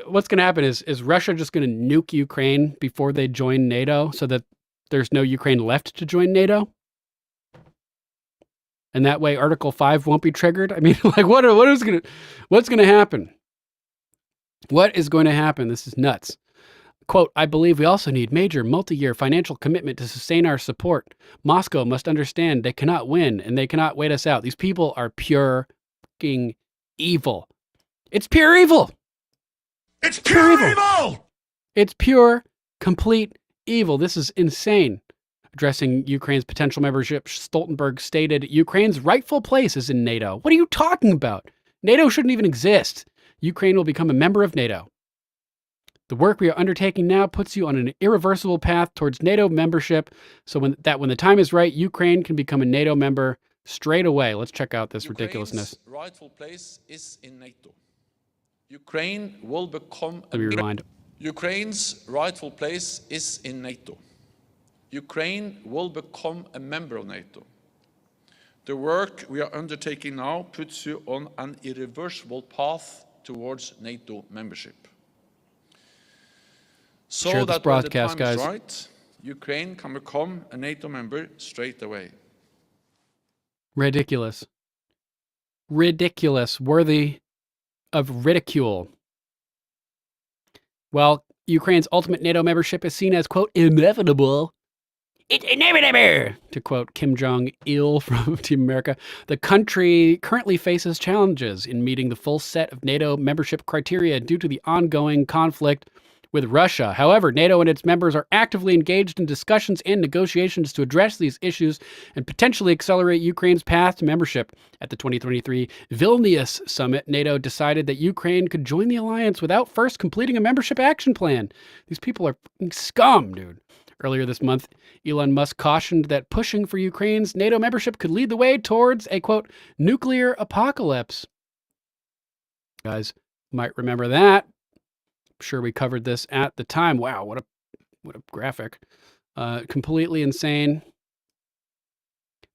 What's going to happen is Russia just going to nuke Ukraine before they join NATO so that there's no Ukraine left to join NATO? And that way Article 5 won't be triggered? I mean, like, what's going to happen? What is going to happen? This is nuts. Quote, I believe we also need major multi-year financial commitment to sustain our support. Moscow must understand they cannot win and they cannot wait us out. These people are pure fucking evil. It's pure evil. It's pure evil. It's pure, complete evil. This is insane. Addressing Ukraine's potential membership, Stoltenberg stated, Ukraine's rightful place is in NATO. What are you talking about? NATO shouldn't even exist. Ukraine will become a member of NATO. The work we are undertaking now puts you on an irreversible path towards NATO membership, so when the time is right, Ukraine can become a NATO member straight away. Let's check out this ridiculousness. Rightful place is in NATO. Ukraine will become Let me rewind. Ukraine's rightful place is in NATO. Ukraine will become a member of NATO. The work we are undertaking now puts you on an irreversible path towards NATO membership. So Share this that when the broadcast, time is guys. right, Ukraine can become a NATO member straight away. Ridiculous. Ridiculous. Worthy of ridicule. While Ukraine's ultimate NATO membership is seen as, quote, inevitable. It's inevitable, to quote Kim Jong-il from Team America. The country currently faces challenges in meeting the full set of NATO membership criteria due to the ongoing conflict with Russia. However, NATO and its members are actively engaged in discussions and negotiations to address these issues and potentially accelerate Ukraine's path to membership. At the 2023 Vilnius summit, NATO decided that Ukraine could join the alliance without first completing a membership action plan. These people are fucking scum, dude. Earlier this month, Elon Musk cautioned that pushing for Ukraine's NATO membership could lead the way towards a, quote, nuclear apocalypse. You guys might remember that. I'm sure we covered this at the time. Wow, what a graphic. Completely insane.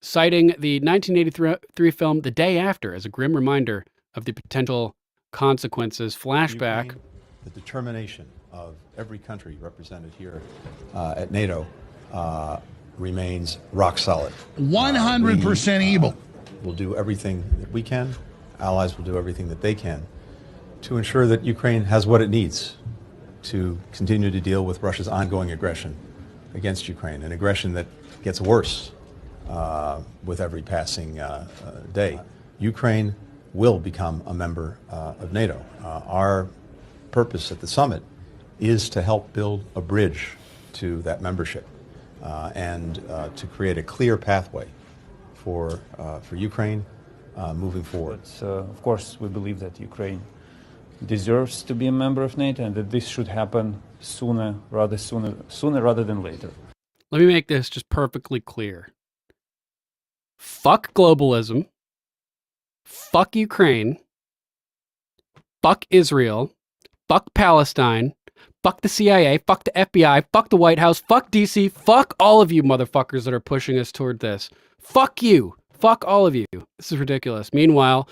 Citing the 1983 film The Day After as a grim reminder of the potential consequences. Flashback. Ukraine, the determination of every country represented here at NATO remains rock solid. 100% evil. We'll do everything that we can. Allies will do everything that they can to ensure that Ukraine has what it needs to continue to deal with Russia's ongoing aggression against Ukraine, an aggression that gets worse with every passing day. Ukraine will become a member of NATO. Our purpose at the summit is to help build a bridge to that membership and to create a clear pathway for Ukraine moving forward. But, of course, we believe that Ukraine deserves to be a member of NATO and that this should happen sooner rather than later. Let me make this just perfectly clear. Fuck globalism. Fuck Ukraine. Fuck Israel. Fuck Palestine. Fuck the CIA, fuck the FBI, fuck the White House, fuck DC, fuck all of you motherfuckers that are pushing us toward this. Fuck you. Fuck all of you. This is ridiculous. Meanwhile,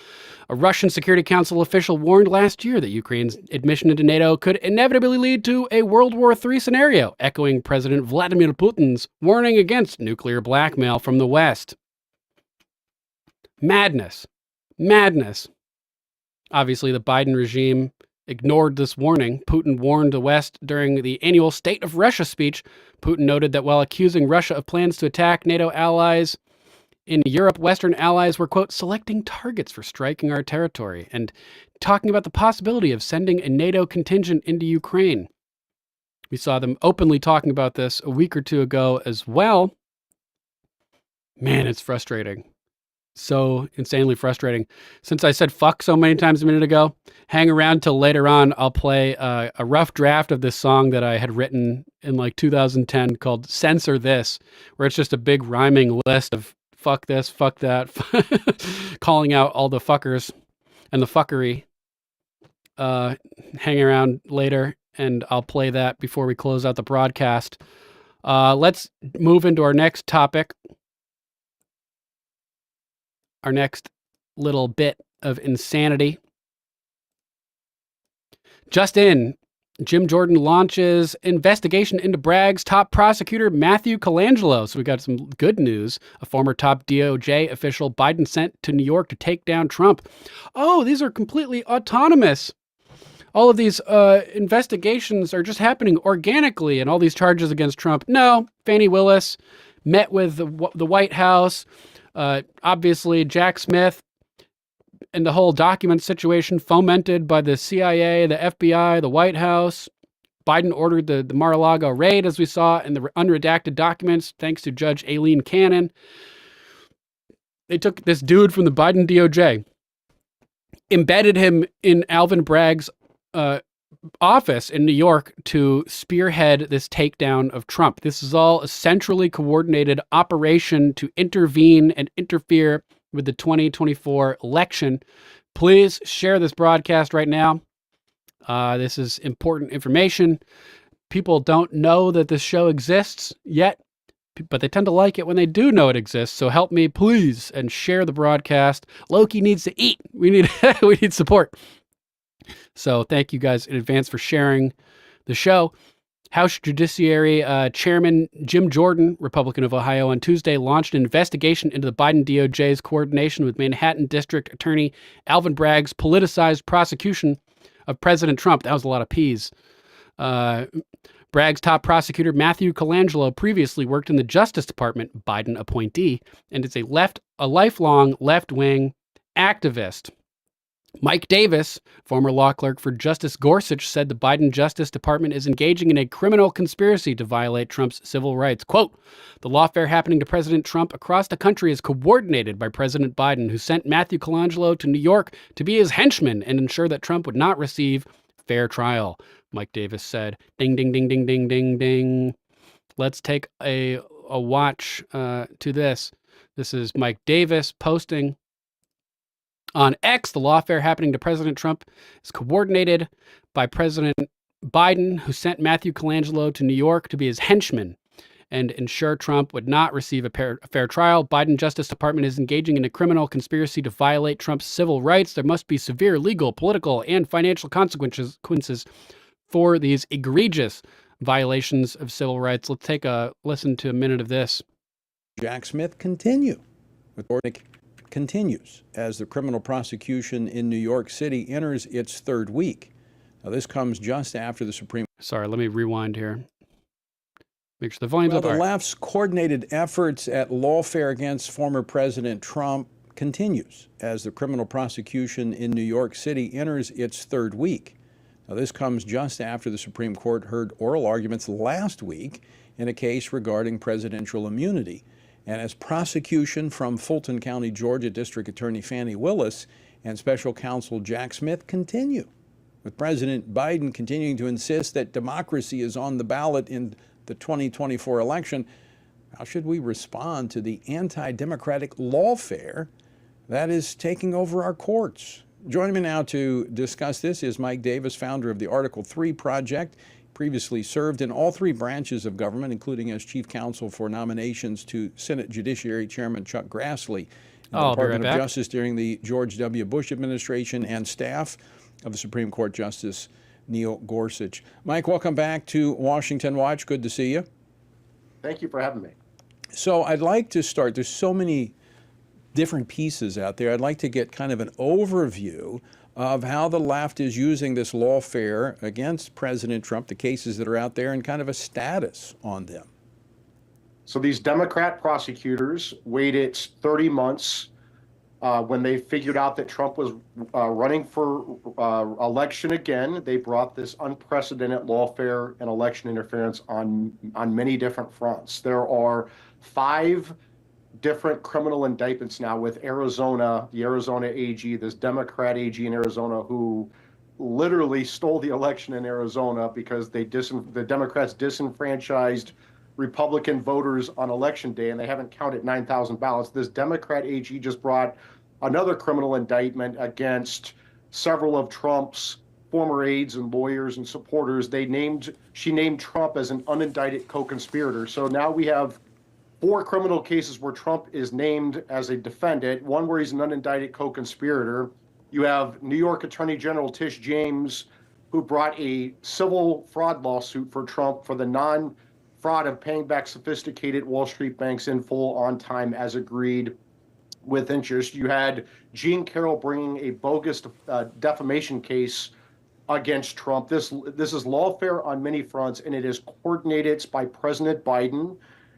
a Russian Security Council official warned last year that Ukraine's admission into NATO could inevitably lead to a World War III scenario, echoing President Vladimir Putin's warning against nuclear blackmail from the West. Madness. Madness. Obviously, the Biden regime ignored this warning. Putin warned the West during the annual State of Russia speech. Putin noted that while accusing Russia of plans to attack NATO allies in Europe, Western allies were, quote, selecting targets for striking our territory and talking about the possibility of sending a NATO contingent into Ukraine. We saw them openly talking about this a week or two ago as well. Man, it's frustrating. So insanely frustrating. Since I said fuck so many times a minute ago, hang around till later on. I'll play a rough draft of this song that I had written in like 2010 called Censor This, where it's just a big rhyming list of fuck this, fuck that, calling out all the fuckers and the fuckery. Hang around later, and I'll play that before we close out the broadcast. Let's move into our next topic. Our next little bit of insanity. Just in, Jim Jordan launches investigation into Bragg's top prosecutor, Matthew Colangelo. So we got some good news. A former top DOJ official Biden sent to New York to take down Trump. Oh, these are completely autonomous. All of these investigations are just happening organically, and all these charges against Trump. No, Fani Willis met with the White House. Obviously, Jack Smith and the whole document situation fomented by the CIA, the FBI, the White House. Biden ordered the Mar-a-Lago raid, as we saw in the unredacted documents, thanks to Judge Aileen Cannon. They took this dude from the Biden DOJ, embedded him in Alvin Bragg's office in New York to spearhead this takedown of Trump. This is all a centrally coordinated operation to intervene and interfere with the 2024 election. Please share this broadcast right now. This is important information. People don't know that this show exists yet, but they tend to like it when they do know it exists. So help me, please, and share the broadcast. Loki needs to eat. We need support. So thank you guys in advance for sharing the show. House Judiciary Chairman Jim Jordan, Republican of Ohio, on Tuesday launched an investigation into the Biden DOJ's coordination with Manhattan District Attorney Alvin Bragg's politicized prosecution of President Trump. That was a lot of P's. Bragg's top prosecutor, Matthew Colangelo, previously worked in the Justice Department, Biden appointee, and is a lifelong left-wing activist. Mike Davis, former law clerk for Justice Gorsuch, said the Biden Justice Department is engaging in a criminal conspiracy to violate Trump's civil rights. Quote, the lawfare happening to President Trump across the country is coordinated by President Biden, who sent Matthew Colangelo to New York to be his henchman and ensure that Trump would not receive fair trial, Mike Davis said. Ding, ding, ding, ding, ding, ding, ding. Let's take a watch to this. This is Mike Davis posting on X. The lawfare happening to President Trump is coordinated by President Biden, who sent Matthew Colangelo to New York to be his henchman and ensure Trump would not receive a fair trial. Biden Justice Department is engaging in a criminal conspiracy to violate Trump's civil rights. There must be severe legal, political, and financial consequences for these egregious violations of civil rights. Let's take a listen to a minute of this. Jack Smith continues as the criminal prosecution in New York City enters its third week. Now, this comes just after the Supreme... Sorry, let me rewind here. Make sure the volume's up. The left's coordinated efforts at lawfare against former President Trump continues as the criminal prosecution in New York City enters its third week. Now, this comes just after the Supreme Court heard oral arguments last week in a case regarding presidential immunity. And as prosecution from Fulton County, Georgia District Attorney Fani Willis and Special Counsel Jack Smith continue, with President Biden continuing to insist that democracy is on the ballot in the 2024 election, how should we respond to the anti-democratic lawfare that is taking over our courts? Joining me now to discuss this is Mike Davis, founder of the Article 3 Project, previously served in all three branches of government, including as chief counsel for nominations to Senate Judiciary Chairman Chuck Grassley in the I'll be right Department of back. Justice during the George W. Bush administration, and staff of the Supreme Court Justice Neil Gorsuch. Mike, welcome back to Washington Watch. Good to see you. Thank you for having me. So I'd like to start, there's so many different pieces out there. I'd like to get kind of an overview of how the left is using this lawfare against President Trump, the cases that are out there, and kind of a status on them. So these Democrat prosecutors waited 30 months when they figured out that Trump was running for election again. They brought this unprecedented lawfare and election interference on many different fronts. There are 5 different criminal indictments now with Arizona, the Arizona AG, this Democrat AG in Arizona who literally stole the election in Arizona because the Democrats disenfranchised Republican voters on election day, and they haven't counted 9,000 ballots. This Democrat AG just brought another criminal indictment against several of Trump's former aides and lawyers and supporters. She named Trump as an unindicted co-conspirator. So now we have 4 criminal cases where Trump is named as a defendant, one where he's an unindicted co-conspirator. You have New York Attorney General Tish James, who brought a civil fraud lawsuit for Trump for the non-fraud of paying back sophisticated Wall Street banks in full, on time, as agreed, with interest. You had Jean Carroll bringing a bogus defamation case against Trump. This is lawfare on many fronts, and it is coordinated by President Biden,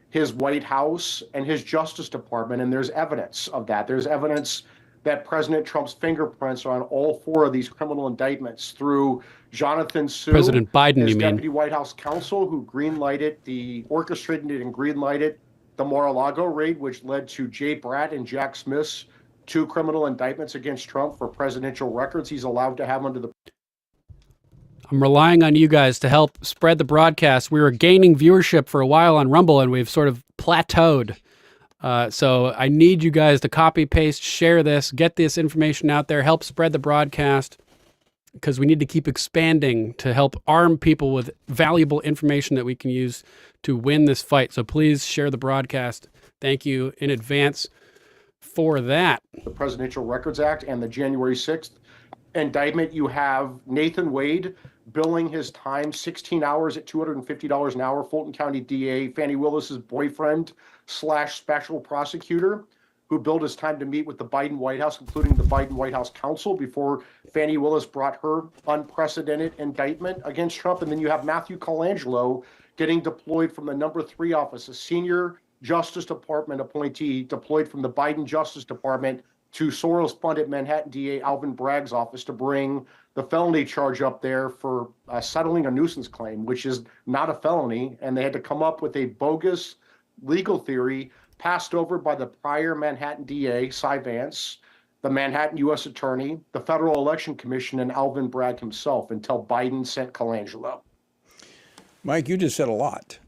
his White House, and his Justice Department, and there's evidence of that. There's evidence that President Trump's fingerprints are on all 4 of these criminal indictments through Jonathan Sue, President Biden, his you mean? deputy White House counsel, who orchestrated and green-lighted the Mar-a-Lago raid, which led to Jay Bratt and Jack Smith's 2 criminal indictments against Trump for presidential records he's allowed to have under the... I'm relying on you guys to help spread the broadcast. We were gaining viewership for a while on Rumble, and we've sort of plateaued. So I need you guys to copy, paste, share this, get this information out there, help spread the broadcast, because we need to keep expanding to help arm people with valuable information that we can use to win this fight. So please share the broadcast. Thank you in advance for that. The Presidential Records Act and the January 6th indictment. You have Nathan Wade billing his time 16 hours at $250 an hour. Fulton County DA Fannie Willis's boyfriend / special prosecutor, who billed his time to meet with the Biden White House, including the Biden White House counsel, before Fannie Willis brought her unprecedented indictment against Trump. And then you have Matthew Colangelo getting deployed from the number 3 office, a senior Justice Department appointee deployed from the Biden Justice Department to Soros-funded Manhattan DA Alvin Bragg's office to bring the felony charge up there for settling a nuisance claim, which is not a felony. And they had to come up with a bogus legal theory passed over by the prior Manhattan DA, Cy Vance, the Manhattan U.S. Attorney, the Federal Election Commission, and Alvin Bragg himself, until Biden sent Colangelo. Mike, you just said a lot.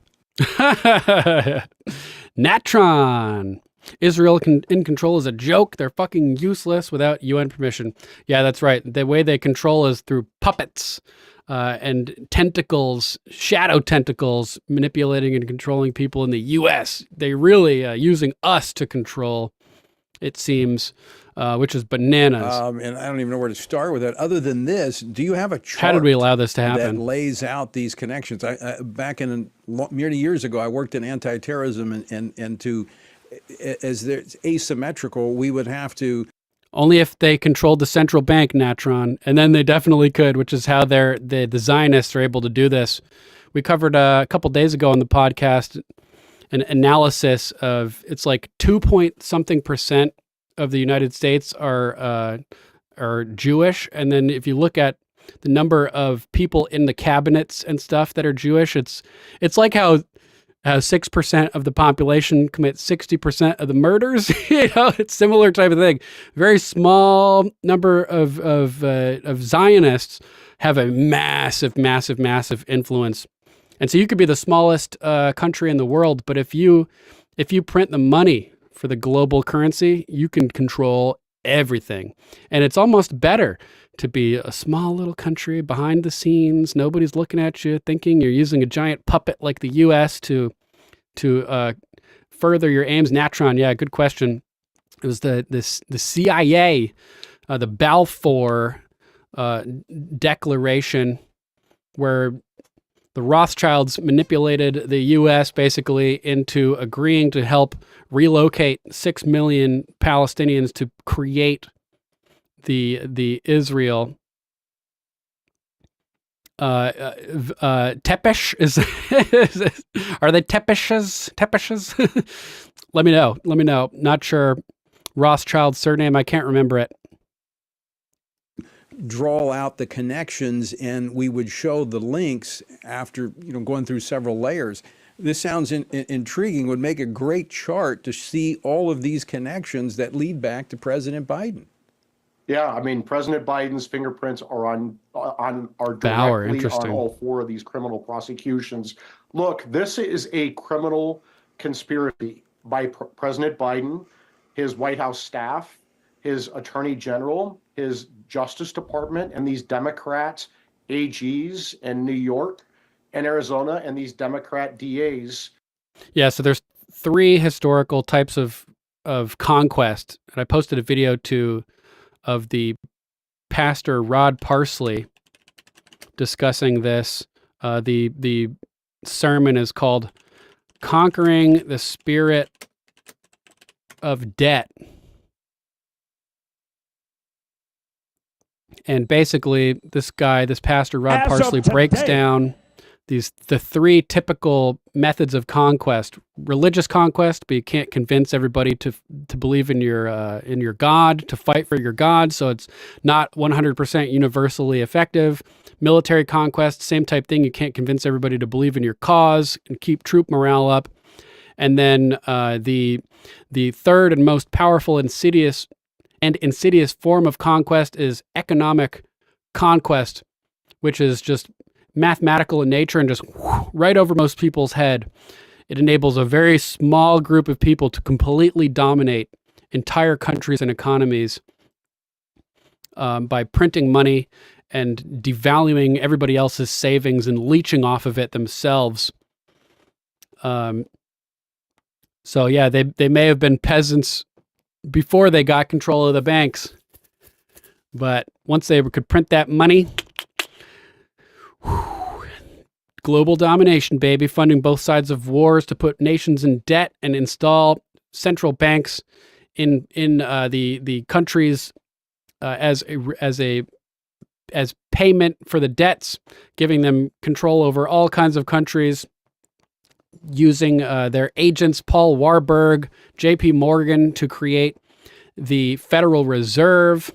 Natron. Israel in control is a joke. They're fucking useless without UN permission. Yeah, that's right. The way they control is through puppets and tentacles, shadow tentacles, manipulating and controlling people in the U.S. They really using us to control, it seems, which is bananas. And I don't even know where to start with that. Other than this, do you have a chart How did we allow this to happen? that lays out these connections? Back in many years ago, I worked in anti-terrorism, and to as they're asymmetrical, we would have to... Only if they controlled the central bank, Natron, and then they definitely could, which is how the Zionists are able to do this. We covered a couple days ago on the podcast an analysis of, it's like 2.something% of the United States are Jewish, and then if you look at the number of people in the cabinets and stuff that are Jewish, it's like how 6% of the population commit 60% of the murders. It's similar type of thing. Very small number of Zionists have a massive influence. And so you could be the smallest country in the world, but if you print the money for the global currency, you can control everything. And it's almost better to be a small little country behind the scenes. Nobody's looking at you thinking you're using a giant puppet like the U.S. to further your aims. Natron, yeah, good question. It was the CIA, the Balfour Declaration, where the Rothschilds manipulated the U.S. basically into agreeing to help relocate 6 million Palestinians to create the Israel. Tepesh is are they Tepeshes? Let me know. Not sure. Rothschild's surname, I can't remember it. Draw out the connections, and we would show the links after going through several layers. This sounds intriguing. Would make a great chart to see all of these connections that lead back to President Biden. Yeah, I mean, President Biden's fingerprints are directly on all 4 of these criminal prosecutions. Look, this is a criminal conspiracy by President Biden, his White House staff, his Attorney General, his Justice Department, and these Democrat AGs in New York and Arizona, and these Democrat DAs. Yeah, so there's 3 historical types of conquest, and I posted a video of the pastor Rod Parsley discussing this. The sermon is called "Conquering the Spirit of Debt." And basically, this pastor Rod Parsley, breaks down the 3 typical methods of conquest: religious conquest, but you can't convince everybody to believe in your God, to fight for your God, so it's not 100% universally effective. Military conquest, same type thing. You can't convince everybody to believe in your cause and keep troop morale up. And then the third and most powerful, insidious form of conquest is economic conquest, which is just mathematical in nature and just right over most people's head. It enables a very small group of people to completely dominate entire countries and economies by printing money and devaluing everybody else's savings and leeching off of it themselves. So yeah, they may have been peasants before they got control of the banks, but once they could print that money, global domination, baby, funding both sides of wars to put nations in debt and install central banks in the countries as payment for the debts, giving them control over all kinds of countries, using their agents, Paul Warburg, J.P. Morgan, to create the Federal Reserve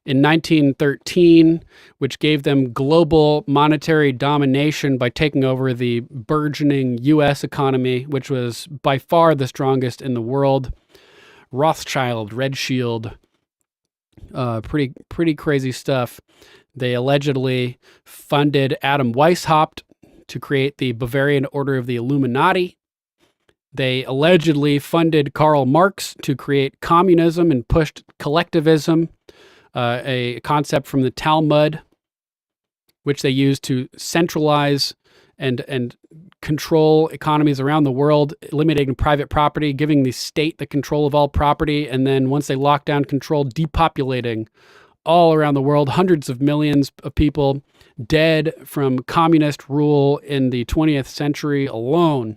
in 1913, which gave them global monetary domination by taking over the burgeoning U.S. economy, which was by far the strongest in the world. Rothschild, Red Shield, pretty crazy stuff. They allegedly funded Adam Weishaupt to create the Bavarian Order of the Illuminati. They allegedly funded Karl Marx to create communism and pushed collectivism, a concept from the Talmud, which they used to centralize and control economies around the world, eliminating private property, giving the state the control of all property, and then once they locked down control, depopulating all around the world, hundreds of millions of people dead from communist rule in the 20th century alone.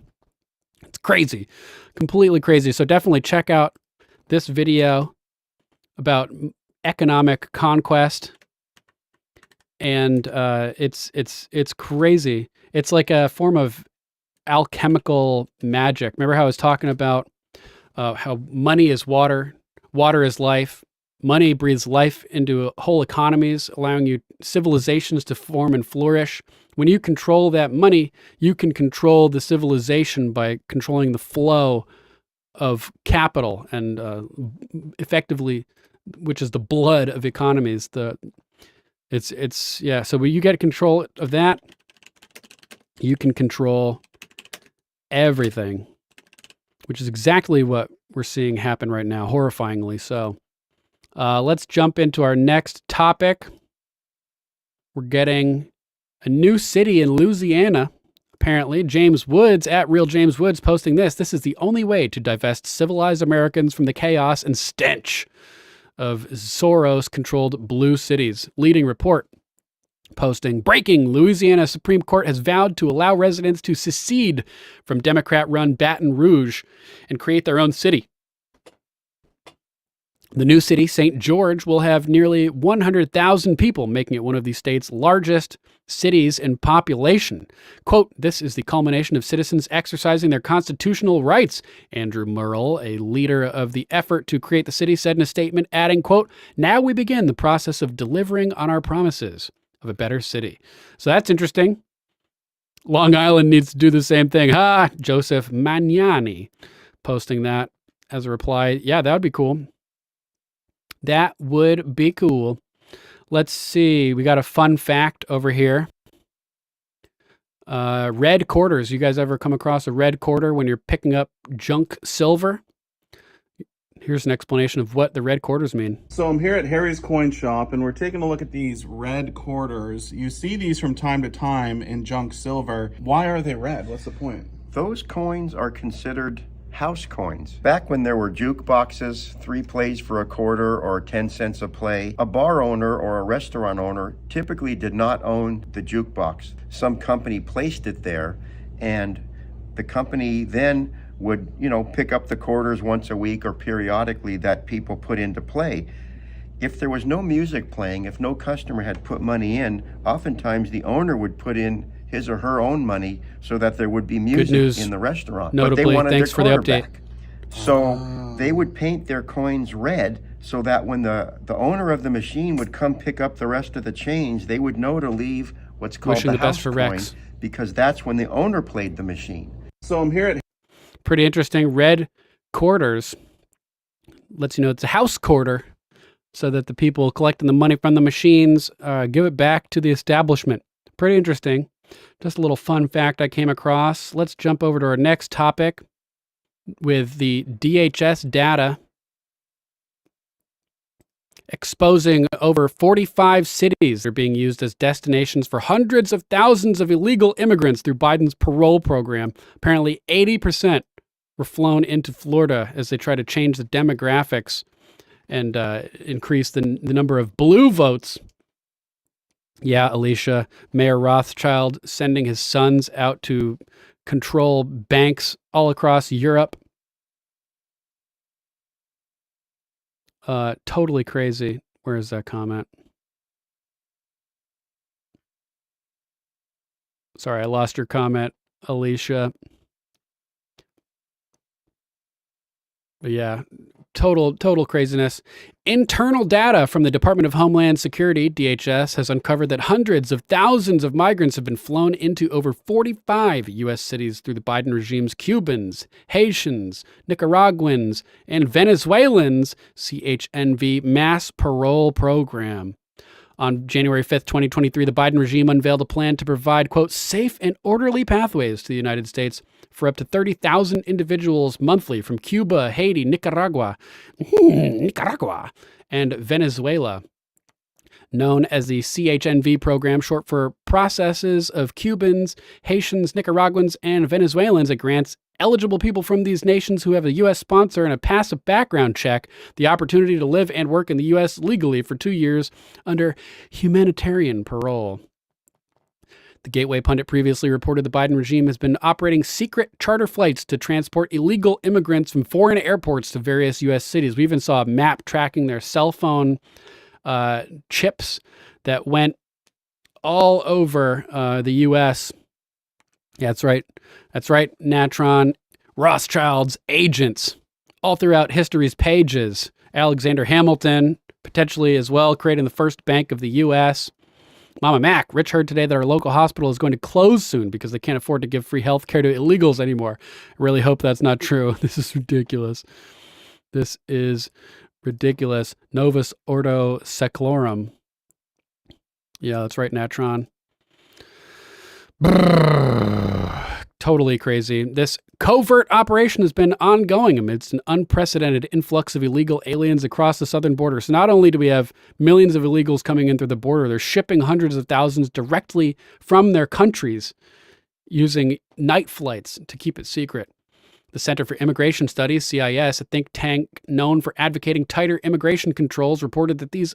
It's crazy, completely crazy. So definitely check out this video about economic conquest, and it's crazy. It's like a form of alchemical magic. Remember how I was talking about how money is water, water is life. Money breathes life into whole economies, allowing civilizations to form and flourish. When you control that money, you can control the civilization by controlling the flow of capital and effectively, which is the blood of economies. So when you get control of that, you can control everything, which is exactly what we're seeing happen right now, horrifyingly so. Let's jump into our next topic. We're getting a new city in Louisiana. Apparently, James Woods at Real James Woods posting this. This is the only way to divest civilized Americans from the chaos and stench of Soros-controlled blue cities. Leading report posting, breaking, Louisiana Supreme Court has vowed to allow residents to secede from Democrat-run Baton Rouge and create their own city. The new city, St. George, will have nearly 100,000 people, making it one of the state's largest cities in population. Quote, this is the culmination of citizens exercising their constitutional rights, Andrew Murrell, a leader of the effort to create the city, said in a statement, adding, quote, now we begin the process of delivering on our promises of a better city. So that's interesting. Long Island needs to do the same thing. Joseph Magnani posting that as a reply. Yeah, that would be cool. That would be cool. Let's see. We got a fun fact over here. Red quarters. You guys ever come across a red quarter when you're picking up junk silver? Here's an explanation of what the red quarters mean. So I'm here at Harry's Coin Shop, and we're taking a look at these red quarters. You see these from time to time in junk silver. Why are they red? What's the point? Those coins are considered house coins. Back when there were jukeboxes, 3 plays for a quarter or 10 cents a play, a bar owner or a restaurant owner typically did not own the jukebox. Some company placed it there, and the company then would, pick up the quarters once a week or periodically that people put into play. If there was no music playing, if no customer had put money in, oftentimes the owner would put in his or her own money so that there would be music in the restaurant. Notably, but they wanted thanks their for the quarter update. back. So they would paint their coins red so that when the owner of the machine would come pick up the rest of the change, they would know to leave what's called Wishing the the best house for coin, Rex. because that's when the owner played the machine. So I'm here at Pretty interesting. Red quarters lets you know it's a house quarter so that the people collecting the money from the machines give it back to the establishment. Pretty interesting. Just a little fun fact I came across. Let's jump over to our next topic with the DHS data exposing over 45 cities are being used as destinations for hundreds of thousands of illegal immigrants through Biden's parole program. Apparently 80% were flown into Florida as they try to change the demographics and increase the number of blue votes. Yeah, Alicia, Mayor Rothschild sending his sons out to control banks all across Europe. Totally crazy. Where is that comment? Sorry, I lost your comment, Alicia. But yeah, total craziness. Internal data from the Department of Homeland Security, DHS, has uncovered that hundreds of thousands of migrants have been flown into over 45 U.S. cities through the Biden regime's Cubans, Haitians, Nicaraguans, and Venezuelans CHNV mass parole program. On January 5th, 2023, the Biden regime unveiled a plan to provide, quote, safe and orderly pathways to the United States for up to 30,000 individuals monthly from Cuba, Haiti, Nicaragua, and Venezuela. Known as the CHNV program, short for Processes of Cubans, Haitians, Nicaraguans, and Venezuelans, it grants eligible people from these nations who have a U.S. sponsor and a passive background check the opportunity to live and work in the U.S. legally for 2 years under humanitarian parole. The Gateway pundit previously reported the Biden regime has been operating secret charter flights to transport illegal immigrants from foreign airports to various U.S. cities. We even saw a map tracking their cell phone chips that went all over the U.S. Yeah, that's right. That's right, Natron. Rothschild's agents all throughout history's pages. Alexander Hamilton, potentially as well, creating the first bank of the U.S. Mama Mac, Rich heard today that our local hospital is going to close soon because they can't afford to give free health care to illegals anymore. I really hope that's not true. This is ridiculous. This is ridiculous. Novus Ordo Seclorum. Yeah, that's right, Natron. Totally crazy. This covert operation has been ongoing amidst an unprecedented influx of illegal aliens across the southern border. So not only do we have millions of illegals coming in through the border, they're shipping hundreds of thousands directly from their countries using night flights to keep it secret. The Center for Immigration Studies, CIS, a think tank known for advocating tighter immigration controls, reported that these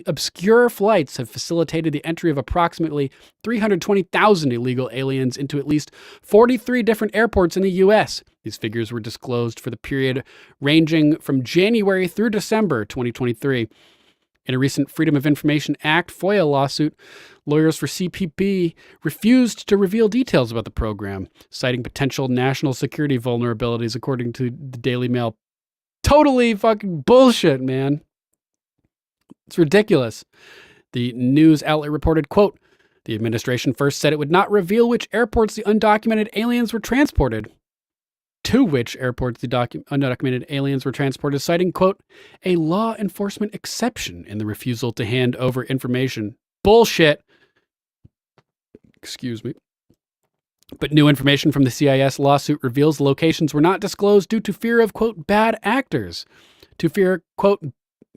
obscure flights have facilitated the entry of approximately 320,000 illegal aliens into at least 43 different airports in the U.S. These figures were disclosed for the period ranging from January through December 2023. In a recent Freedom of Information Act FOIA lawsuit, lawyers for CPP refused to reveal details about the program, citing potential national security vulnerabilities, according to the Daily Mail. Totally fucking bullshit, man. It's ridiculous. The news outlet reported, quote, "The administration first said it would not reveal which airports the undocumented aliens were transported. To which airports the undocumented aliens were transported, citing, quote, a law enforcement exception in the refusal to hand over information." Bullshit. Excuse me. But new information from the CIS lawsuit reveals the locations were not disclosed due to fear of, quote, bad actors. To fear, quote,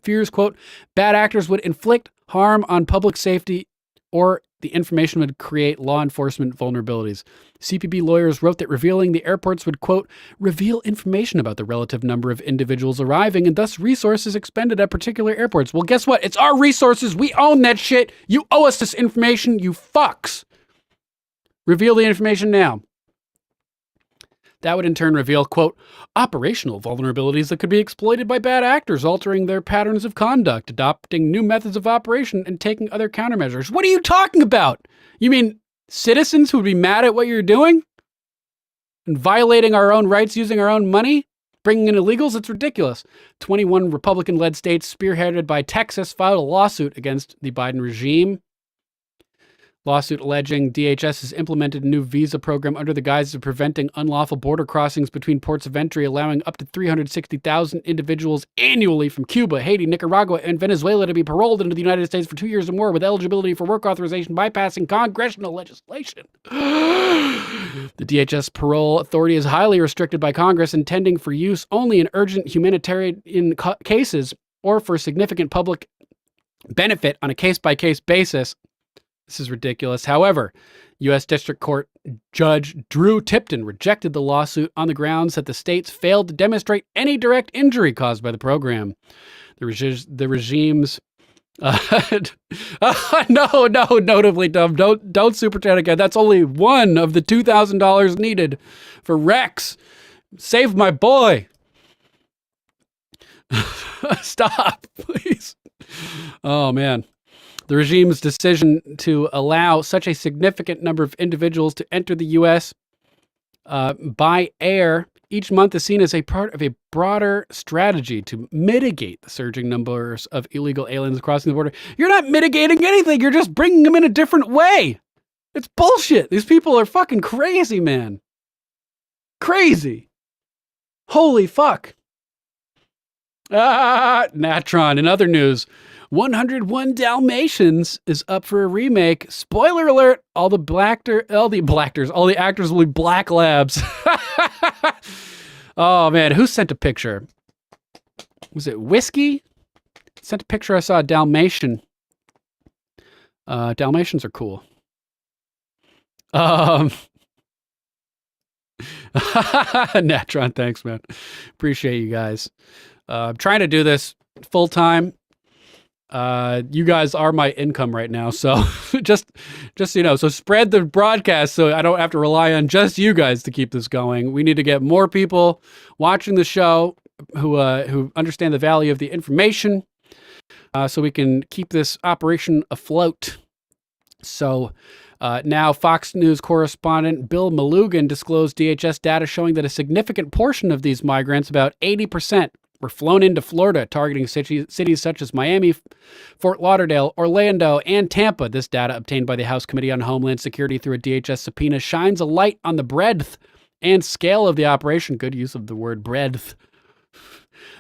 fears, quote, bad actors would inflict harm on public safety or the information would create law enforcement vulnerabilities. CPB lawyers wrote that revealing the airports would, quote, reveal information about the relative number of individuals arriving and thus resources expended at particular airports. Well, guess what? It's our resources. We own that shit. You owe us this information, you fucks. Reveal the information now. That would in turn reveal, quote, operational vulnerabilities that could be exploited by bad actors, altering their patterns of conduct, adopting new methods of operation, and taking other countermeasures. What are you talking about? You mean citizens who would be mad at what you're doing? And violating our own rights using our own money? Bringing in illegals? It's ridiculous. 21 Republican-led states, spearheaded by Texas, filed a lawsuit against the Biden regime. Lawsuit alleging DHS has implemented a new visa program under the guise of preventing unlawful border crossings between ports of entry, allowing up to 360,000 individuals annually from Cuba, Haiti, Nicaragua, and Venezuela to be paroled into the United States for 2 years or more with eligibility for work authorization, bypassing congressional legislation. The DHS parole authority is highly restricted by Congress, intending for use only in urgent humanitarian cases or for significant public benefit on a case-by-case basis. This is ridiculous. However, U.S. District Court Judge Drew Tipton rejected the lawsuit on the grounds that the states failed to demonstrate any direct injury caused by the program. The regime's no, notably dumb. Don't super chat again. That's only one of the $2,000 needed for Rex. Save my boy. Stop, please. Oh man. The regime's decision to allow such a significant number of individuals to enter the U.S. By air each month is seen as a part of a broader strategy to mitigate the surging numbers of illegal aliens crossing the border. You're not mitigating anything. You're just bringing them in a different way. It's bullshit. These people are fucking crazy, man. Crazy. Holy fuck. Natron. In other news, 101 Dalmatians is up for a remake. Spoiler alert, all the actors will be black labs. Oh man, who sent a picture? Was it Whiskey? Sent a picture, I saw a Dalmatian. Dalmatians are cool. Natron, thanks man. Appreciate you guys. I'm trying to do this full time. You guys are my income right now, so just so you know, so spread the broadcast so I don't have to rely on just you guys to keep this going. We need to get more people watching the show who understand the value of the information, so we can keep this operation afloat. So now Fox News correspondent Bill Malugin disclosed DHS data showing that a significant portion of these migrants, about 80%, were flown into Florida, targeting cities such as Miami, Fort Lauderdale, Orlando, and Tampa. This data, obtained by the House Committee on Homeland Security through a DHS subpoena, shines a light on the breadth and scale of the operation. Good use of the word breadth.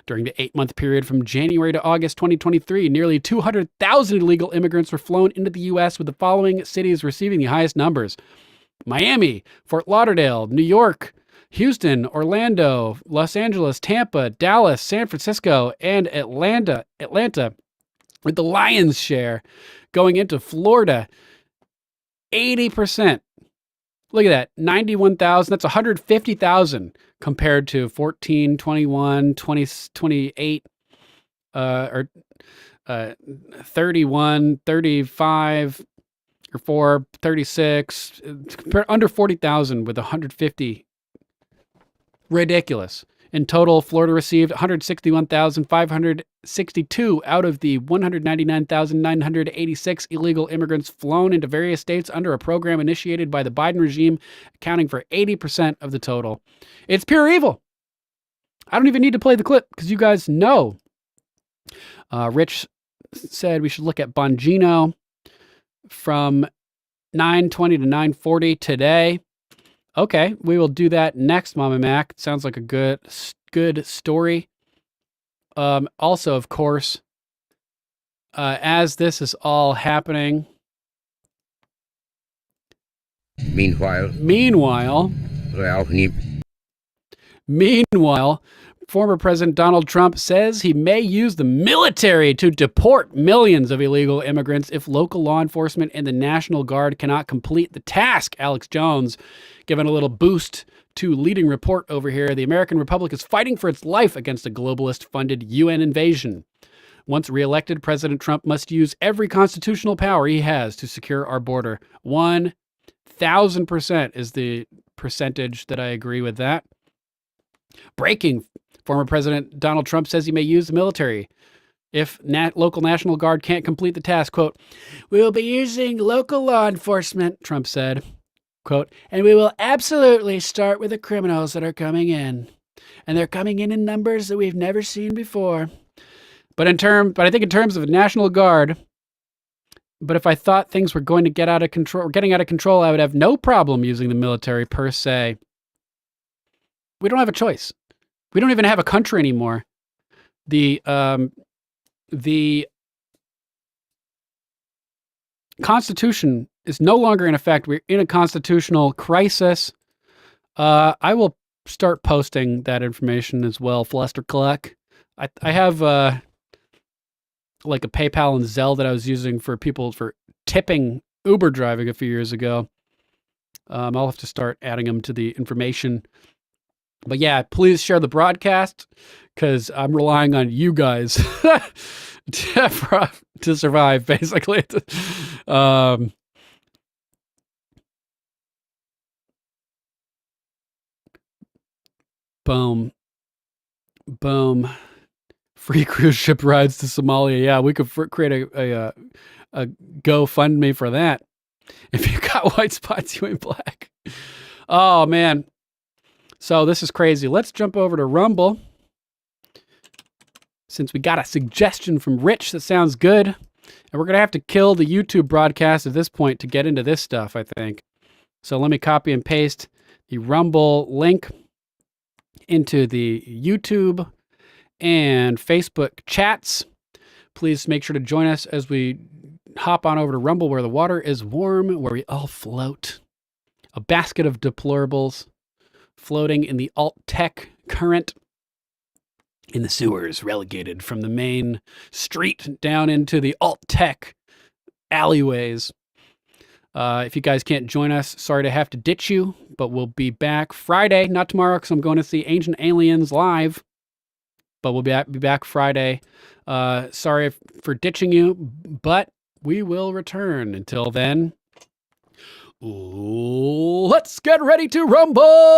During the 8-month period from January to August 2023, nearly 200,000 illegal immigrants were flown into the U.S., with the following cities receiving the highest numbers: Miami, Fort Lauderdale, New York, Houston, Orlando, Los Angeles, Tampa, Dallas, San Francisco, and Atlanta, with the lion's share going into Florida. 80%. Look at that. 91,000. That's 150,000 compared to 14, 21, 20, 28, or 31, 35, or 4, 36, under 40,000 with 150. Ridiculous. In total, Florida received 161,562 out of the 199,986 illegal immigrants flown into various states under a program initiated by the Biden regime, accounting for 80% of the total. It's pure evil. I don't even need to play the clip because you guys know. Rich said we should look at Bongino from 9:20 to 9:40 today. Okay, we will do that next, Mama Mac. Sounds like a good story. Also, of course, as this is all happening. Meanwhile, former President Donald Trump says he may use the military to deport millions of illegal immigrants if local law enforcement and the National Guard cannot complete the task. Alex Jones giving a little boost to leading report over here. The American Republic is fighting for its life against a globalist-funded UN invasion. Once reelected, President Trump must use every constitutional power he has to secure our border. 1,000% is the percentage that I agree with that. Breaking. Former President Donald Trump says he may use the military if local National Guard can't complete the task. Quote, "We will be using local law enforcement," Trump said. Quote, "and we will absolutely start with the criminals that are coming in. And they're coming in numbers that we've never seen before. But I think in terms of the National Guard, but if I thought things were going to get out of control, getting out of control, I would have no problem using the military per se. We don't have a choice. We don't even have a country anymore. The Constitution is no longer in effect. We're in a constitutional crisis. I will start posting that information as well, Flustercluck. I have like a PayPal and Zelle that I was using for people for tipping Uber driving a few years ago. I'll have to start adding them to the information. But yeah, please share the broadcast because I'm relying on you guys to survive, basically. Boom. Free cruise ship rides to Somalia. Yeah, we could create a GoFundMe for that. If you got white spots, you ain't black. Oh, man. So this is crazy. Let's jump over to Rumble. Since we got a suggestion from Rich that sounds good. And we're going to have to kill the YouTube broadcast at this point to get into this stuff, I think. So let me copy and paste the Rumble link into the YouTube and Facebook chats. Please make sure to join us as we hop on over to Rumble where the water is warm, where we all float. A basket of deplorables floating in the alt-tech current in the sewers, relegated from the main street down into the alt-tech alleyways. If you guys can't join us, sorry to have to ditch you, but we'll be back Friday, not tomorrow because I'm going to see Ancient Aliens live, but we'll be back Friday. Sorry for ditching you, but we will return. Until then, let's get ready to rumble!